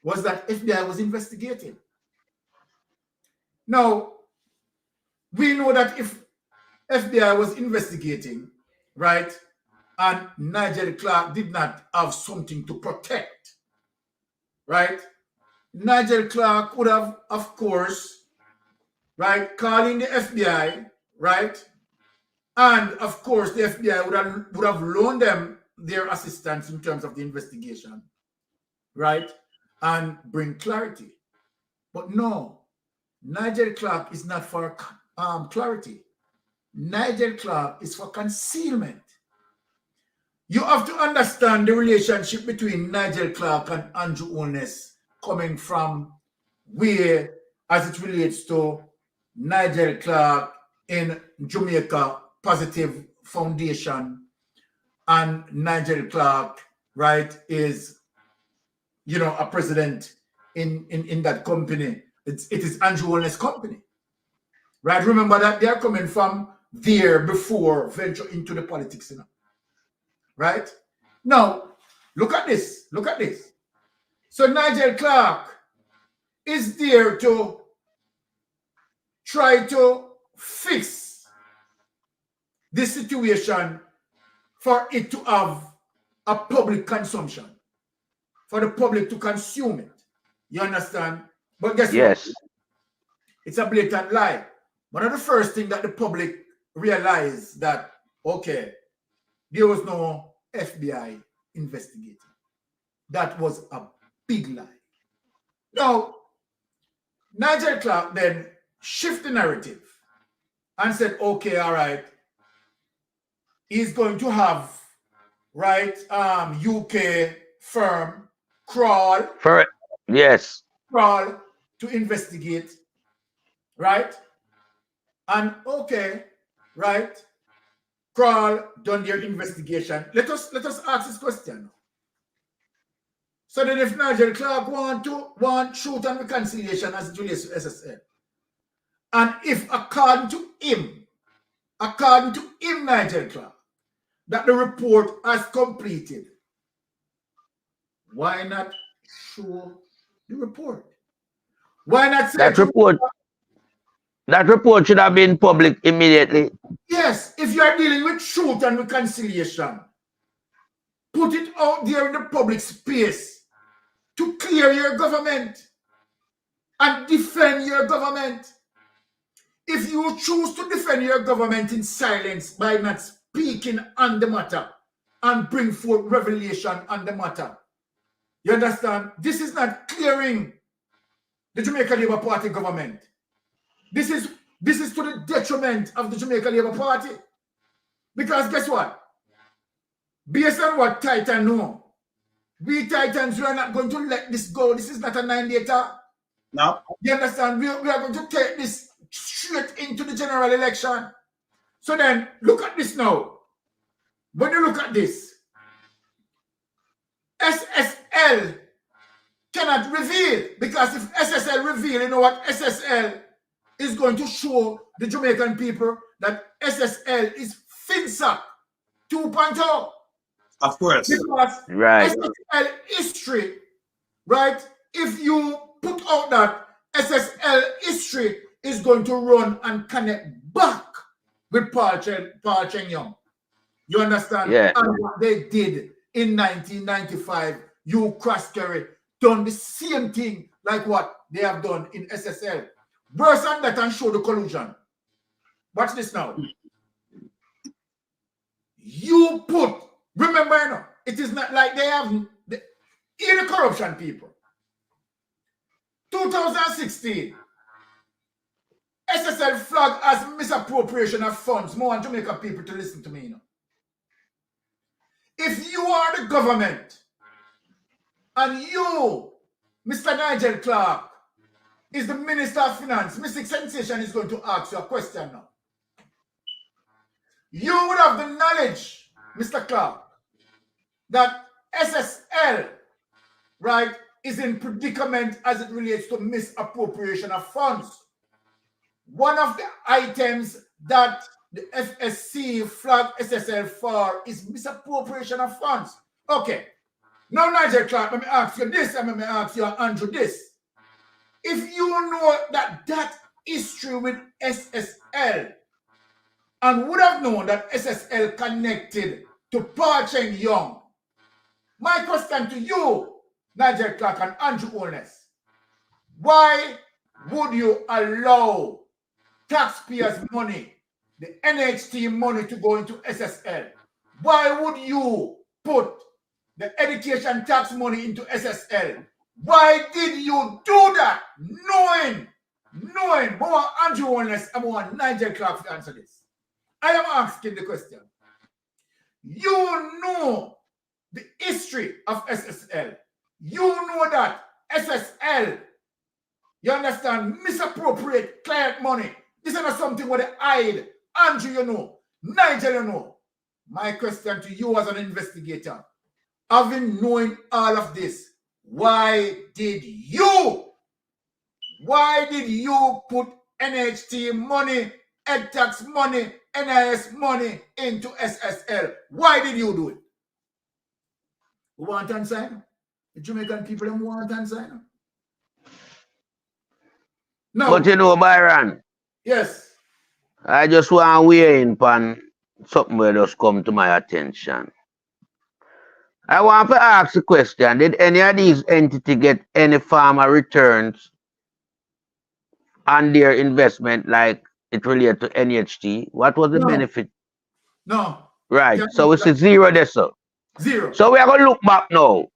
was that FBI was investigating. Now, we know that if FBI was investigating, right, and Nigel Clark did not have something to protect, right, Nigel Clark would have, of course, right, calling the FBI, right, and of course the FBI would have loaned them their assistance in terms of the investigation, right, and bring clarity. But no, Nigel Clark is not for clarity. Nigel Clark is for concealment. You have to understand the relationship between Nigel Clark and Andrew Holness coming from where, as it relates to Nigel Clark in Jamaica Positive Foundation, and Nigel Clark, right, is, you know, a president in that company. It is Andrew Holness' company, right? Remember that they are coming from there before venture into the politics, you know, right? Now, look at this. Look at this. So Nigel Clark is there to try to fix this situation for it to have a public consumption, for the public to consume it. You understand? But guess Yes. what? It's a blatant lie. One of the first things that the public realized that, okay, there was no FBI investigating. That was a big lie. Now, Nigel Clark then shifted the narrative and said, okay, all right, he's going to have, right, UK firm crawl to investigate, right? And okay, right, crawl done their investigation. Let us ask this question. So then if Nigel Clark want truth and reconciliation as it relates to SSL, and if according to him, Nigel Clark, that the report has completed, why not show the report? Why not say that report should have been public immediately? Yes, if you are dealing with truth and reconciliation, put it out there in the public space to clear your government and defend your government. If you choose to defend your government in silence by not speaking on the matter and bring forth revelation on the matter, you understand? This is not clearing the Jamaica Labour Party government. This is to the detriment of the Jamaica Labour Party. Because guess what? Based on what Titan know, we Titans, we are not going to let this go. This is not a 9-dater. No. You understand? We are going to take this straight into the general election. So then, look at this now. When you look at this, SSL cannot reveal, because if SSL reveal, you know what SSL is going to show the Jamaican people? That SSL is FinSac 2.0. Of course. Because Right. SSL history, right? If you put out that SSL history is going to run and connect back with Paul Cheng Young. You understand? Yeah. And what they did in 1995, you Croskery done the same thing like what they have done in SSL. Worse than that, and show the collusion. Watch this now. You put, remember, you know, it is not like they have in the corruption people. 2016, SSL flag as misappropriation of funds. More want Jamaica people to listen to me, you know. If you are the government and you, Mr. Nigel Clark, is the Minister of Finance, Mr. Sensation is going to ask you a question now. You would have the knowledge, Mr. Clark, that SSL, right, is in predicament as it relates to misappropriation of funds. One of the items that the FSC flag SSL for is misappropriation of funds. Okay. Now, Nigel Clark, let me ask you this, and let me ask you, Andrew, this. If you know that history with SSL, and would have known that SSL connected to Paul Cheng Young, my question to you, Nigel Clark and Andrew Holness, why would you allow taxpayers' money, the NHT money, to go into SSL? Why would you put the education tax money into SSL? Why did you do that? Knowing, more Andrew Holness and more Nigel Clark to answer this. I am asking the question. You know the history of SSL. You know that SSL, you understand, misappropriate client money. This is not something where they hide. Andrew, you know. Nigel, you know. My question to you as an investigator, having known all of this, why did you put NHT money, EdTax money, NIS money into SSL? Why did you do it? Who want and sign? The Jamaican people them want and sign. No. But you know, Byron, Yes. I just want to weigh in on something where just come to my attention. I want to ask a question. Did any of these entities get any farmer returns on their investment like it related to NHT? What was the benefit? No. Right. So it's a zero there, sir. Zero. So we are going to look back now.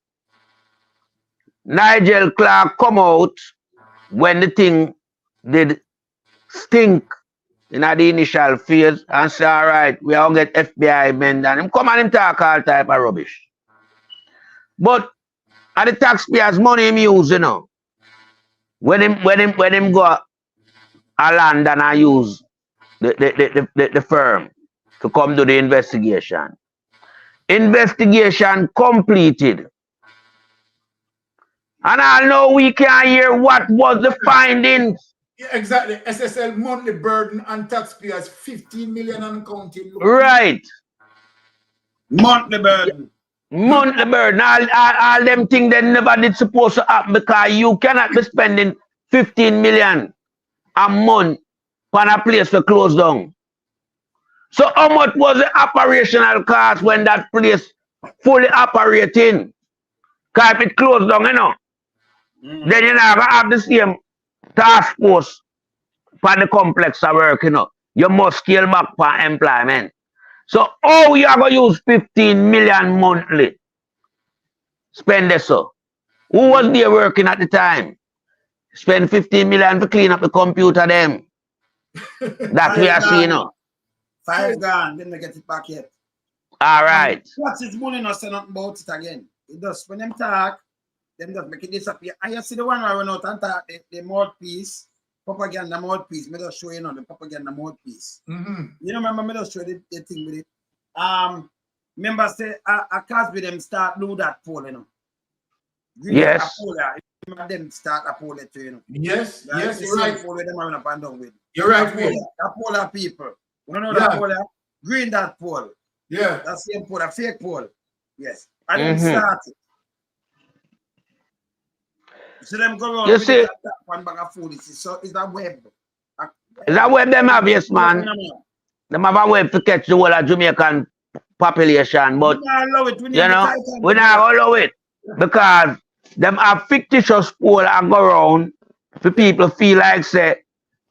Nigel Clark come out when the thing did stink in the initial phase and say, all right, we all get FBI men and him come and him talk all type of rubbish. But at the taxpayers' money him use, you know. When him go a London and use the firm to come do the investigation. Investigation completed. And I know we can hear what was the findings. Yeah, exactly. SSL monthly burden on taxpayers 15 million and counting. Right. Monthly burden. Monthly burden. All them things that never did supposed to happen because you cannot be spending 15 million a month on a place to close down. So how much was the operational cost when that place fully operating? Because if it closed down, you know, then you're not going to have the same task force for the complex of work, you know. You must scale back for employment. So how you are going to use 15 million monthly? Spend this, so. Who was there working at the time? Spend 15 million to clean up the computer them. That we are seeing, you know. 5 gone, didn't get it back yet. All right. What's his money not say nothing about it again? It does when them talk, them just make it disappear. And you see the one who run out and talk the mouthpiece, propaganda mouthpiece, me just show you know the propaganda mouthpiece. You know, remember me just show the thing with it. Remember say a Cosby them start do that poll, you know. Yes. Remember them start a poll too, you know. Yes, Right? yes, The you're same right. poll them run up and down with. You're right, That Will. poll of people. You know Yeah. that poll, green that poll. Yeah. That's the same poll, a fake poll. Yes. And then start it. So them go around You with see- that one bag of food. So is that web? Is that web them have, yes, man? Them have a web to catch the whole of Jamaican population, but We not allow it. We need you the know, title. we not allow it because them have fictitious poll and go around for people feel like say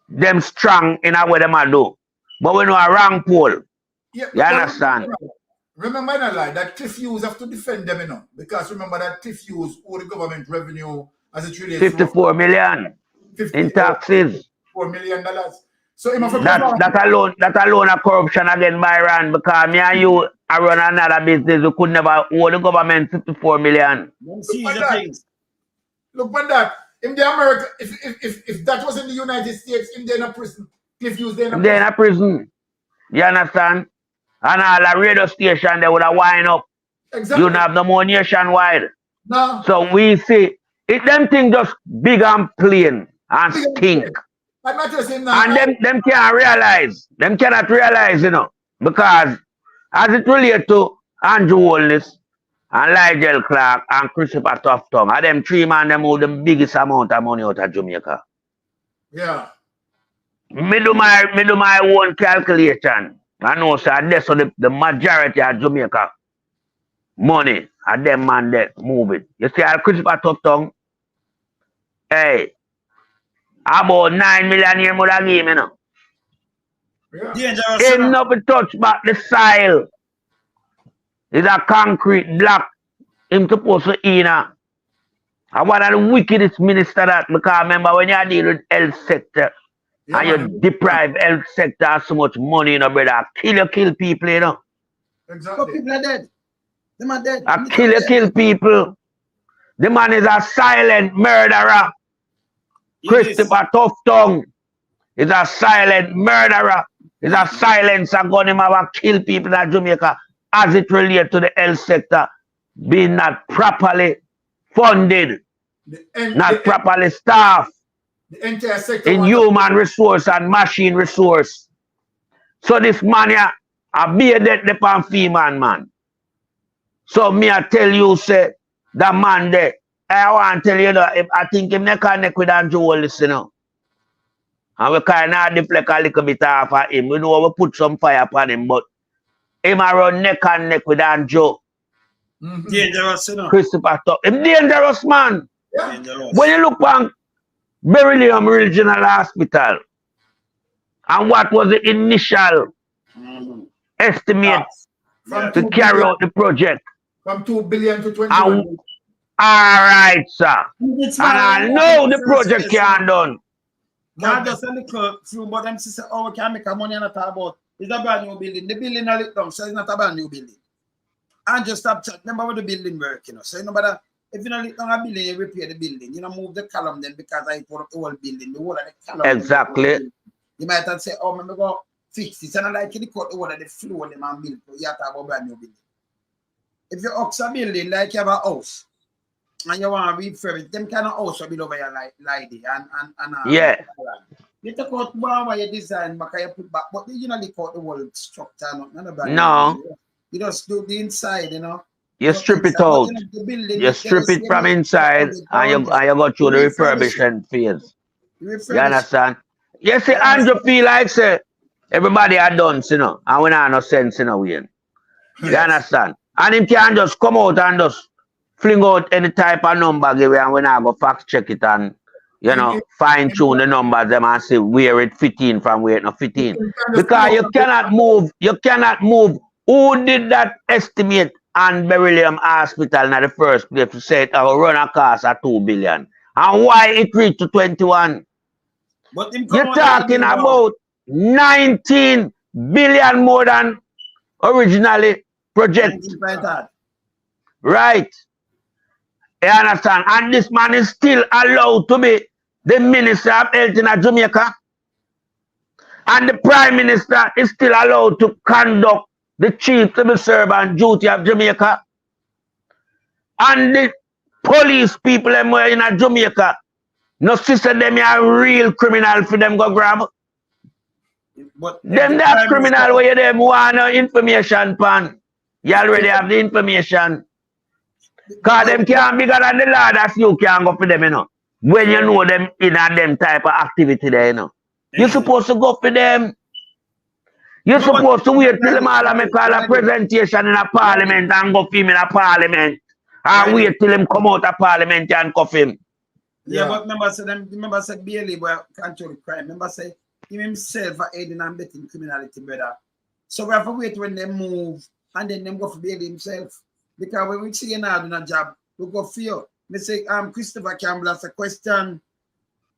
them strong in a way them a do. But we know a wrong poll. Yeah, You understand? Remember, not lie, that Cliff Hughes have to defend them, you know, because remember that Cliff Hughes owe the government revenue as it relates 54 million to in taxes. $54 million. So him have to That alone a corruption again, Byron, because me and you are run another business. We could never owe the government 54 million. Don't see Look the at that. things. Look at that. In the America, if that was in the United States, in there in a prison, Cliff Hughes there in a They're in prison. a prison. You understand? And all the radio station they would have wind up. Exactly. You don't have no more nationwide. No. So we see it them thing just big and plain and stink. I'm not just saying that. And them can't realize. Them cannot realize, you know. Because as it relates to Andrew Holness and Nigel Clark and Christopher Tufton, and them three man them hold the biggest amount of money out of Jamaica. Yeah. Me do my own calculation. I know sir, that's so the majority of Jamaica money and them man that move it. You see Christopher Tufton, hey, about 9 million here would have given, you know. Yeah. Dangerous. Ain't nothing touch back the soil. It's a concrete block. Him supposed to in a. And one of the wickedest minister that, because remember when you deal with health sector Yeah, and you man. deprive health sector of so much money, you know, brother. Kill people, you know. But Exactly. people are dead. Them are dead. A kill people. The man is a silent murderer. Christopher Tufton is a silent murderer. He's a silence and gun him have a kill people in Jamaica as it relates to the health sector being not properly funded, not properly staffed The entire sector. in human resource and machine resource. So this man here, a be a death upon female man. So me I tell you, say, that man there, I want to tell you that I think him not connect with Andrew Holness, you know. And we kind of deflect a little bit off of him. We know we put some fire upon him, but him a run neck and neck with Andrew. Dangerous, you know. Christopher Tuck. Him dangerous, man. Yeah. Dangerous. When you look on Beryllium Regional Hospital, and what was the initial estimate to carry out the project? From 2 billion to 21 And, billion. all right, sir. And I know the project can done. Not just a little few, but them say, oh, we can make a money and not talk about. It's a brand new building. The building are lit down, so it's not a brand new building. And just stop chat. Remember what the building work, you know. So you know, but if you don't lit down a building, you repair the building. You know, move the column then because I put up the whole building, the whole of the column. Exactly. You might have say, oh, remember go fix this. And I like you cut the whole of the floor them and build. You have to have a brand new building. If you ox a building like you have a house and you want to refurbish, them kind of house will be over your lady and Yeah. You take out whatever you design back and you put back, but you know they cut the whole structure, not a brand No. new. You just do the inside, you know. You strip it out. You strip it from inside and you go through the refurbishment phase. You understand? You see, Andrew feel like say everybody are done, you know, and we not no sense in a way. You understand? And him can just come out and just fling out any type of number give and we not go fact check it and you know fine tune the numbers them and see where it fit in from where it not fit in. Because you cannot move who did that estimate on Beryllium Hospital in the first place to say it will run a cost of 2 billion. And why it reached to 21? But You're talking about 19 billion more than originally projected. Right. You understand? And this man is still allowed to be the Minister of Health in Jamaica. And the Prime Minister is still allowed to conduct the chief civil servant duty of Jamaica. And the police people in Jamaica, no sister them are real criminal for them go grab. But them that criminal where you them want no information pan. You already have the information. Because them can't bigger than the law that you can go for them, you know. When you know them in a them type of activity there, you know. You're supposed to go for them. You're supposed to wait till them all make all a presentation in a parliament and go for him in a parliament. And wait till him come out of parliament and cuff him. Yeah, but remember say Bailey boy control crime. Remember say him himself are aiding and abetting criminality, brother. So we have to wait when they move and then them go for Bailey himself. Because when we see you now doing a job, we go for you. Me say Christopher Campbell has a question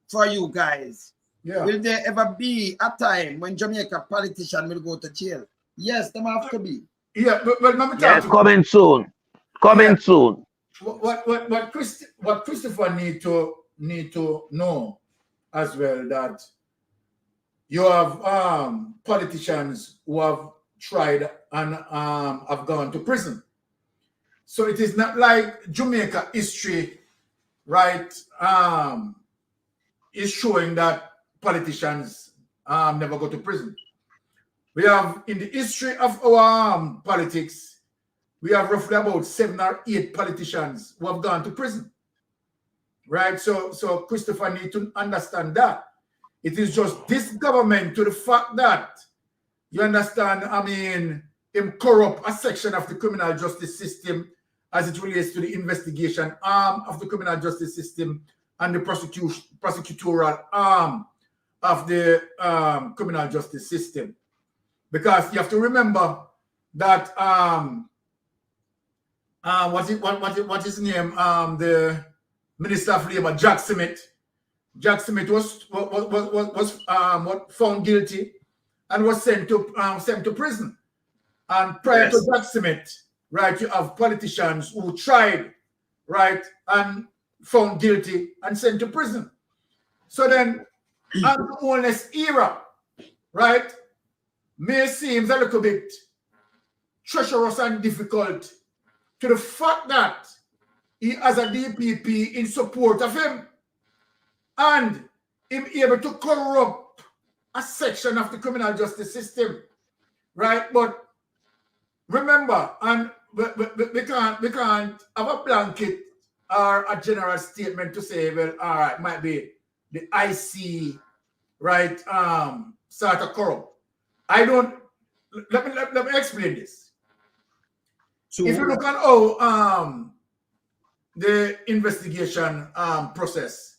for you guys. Yeah. Will there ever be a time when Jamaica politician will go to jail? Yes, them have to be. Yeah, but let me tell Yes, you. coming soon. Coming soon. What Christopher need to know as well that you have politicians who have tried and have gone to prison. So it is not like Jamaica history, right? Is showing that politicians never go to prison. We have in the history of our politics, we have roughly about 7 or 8 politicians who have gone to prison. Right? So Christopher need to understand that. It is just this government to the fact that, you understand, I mean, him corrupt a section of the criminal justice system as it relates to the investigation arm of the criminal justice system and the prosecutorial arm of the criminal justice system. Because you have to remember that what's his name? The Minister of Labor, Jack Smith. Jack Smith was found guilty and was sent to prison. And prior to Jack Smith, right, you have politicians who tried, right, and found guilty and sent to prison. So then, under the Holness era, right, may seem a little bit treacherous and difficult to the fact that he has a DPP in support of him and him able to corrupt a section of the criminal justice system, right? But remember, and we can't have a blanket or a general statement to say, well, all right, might be the IC, right, sort of corrupt. I don't, let me explain this. So, If you look at how the investigation process,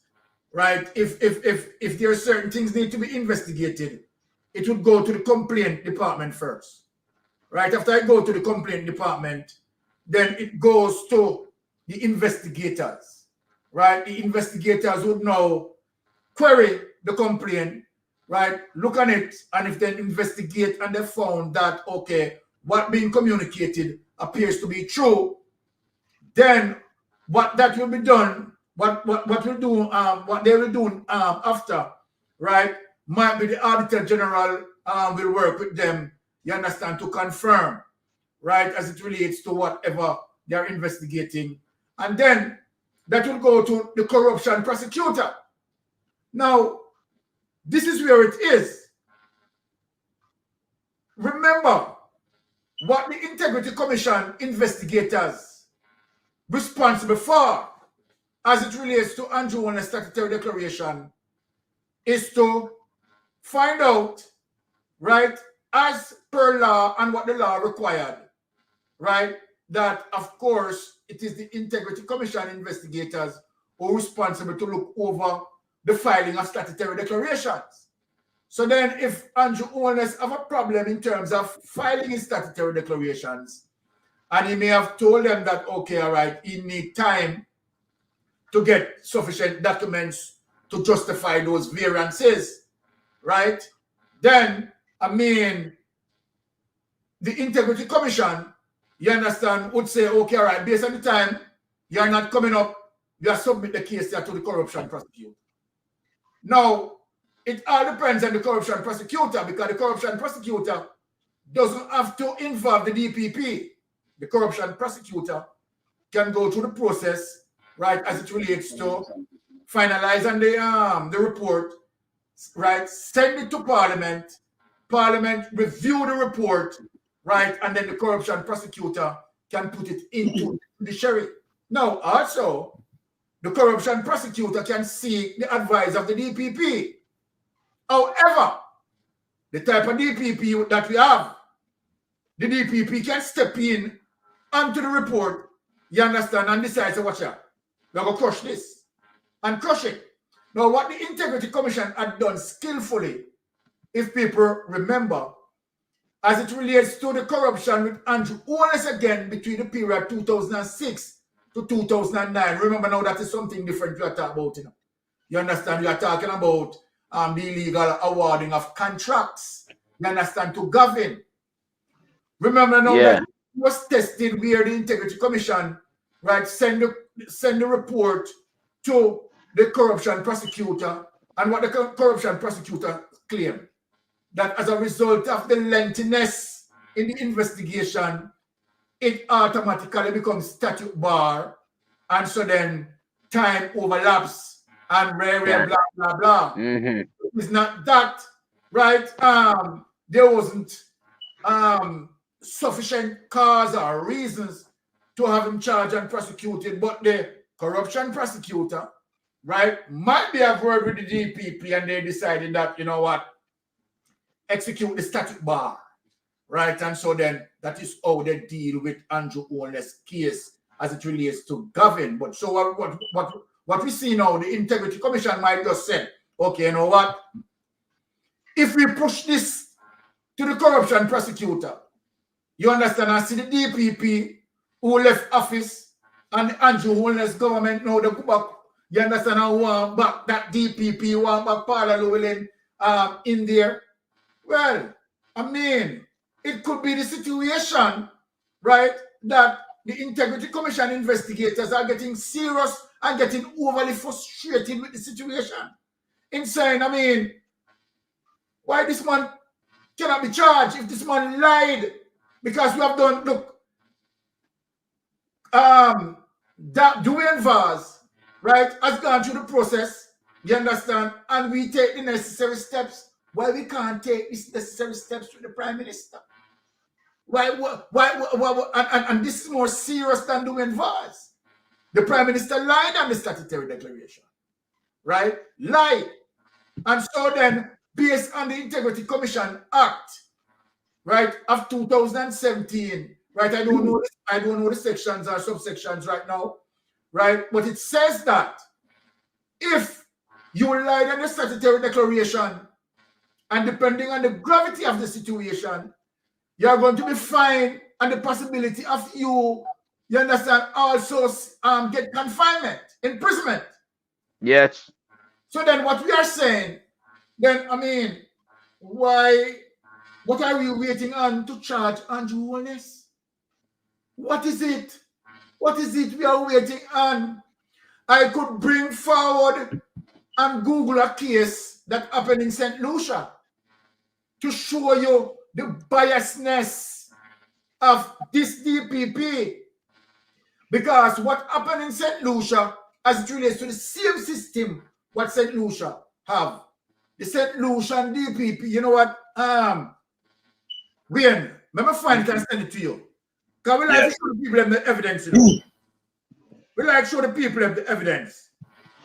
right, if there are certain things need to be investigated, it would go to the complaint department first. Right, after I go to the complaint department, then it goes to the investigators. Right, the investigators would now query the complaint, right, look on it, and if they investigate and they found that, okay, what being communicated appears to be true, then what that will be done, what they will do after, right, might be the Auditor General will work with them, you understand, to confirm, right, as it relates to whatever they're investigating. And then that will go to the corruption prosecutor. Now, this is where it is. Remember what the Integrity Commission investigators responsible for as it relates to Andrew Holness statutory declaration is to find out, right, as per law and what the law required, right, that of course it is the Integrity Commission investigators who are responsible to look over the filing of statutory declarations. So then if Andrew Holness have a problem in terms of filing his statutory declarations, and he may have told them that, okay, all right, he need time to get sufficient documents to justify those variances, right? Then, I mean, the Integrity Commission, you understand, would say, okay, all right, based on the time, you're not coming up, you submit the case there to the corruption prosecutor. Now, it all depends on the corruption prosecutor, because the corruption prosecutor doesn't have to involve the DPP. The corruption prosecutor can go through the process, right, as it relates to finalize on the report, right, send it to Parliament, Parliament review the report, right, and then the corruption prosecutor can put it into the Judiciary. Now, also, the corruption prosecutor can seek the advice of the DPP. However, the type of DPP that we have, the DPP can step in onto the report, you understand, and decide to watch out. We're going to crush this and crush it. Now, what the Integrity Commission had done skillfully, if people remember, as it relates to the corruption with Andrew Holness again between the period 2006 to 2009. Remember now that is something different we are talking about. You understand? We are talking about the illegal awarding of contracts. You understand? To govern. Remember now that it was tested where the Integrity Commission, right, send the report to the corruption prosecutor, and what the corruption prosecutor claimed, that as a result of the lengthiness in the investigation, it automatically becomes statute bar, and so then time overlaps and blah blah blah. It's not that, right? There wasn't sufficient cause or reasons to have him charged and prosecuted, but the corruption prosecutor, right, might be have word with the DPP, and they decided that, you know what, execute the statute bar, right? And so then that is how they deal with Andrew Holness' case as it relates to govern. But so what we see now, the Integrity Commission might just say, okay, you know what, if we push this to the corruption prosecutor, you understand, I see the DPP who left office and Andrew Holness government now they go back, you understand, I want back that DPP, want back Paula Llewellyn in there. Well, I mean, it could be the situation, right, that the Integrity Commission investigators are getting serious and getting overly frustrated with the situation. In saying, I mean, why this man cannot be charged if this man lied? Because we have done, look, that Dwayne Vaz, right, has gone through the process, you understand, and we take the necessary steps. Why we can't take these necessary steps with the Prime Minister? And this is more serious than doing VARs. The Prime Minister lied on the statutory declaration, right? Lied. And so then, based on the Integrity Commission Act, right, of 2017, right? I don't know the sections or subsections right now, right? But it says that if you lied on the statutory declaration, and depending on the gravity of the situation, you are going to be fined, and the possibility of you understand, also get confinement, imprisonment. Yes. So then what we are saying, then, I mean, what are we waiting on to charge Andrew Holness? What is it? What is it we are waiting on? I could bring forward and Google a case that happened in St. Lucia to show you the biasness of this DPP. Because what happened in St. Lucia as it relates to the same system what St. Lucia have. The St. Lucian DPP, you know what? Wayne, let me find it and send it to you. Because we like to show the people the evidence, you know. We like to show the people the evidence.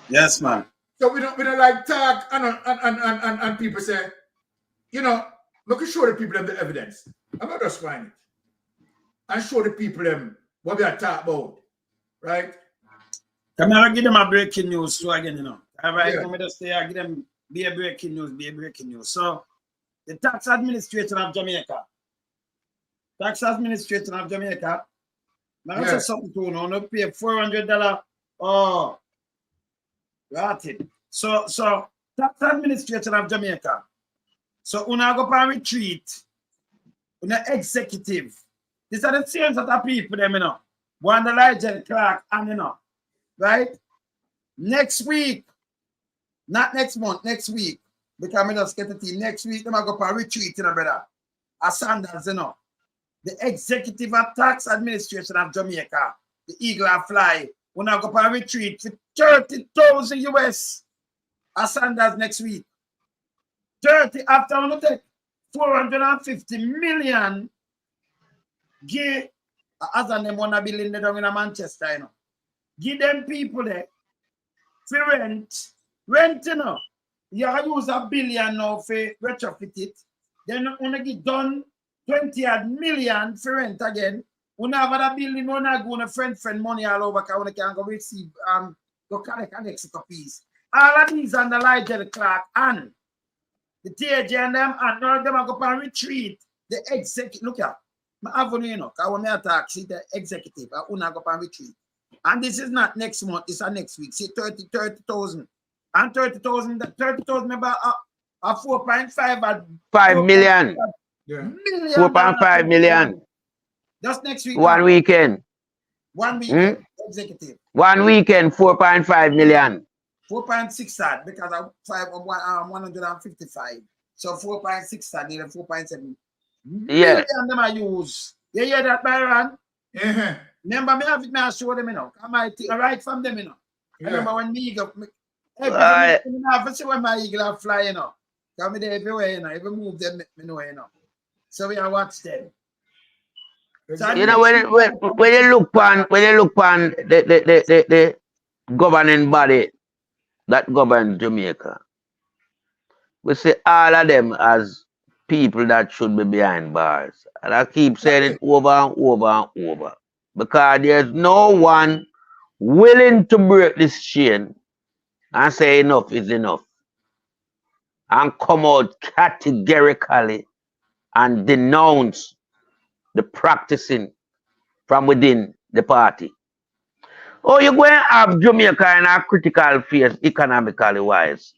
Yes, man. So we don't like talk and people say, you know, we can show the people the evidence. I'm going to just find it. And show the people what we are talking about. Right? Come on, give them a breaking news so again, you know. All right, let me just say, I give them be a breaking news. So the tax administrator of Jamaica. Now I say something to you, no pay $400. Oh, right. So tax administrator of Jamaica. So una go for retreat, una executive. These are the same sort of people, them, you know. One the Elijah Clark, and you know, right? Next week, not next month, next week, because I just get the team. Next week, them go for retreat, you know, brother. As Sanders, you know. The executive tax administration of Jamaica, the Eagle and Fly, when I go for retreat for 30,000 US. As Sanders next week. 30 after I want to take 450 million. Give as them wanna building down in Manchester, you know. Give them people there for rent. Rent, you know. You use $1 billion now for retrofit it. Then wanna get done 20 million for rent again. We have a building, we have go on a friend money all over because we can go receive go collect an extra piece. All of these under Elijah Clark and the TJ and them and none of them are going to retreat. The executive, look at my avenue, you know, because when I attack, see the executive, I will not go to retreat. And this is not next month, it's next week. See 30,000. And 30,000 about 4.5 5 million. Yeah. 4.5 million. Just next week. One weekend. 1 weekend. Executive. 1 weekend, 4.5 million. 4.6 sad because of 155. So 4.6 sad, nearly 4.7. Yeah. Million them I use. You hear that, Byron? Yeah. Remember me have it, I show them, you know. I might right from them, you know. Yeah. Remember when me go when my eagle fly, you know. Come there everywhere, you know. Every move them, me know, you know. So we are watch them. So You know, when you look on the governing body that governs Jamaica, we see all of them as people that should be behind bars. And I keep saying it over and over and over. Because there's no one willing to break this chain and say enough is enough. And come out categorically and denounce the practicing from within the party. Oh, you're going to have Jamaica in a critical phase economically wise.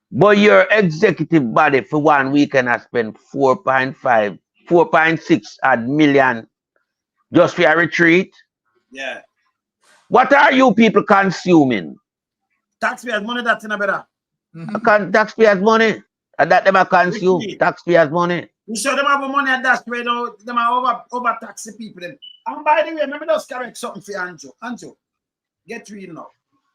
But your executive body for 1 weekend has spent 4.6 million just for a retreat. yeah. What are you people consuming? Taxpayers' money that's in a better. Taxpayers' money. And that them are consume. Taxpayers' money. You show them have money and that's where them are over taxing people. Them. And by the way, let me just correct something for Andrew. Andrew, get real now.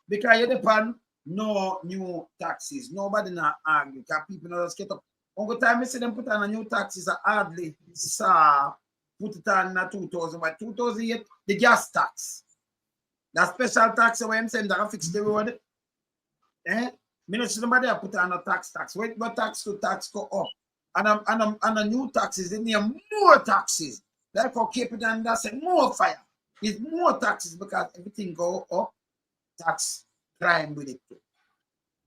Because you depend no new taxes. Nobody not argue. Because people not just get up. One time I see them put on a new taxes are hardly saw put it on in 2000, but 2008, the gas tax. That special tax when send that fix the road. Eh? Me not see nobody put on a tax. Wait, but tax to tax go up. And a new taxes, in there more taxes. Therefore, keep it and that's more fire. It's more taxes because everything go up. Tax crime with it too.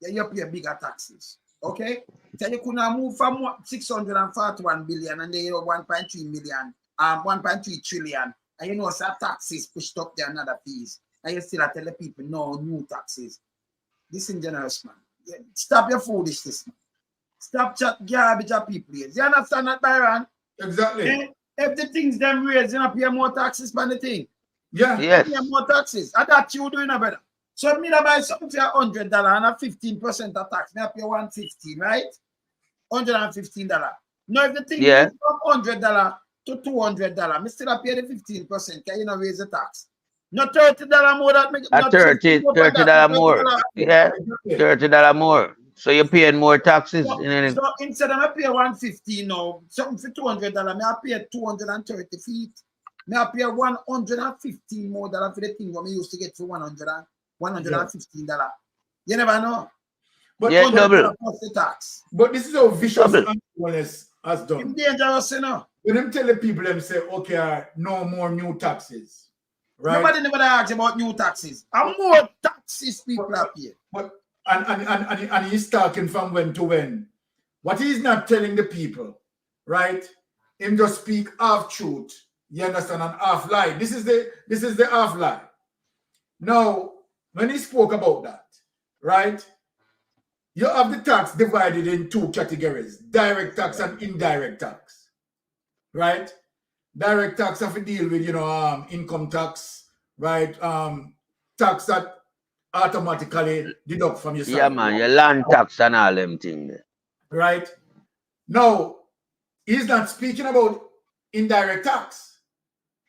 Yeah, you pay bigger taxes. Okay? So you could now move from 641 billion and then 1.3 million, 1.3 trillion. And you know, some taxes pushed up there another fees. And you still tell the people, no, new taxes. Disingenuous, man. Yeah, stop your foolishness, man. Stop chat garbage at people. You understand that, Byron? Exactly. Eh? If the things them raise, you know, pay more taxes for the thing. Yeah. Yes. Pay more taxes. And that you doing a better. So me buy something for $100 and a 15% of tax. Me pay $115, right? $115. Now if the thing Yeah. goes from $100 to $200, me still pay the 15% because you know raise the tax. Not $30 more that make At $30 more. Yeah. $30 more. So you're paying more taxes. So instead of I pay $115 now, something for $200, me I pay 230 feet. Me I pay 115 more dollar for the thing what me used to get for $115. You never know. But yeah, double. Plus the tax. But this is how vicious Double. and Holness has done. It's dangerous, you know. When them tell the people, them say, okay, no more new taxes. Right? Nobody never asks about new taxes. And more taxes people are paying. But and he's talking from when to when. What he's not telling the people, right? Him just speak half truth. You understand? And half lie. This is the half lie. Now, when he spoke about that, right? You have the tax divided in two categories: direct tax and indirect tax. Right? Direct tax have to deal with, income tax, right? Tax that automatically deduct from your salary. Yeah, man, your land tax and all them things. Right? Now, he's not speaking about indirect tax,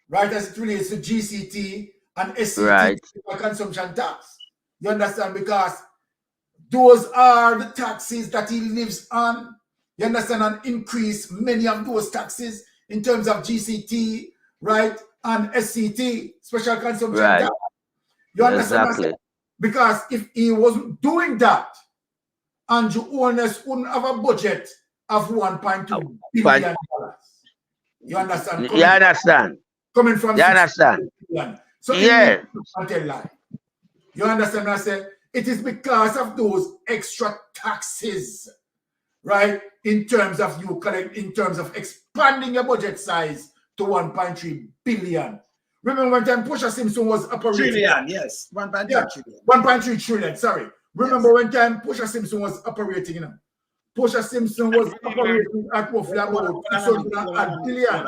right? As it relates to GCT and SCT, Right. consumption tax. You understand? Because those are the taxes that he lives on. You understand? And increase many of those taxes in terms of GCT, right? And SCT, special consumption Right. tax. You understand? Exactly. Because if he wasn't doing that, Andrew Holness wouldn't have a budget of $1.2 billion. You understand? You understand? Coming from You understand? billion. So Yeah. lie. You understand what I say? It is because of those extra taxes, right? In terms of you collect, in terms of expanding your budget size to 1.3 billion. Remember when time Pusha Simpson was operating? Trillion, yes. 1.3 Yeah, trillion. 1.3 trillion, sorry. Remember when time Pusha Simpson was operating, Pusha Simpson was operating at roughly about 600 billion.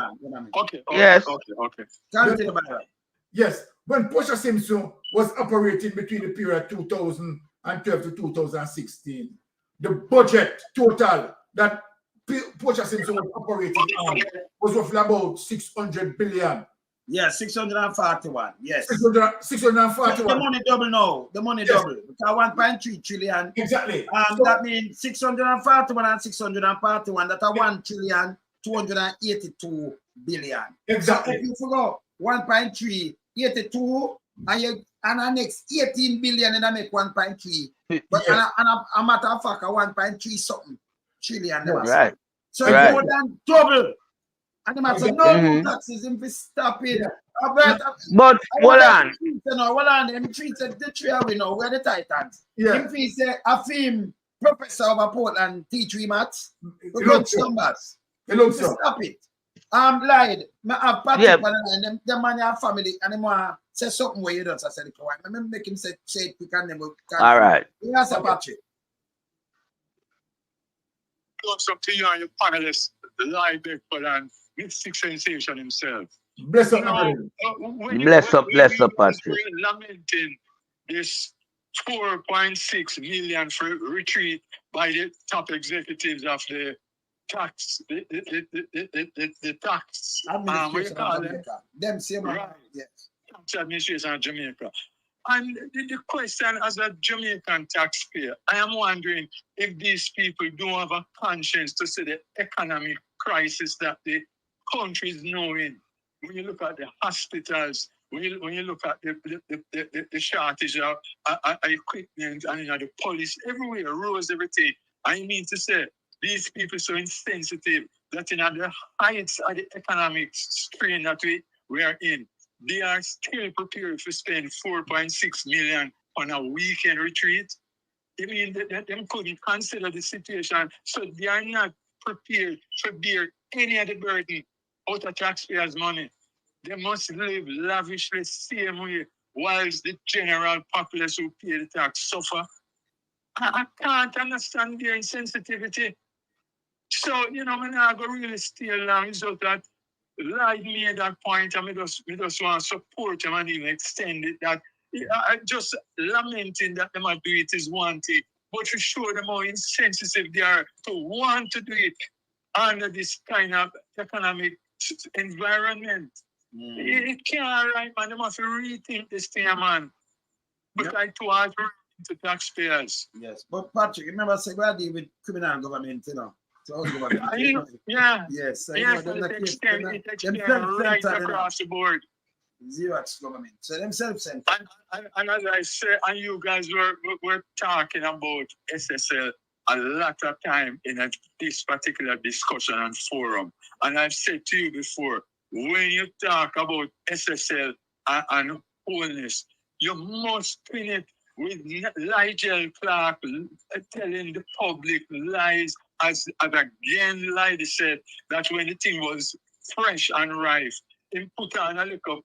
Okay. Yes. Okay. Continue, Byron. Yes, when Pusha Simpson was operating between the period 2012 to 2016, the budget total that Pusha Simpson was operating on was roughly about 600 billion. Yeah, 641. Yes. 641. The money double now. The money double. Because 1.3 trillion. Exactly. So that means 641 and 641. That's a 1 trillion 282 billion. Exactly. So if you forgot 1.3, 82, and the next 18 billion, and I make 1.3. But Yeah. a matter of fact, a 1.3 something trillion. Right. So Right. it's more than double. And the matter no more taxes if we stop it. But hold on. Them treated the three we know, we're the Titans. Yeah. If we say a film professor of Portland teach we maths, we It got looks so. numbers. It looks We so. stop it. Lied. I have Patrick Yeah. and them man have family and them want say something where you don't say the quiet. I make him say it quick and then we can. All right. Yes, Patrick. Goes up to you and your panelists, the live Beckford and Mystic Sensation himself. Bless up, Now, everybody. Bless up, Patrick. We're lamenting this 4.6 million for retreat by the top executives of the tax, the tax, what you call it? Them same Right. yes. Tax administration of Jamaica. And the question as a Jamaican taxpayer, I am wondering if these people don't have a conscience to see the economic crisis that the country is knowing. when you look at the hospitals, when you look at the shortage of equipment and the police everywhere, roads, everything. I mean to say, these people so insensitive that in the heights of the economic strain that we are in, they are still prepared to spend 4.6 million on a weekend retreat. I mean, them couldn't consider the situation, so they are not prepared to bear any of the burden out of taxpayers' money. They must live lavishly same way, whilst the general populace who pay the tax suffer. I can't understand their insensitivity. So, you know, I'm not going to really stay long. It's just that Lloyd made that point, and we just want to support him and even extend it. That I just lamenting that they might do it is one thing, but to show them how insensitive they are to want to do it under this kind of economic environment. It can't, right, man. They must rethink this thing, man. But I too hard to taxpayers. Yes, but Patrick, remember, say we deal with criminal government, you know. So government. Yeah. Yes. Yes, it extends right across the board. Xerox government. So them self-centered. And as I say, and you guys were talking about SSL a lot of time in this particular discussion and forum. And I've said to you before, when you talk about SSL and Holness, you must spin it with Nigel Clark telling the public lies, as again Lydie said, that when the thing was fresh and rife, he put on a little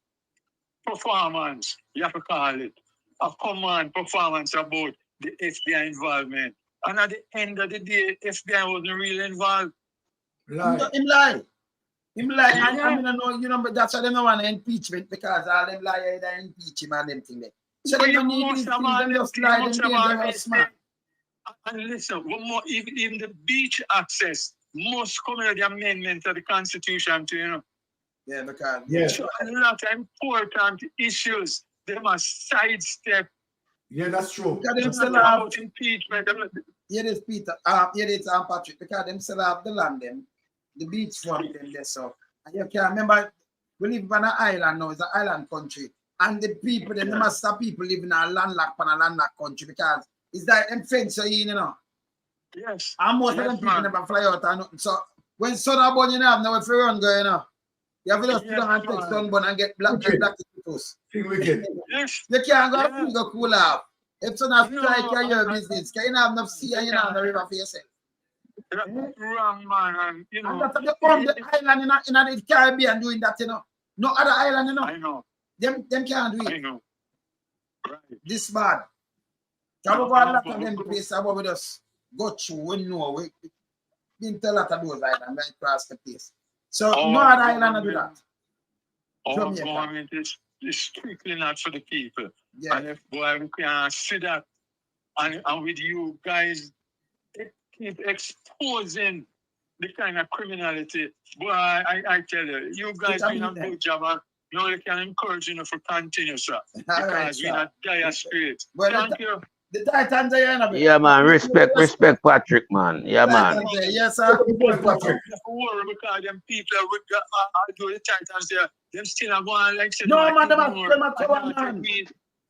performance, you have to call it, a command performance about the FBI involvement. And at the end of the day, FBI wasn't really involved. Him lie. I mean, know, you know, but that's why they don't want an impeachment, because all them liars they impeach him and them thing there. So they don't need these things, them just lie, them smart. And listen, one more, even the beach access must come in the amendment of the Constitution to, you know. Yeah, because so a lot of important issues they must sidestep. Yeah, that's true. Because them still have impeachment. Here is Peter. Here is Patrick. Because them still have the land, them, the beach front, them there. So and you can remember, we live on an island now. It's an island country, and the people, the master people live in a landlocked country, because it's like them fence you know. Yes. And most of them people never fly out or nothing. So when sun are born, you know, now if you run go, you know. You have to just sit down and take sunburn and get black tattoos. Yes. You can't go cool off. If so not strike your business, can you have enough sea and you have no river for yourself? Wrong, man. And, you know, and that's the island in the Caribbean doing that, you know. No other island, you know. I know. Them can't do it. I know. Right. This bad. Come over a lot of them places about we just go through, we know. We didn't tell a lot of those islands right across the place. So no other island do that. Our government is strictly not for the people. Yeah. And if boy, we can see that, and with you guys keep exposing the kind of criminality. Boy, I tell you, you guys doing a good job, and you only can encourage you to continue, sir. Because we're not dire straight. Thank you. The Titans are here, yeah, man. Respect, Patrick, man. Yeah, man. Yes, sir. Patrick. Because them people would do the Titans there. Them still are going like no, man, them are man.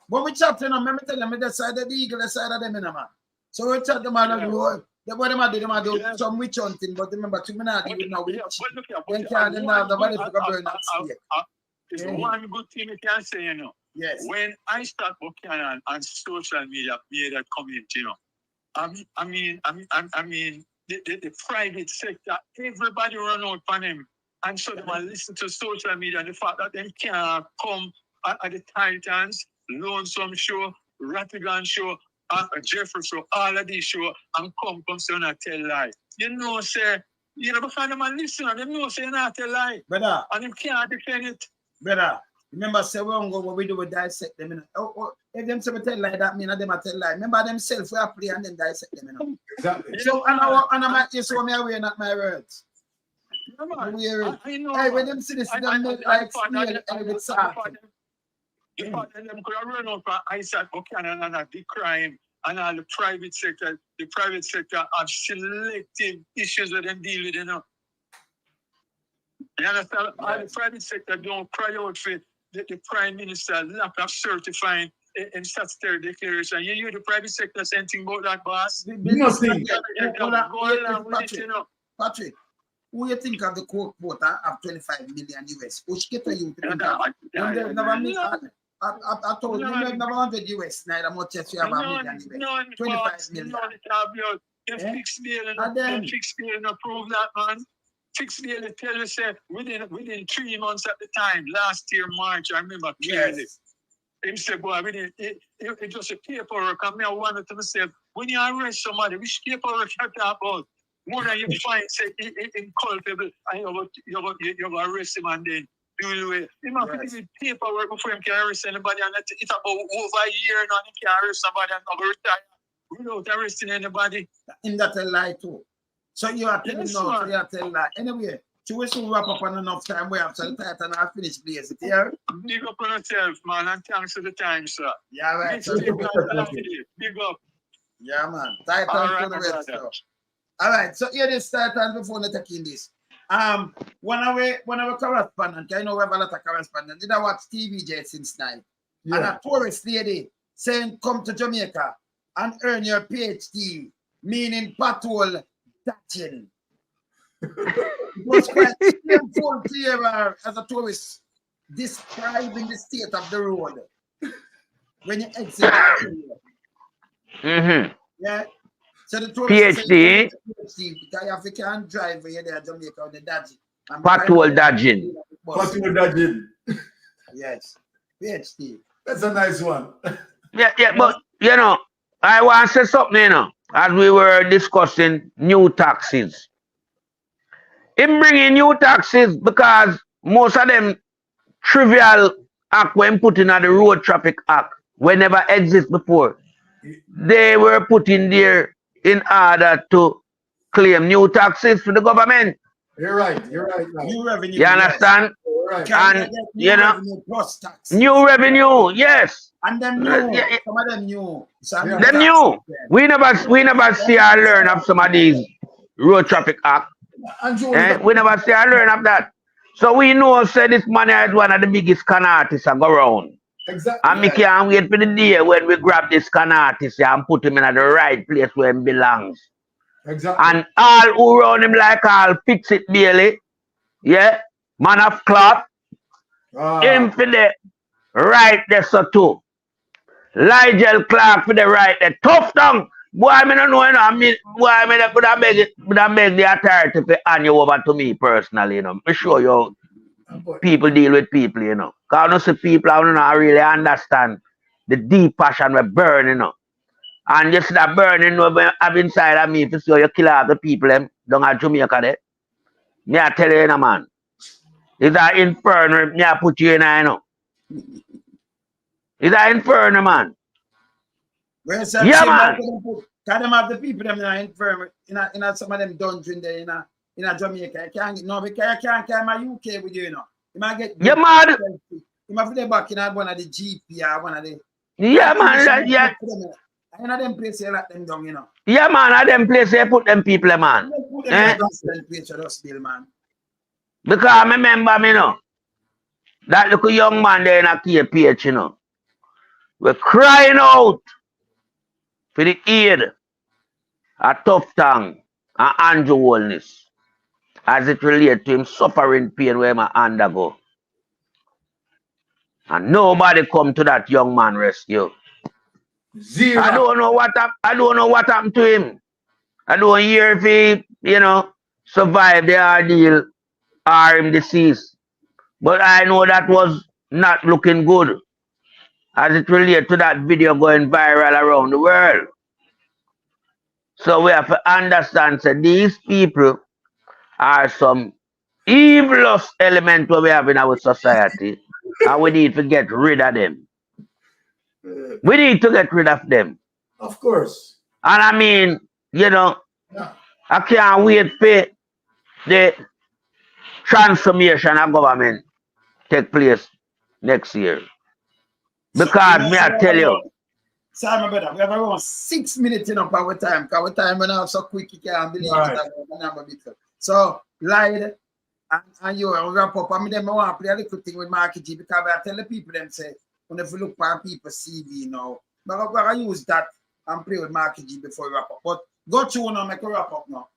When we chat, you know, let me tell them, the side of the eagle, the side of them, you know, man. So we chat them out of the world. The boy them do some witch hunting, but remember, to me not even know witch. When can them have the body for burn that snake. It's one good thing you can say, you know. Yes. When I start working on social media, made that comment, you know. I mean, the private sector, everybody run out on him. And so they will listen to social media and the fact that they can't come at the Titans, Lonesome Show, Rattigan Show, Jeffrey Show, all of these shows, and come say and tell lie. You know, say, you know, because them listen and them know say not tell lie. Brother. And them can't defend it. Brother. Remember, say we don't go what we do, we dissect them. You know? If them say we tell lie, that mean them a tell lie. Remember themselves, we are play and then dissect them. You know? Exactly. So, and I might just show me away, not my words. No, man, I know. Hey, when them see this, them make like snail and with salt. The fact that them could have run out for Isaac Buchanan and the crime and all the private sector have selective issues that them deal with, you know. You understand? All the private sector don't cry out for the Prime Minister lack of certifying in statutory declaration. You hear the private sector saying anything about that, boss? Nothing. Patrick, who you think of the court quota of 25 million US? Which get you think of? Never miss. I told you, never 100 US, neither much as you have a million US. 25 million. The fixed bill and approve that, man. Fixed bill, tell you, say, within 3 months at the time, last year, March, I remember clearly. Yes. Him say, boy, it just a paperwork. I mean, I wanted to myself, when you arrest somebody, which paperwork you talk about? More than you find, say, inculpable, and you arrest him and then do it away. You have to do paperwork before you can arrest anybody, and it's about over a year now, you can arrest somebody and never retire without arresting anybody. In that a lie too. So you are telling no, so you are telling lie. Anyway, so we should wrap up on enough time. We have some time and I'll finish place it here. Big up on yourself, man, and thanks for the time, sir. Yeah, right. So big up. Yeah, man. Titan for the rest. All right, so here this Titan before we take in this. One of our correspondent, I know we have a lot of correspondents, did I watch TVJ since night? Yeah. And a tourist lady saying, come to Jamaica and earn your PhD, meaning patrol dodging. It was quite painful to hear her as a tourist describing the state of the road when you exit. Yeah. So the tourist PhD. Because if you can't drive when you're there, Jamaica on the dodging. Patrol dodging. Patrol dodging. Yes. PhD. That's a nice one. Yeah, but you know, I want to say something, you know, as we were discussing new taxes. Him bringing new taxes because most of them trivial act when put in the Road Traffic Act, when never exist before. They were put in there in order to claim new taxes for the government. You're right. New revenue. You understand? Right. And you know, plus tax. new revenue, yes. And them new, some of them new. Them new. We never see or learn of some of these Road Traffic Act. We never see or learn of that. So we know say this money is one of the biggest con artists that go around. Exactly. And we can't wait for the day when we grab this con artist and put him in the right place where he belongs. Exactly. And all who run him like all fix it Bailey. Yeah. Man of cloth. Him for the right there so too. Nigel Clark for the right there. Tough tongue. Boy, I don't know, you know. I mean, boy, I mean, I beg the authority to hand you over to me personally, you know. I'm sure you people deal with people, you know. Because I don't see people I don't know really understand the deep passion we burn, you know. And just that burning we have inside of me if you see you kill all the people them down at Jamaica there. Me I tell you, you know, man. It's an inferno, me I put you in, you know. It's an inferno, man. Yeah, man. Can them have the people them in an infirmary, in some of them dungeon there in Jamaica. You can't get no because you can't come to UK with you, you know. You might get mad. You might be back in one of the GP or one of the man. Yeah. And of them places you let them down, you know. Yeah, man, at them places you put them people, man. Put them man. Because I remember me, you know, that little young man there in a KPH, you know, we're crying out for the aid a Tough Tongue and Andrew Holness as it relates to him suffering pain where he undergo. And nobody come to that young man rescue. Zero. I don't know what happened to him. I don't hear if he, you know, survived the ordeal or him deceased. But I know that was not looking good as it relates to that video going viral around the world. So we have to understand that these people are some evilous element we have in our society and we need to get rid of them. We need to get rid of them. Of course. And I mean, you know, I can't wait for the transformation of government take place next year. Because me I tell you. Sorry, my brother, we have around 6 minutes in our time. Because our time went off so quick you can't believe it. So, Lied, And you wrap up. I mean, them want to play a little thing with Marky G because I tell the people them say, when if you look for people CV now, but I'm going to use that and play with Marky G before you wrap up. But go through and make a wrap up now.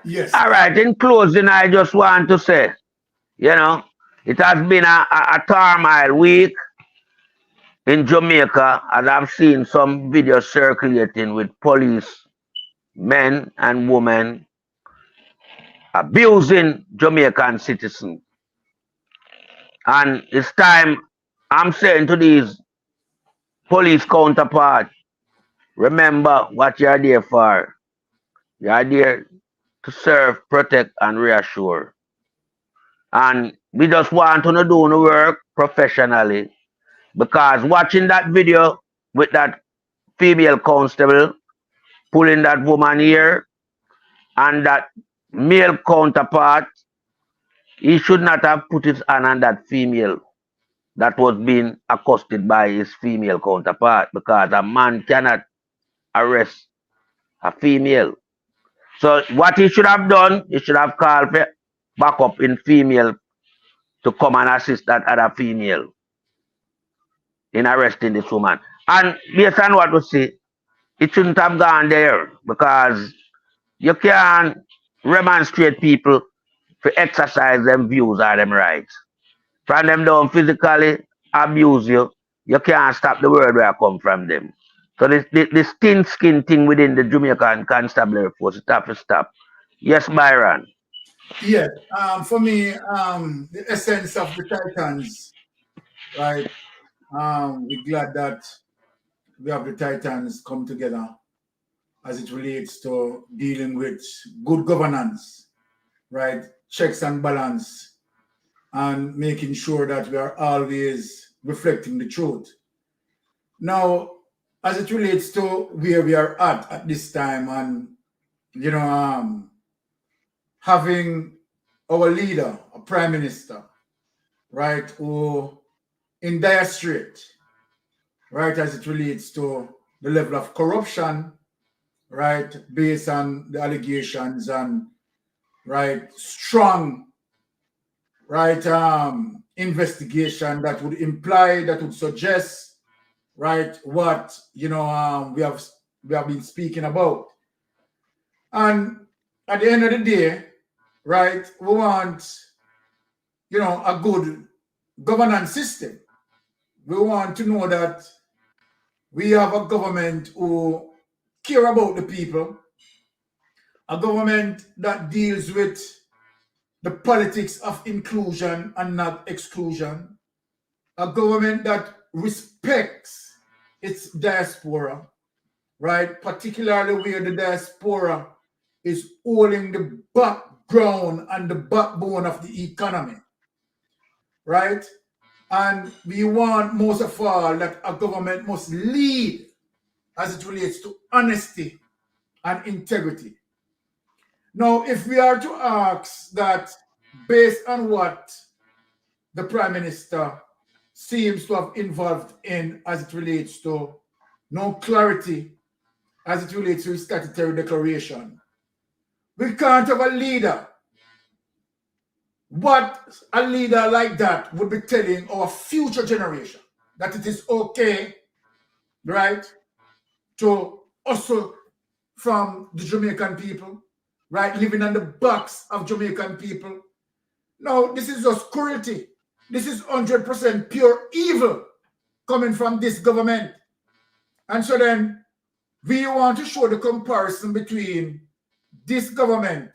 Yes. All right, in closing, I just want to say, you know, it has been a turmoil week in Jamaica, and I've seen some videos circulating with police, men and women, abusing Jamaican citizens. And it's time I'm saying to these police counterparts, remember what you're there for. You're there to serve, protect, and reassure. And we just want to do the work professionally, because watching that video with that female constable pulling that woman here and that male counterpart, he should not have put his hand on that female that was being accosted by his female counterpart, because a man cannot arrest a female. So what he should have done, he should have called for backup in female to come and assist that other female in arresting this woman. And based on what we see, it shouldn't have gone there, because you can't remonstrate people to exercise them views or them rights. From them don't physically abuse you, you can't stop the word where I come from them. So this thin skin thing within the Jamaican constabulary force, it have to stop. Yes, Byron. Yes. For me, the essence of the Titans, right? We're glad that we have the Titans come together as it relates to dealing with good governance, right? Checks and balance, and making sure that we are always reflecting the truth. Now, as it relates to where we are at this time, and you know, having our leader, a prime minister, right, who in dire strait, right, as it relates to the level of corruption, right, based on the allegations and right strong, right, investigation that would imply, that would suggest, right, what we have been speaking about. And at the end of the day, right, we want a good governance system. We want to know that we have a government who care about the people, a government that deals with the politics of inclusion and not exclusion, a government that respects its diaspora, right? Particularly where the diaspora is holding the background and the backbone of the economy, right? And we want most of all that a government must lead as it relates to honesty and integrity. Now, if we are to ask that, based on what the Prime Minister seems to have involved in as it relates to no clarity, as it relates to his statutory declaration, we can't have a leader. What a leader like that would be telling our future generation, that it is okay, right, to hustle from the Jamaican people, right, living on the backs of Jamaican people. No, this is just cruelty. This is 100% pure evil coming from this government. And so then we want to show the comparison between this government,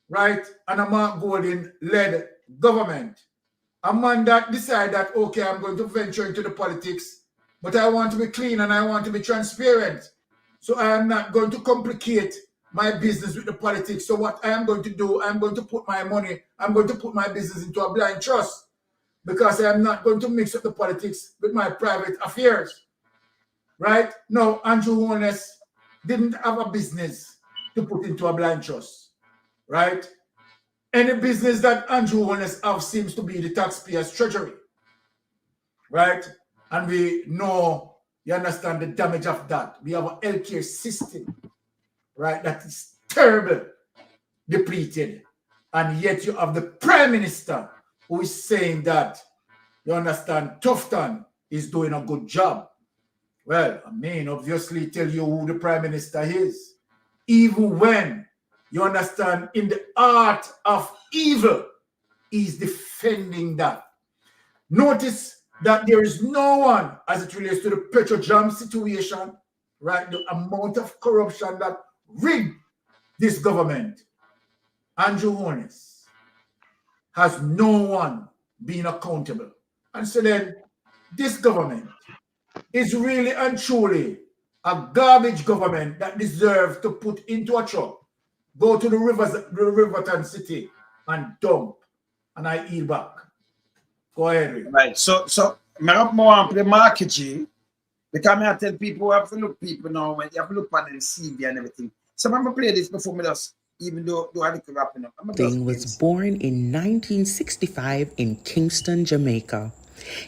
right, and a Mark Golding-led government. A man that decided that, okay, I'm going to venture into the politics, but I want to be clean and I want to be transparent. So I am not going to complicate my business with the politics. So what I am going to do, I'm going to put my money, I'm going to put my business into a blind trust, because I am not going to mix up the politics with my private affairs, right? No, Andrew Holness didn't have a business to put into a blind trust, right? Any business that Andrew Holness have seems to be the taxpayer's treasury, right? And we know, you understand the damage of that. We have a healthcare system, right, that is terrible, depleted. And yet you have the Prime Minister who is saying that, you understand, Tufton is doing a good job. Well, I mean, obviously tell you who the Prime Minister is. Even when, you understand, in the art of evil, he's defending that. Notice that there is no one, as it relates to the Petrojam situation, right, the amount of corruption that rigged this government. Andrew Holness has no one being accountable. And so then this government is really and truly a garbage government that deserves to put into a truck, go to the Riverton City and dump. And I yield back. Go ahead, Rick. Right. So I have more on the market, G, because I tell people you have to look people now when you have to look at the CV and everything. So I'm gonna play this before me just, even though I look wrapping up. Golding was born in 1965 in Kingston, Jamaica.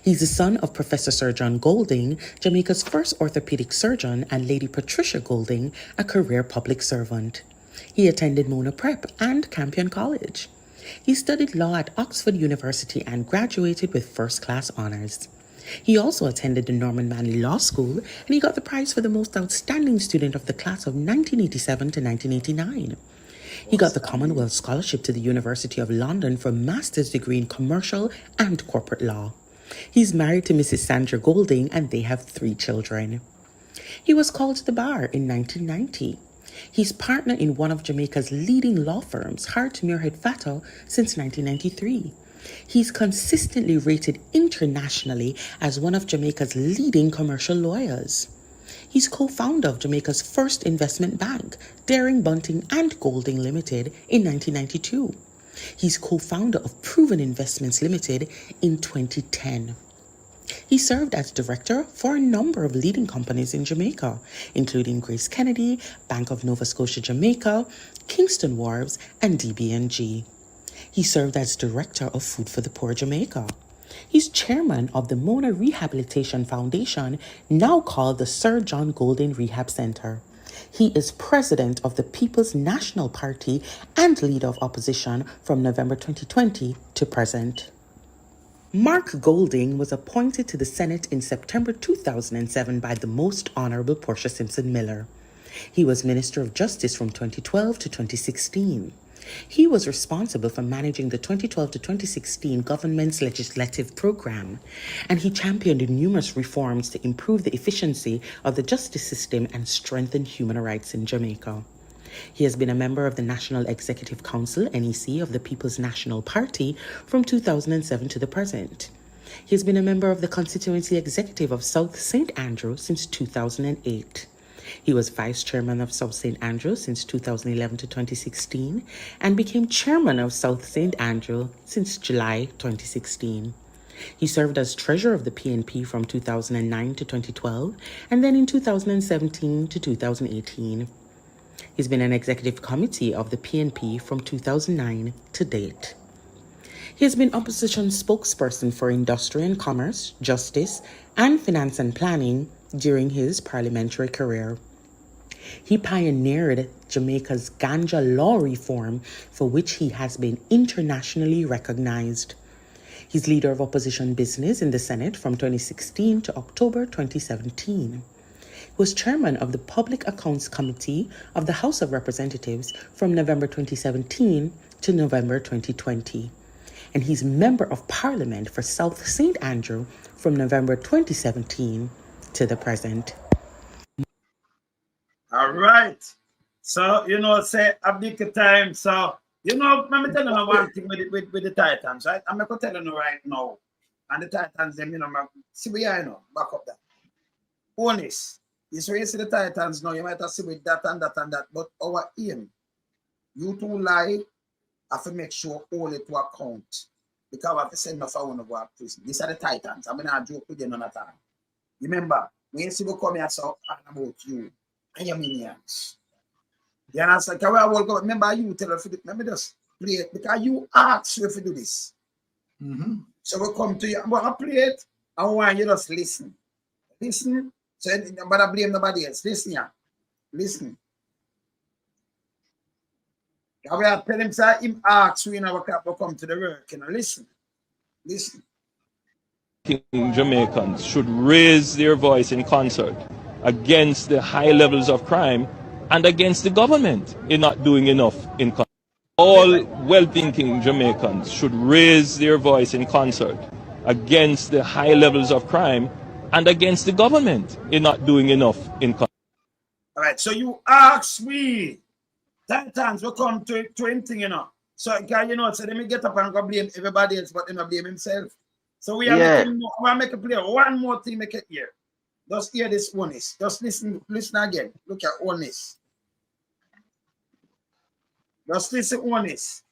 He's the son of Professor Sir John Golding, Jamaica's first orthopedic surgeon, and Lady Patricia Golding, a career public servant. He attended Mona Prep and Campion College. He studied law at Oxford University and graduated with first-class honors. He also attended the Norman Manley Law School, and he got the prize for the most outstanding student of the class of 1987 to 1989. He got the Commonwealth Scholarship to the University of London for a master's degree in commercial and corporate law. He's married to Mrs. Sandra Golding, and they have 3 children. He was called to the bar in 1990. He's partner in one of Jamaica's leading law firms, Hart Muirhead Fatto, since 1993. He's consistently rated internationally as one of Jamaica's leading commercial lawyers. He's co-founder of Jamaica's first investment bank, Daring Bunting and Golding Limited, in 1992. He's co-founder of Proven Investments Limited in 2010. He served as director for a number of leading companies in Jamaica, including Grace Kennedy, Bank of Nova Scotia Jamaica, Kingston Wharves, and DB&G. He served as director of Food for the Poor Jamaica. He's chairman of the Mona Rehabilitation Foundation, now called the Sir John Golding Rehab Center. He is president of the People's National Party and leader of opposition from November 2020 to present. Mark Golding was appointed to the Senate in September 2007 by the Most Honorable Portia Simpson Miller. He was Minister of Justice from 2012 to 2016. He was responsible for managing the 2012 to 2016 government's legislative program, and he championed numerous reforms to improve the efficiency of the justice system and strengthen human rights in Jamaica. He has been a member of the National Executive Council, NEC, of the People's National Party from 2007 to the present. He has been a member of the Constituency Executive of South St. Andrew since 2008. He was Vice Chairman of South St. Andrew since 2011 to 2016 and became Chairman of South St. Andrew since July 2016. He served as Treasurer of the PNP from 2009 to 2012 and then in 2017 to 2018. He's been an executive committee of the PNP from 2009 to date. He has been opposition spokesperson for industry and commerce, justice, and finance and planning during his parliamentary career. He pioneered Jamaica's ganja law reform, for which he has been internationally recognized. He's leader of opposition business in the Senate from 2016 to October 2017. He was chairman of the Public Accounts Committee of the House of Representatives from November 2017 to November 2020. And he's member of Parliament for South St. Andrew from November 2017 to the present. All right. So, say a big time. So, let me tell you one thing with the Titans, right? I'm going to tell you right now. And the Titans, them, see where back up that. Honest. This way you see the Titans now, you might have see with that and that and that, but our aim, you two lie, have to make sure all it to account. Because we have to send my phone to go to prison. These are the Titans. I'm not joke with you none of time. Remember, when you see me come here, so about you and your minions. You understand? Because I will go, remember you tell us, let me just play it, because you asked me to do this. Mm-hmm. So we come to you, I'm going to play it, I want you just listen. Listen. So, but I blame nobody else. Listen, yeah. Listen. I will tell him, sir, him ask we now come to the work. You know, listen. Jamaicans should raise their voice in concert against the high levels of crime and against the government in not doing enough in concert. All well-thinking Jamaicans should raise their voice in concert against the high levels of crime and against the government in not doing enough in concert. All right, so you ask me, Titans will come to anything, you know. So, you know, so let me get up and go blame everybody else, but then I blame himself. So we are making a play. One more thing, make it here. Just hear this Holness. Just listen again. Look at Holness. Just listen Holness.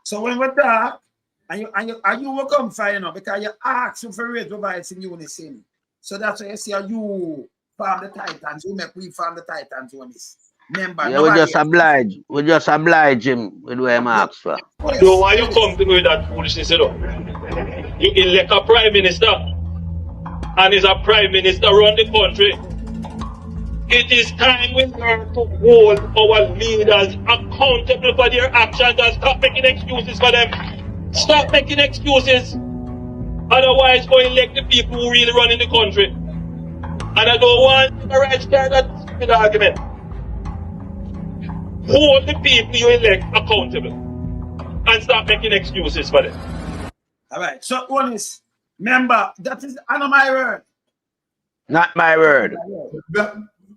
So when we're dark, and you will come fire, you know, because you ask you for raise voice in unison. So that's why you see how you farm the Titans. We farm the Titans Holness. Remember, yeah, we just oblige him with what I'm asked for. So why you come to me with that foolishness, you know? You elect a prime minister, and is a prime minister run the country. It is time we learn to hold our leaders accountable for their actions and stop making excuses for them. Stop making excuses. Otherwise, go elect the people who really run in the country. And I don't want the right side of stupid argument. Hold the people you elect accountable and stop making excuses for them. All right, so Holness, remember, that is not my word. Not my word.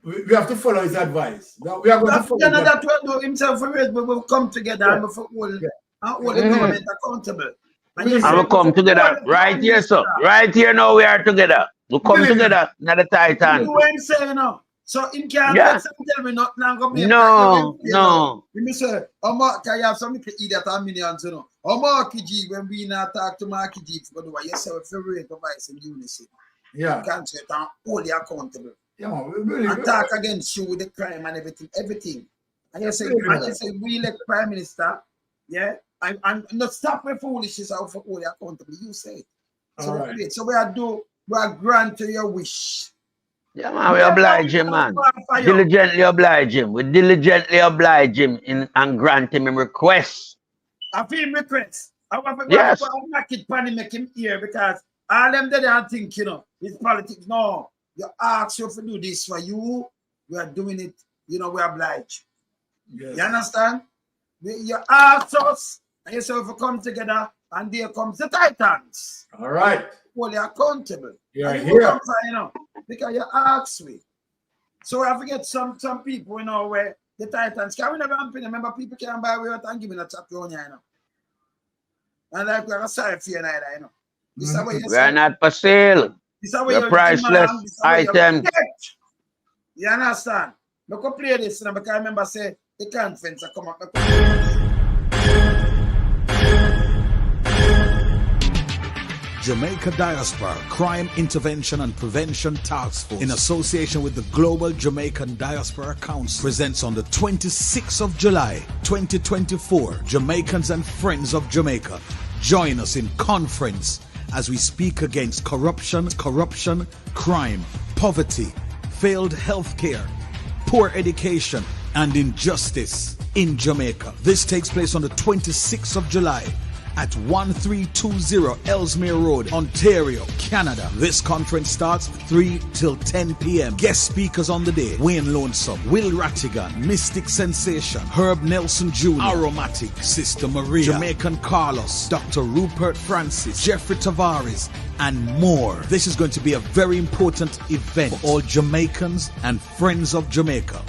We have to follow his advice. We are going to follow that will do himself for it, but we'll come together and hold the government accountable. And we'll come together right here, sir. Right here now we are together. We'll come together, not the Titan. You ain't saying no. So in can't tell me not now. No. You say, can you have some idiot and millions, you know? Marky G, when we not talk to Marky G, for the way you say favorite advice in unison. Yeah. You can't say it hold you accountable. Yeah, and talk against you with the crime and everything. And you say, we elect prime minister, yeah, and not stop with foolishness out for hold you accountable. You say it. So, right. So we are grant to your wish. Yeah, man, we oblige him, man. Diligently oblige him. We diligently oblige him and grant him a request. I feel request. I want to make it funny, make him hear, because all them they don't think, you know, it's politics. No, you ask you to do this for you, we are doing it, you know, we oblige. Yes. You understand? You ask us, and you say if we come together, and there comes the Titans. All right. Well, you're accountable. Yeah, here. You know, because you ask me. So I forget some people, you know, where the Titans, can we never remember people can buy way out and give me a chapter on you know. And like we're sorry for you neither, you know. This is what we are not for sale. We're priceless item. You understand? Look up play this now because I remember say the conference come up. Jamaica Diaspora Crime Intervention and Prevention Task Force, in association with the Global Jamaican Diaspora Council, presents on the 26th of July 2024 Jamaicans and Friends of Jamaica. Join us in conference as we speak against corruption, crime, poverty, failed healthcare, poor education, and injustice in Jamaica. This takes place on the 26th of July at 1320 Ellesmere Road, Ontario, Canada. This conference starts 3 till 10 p.m. Guest speakers on the day: Wayne Lonesome, Will Rattigan, Mystic Sensation, Herb Nelson Jr., Aromatic, Sister Maria, Jamaican Carlos, Dr. Rupert Francis, Jeffrey Tavares, and more. This is going to be a very important event for all Jamaicans and friends of Jamaica.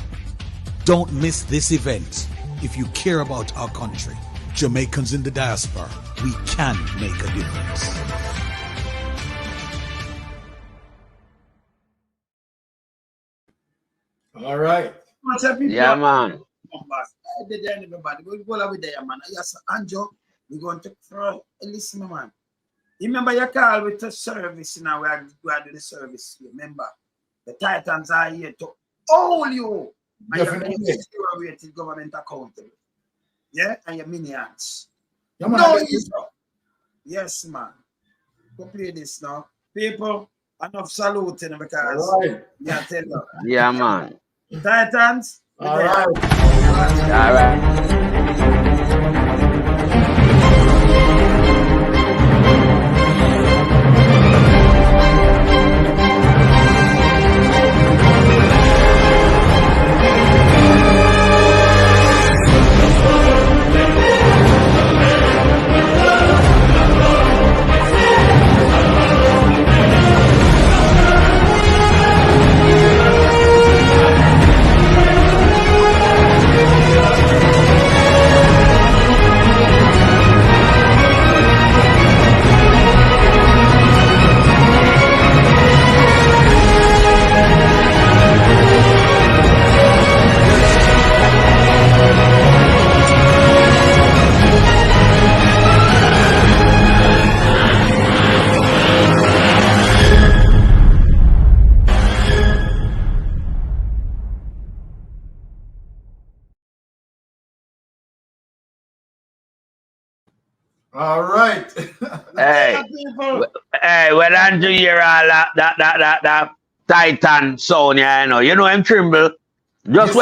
Don't miss this event if you care about our country. Jamaicans in the diaspora, we can make a difference. All right. Yeah, man. We'll go over there, man. Yes, Anjo, we're going to listen, man. Remember your call with the service now. We are doing the service. Remember, the Titans are here to hold you. And your government accountable. Yeah, and your minions. Yes, man. Go play this now. People, enough saluting because yeah, tell you. Yeah, man. Titans. All right. All right. All right. Hey, hey, when Andrew hear all that Titan sound, yeah, you know him tremble. Just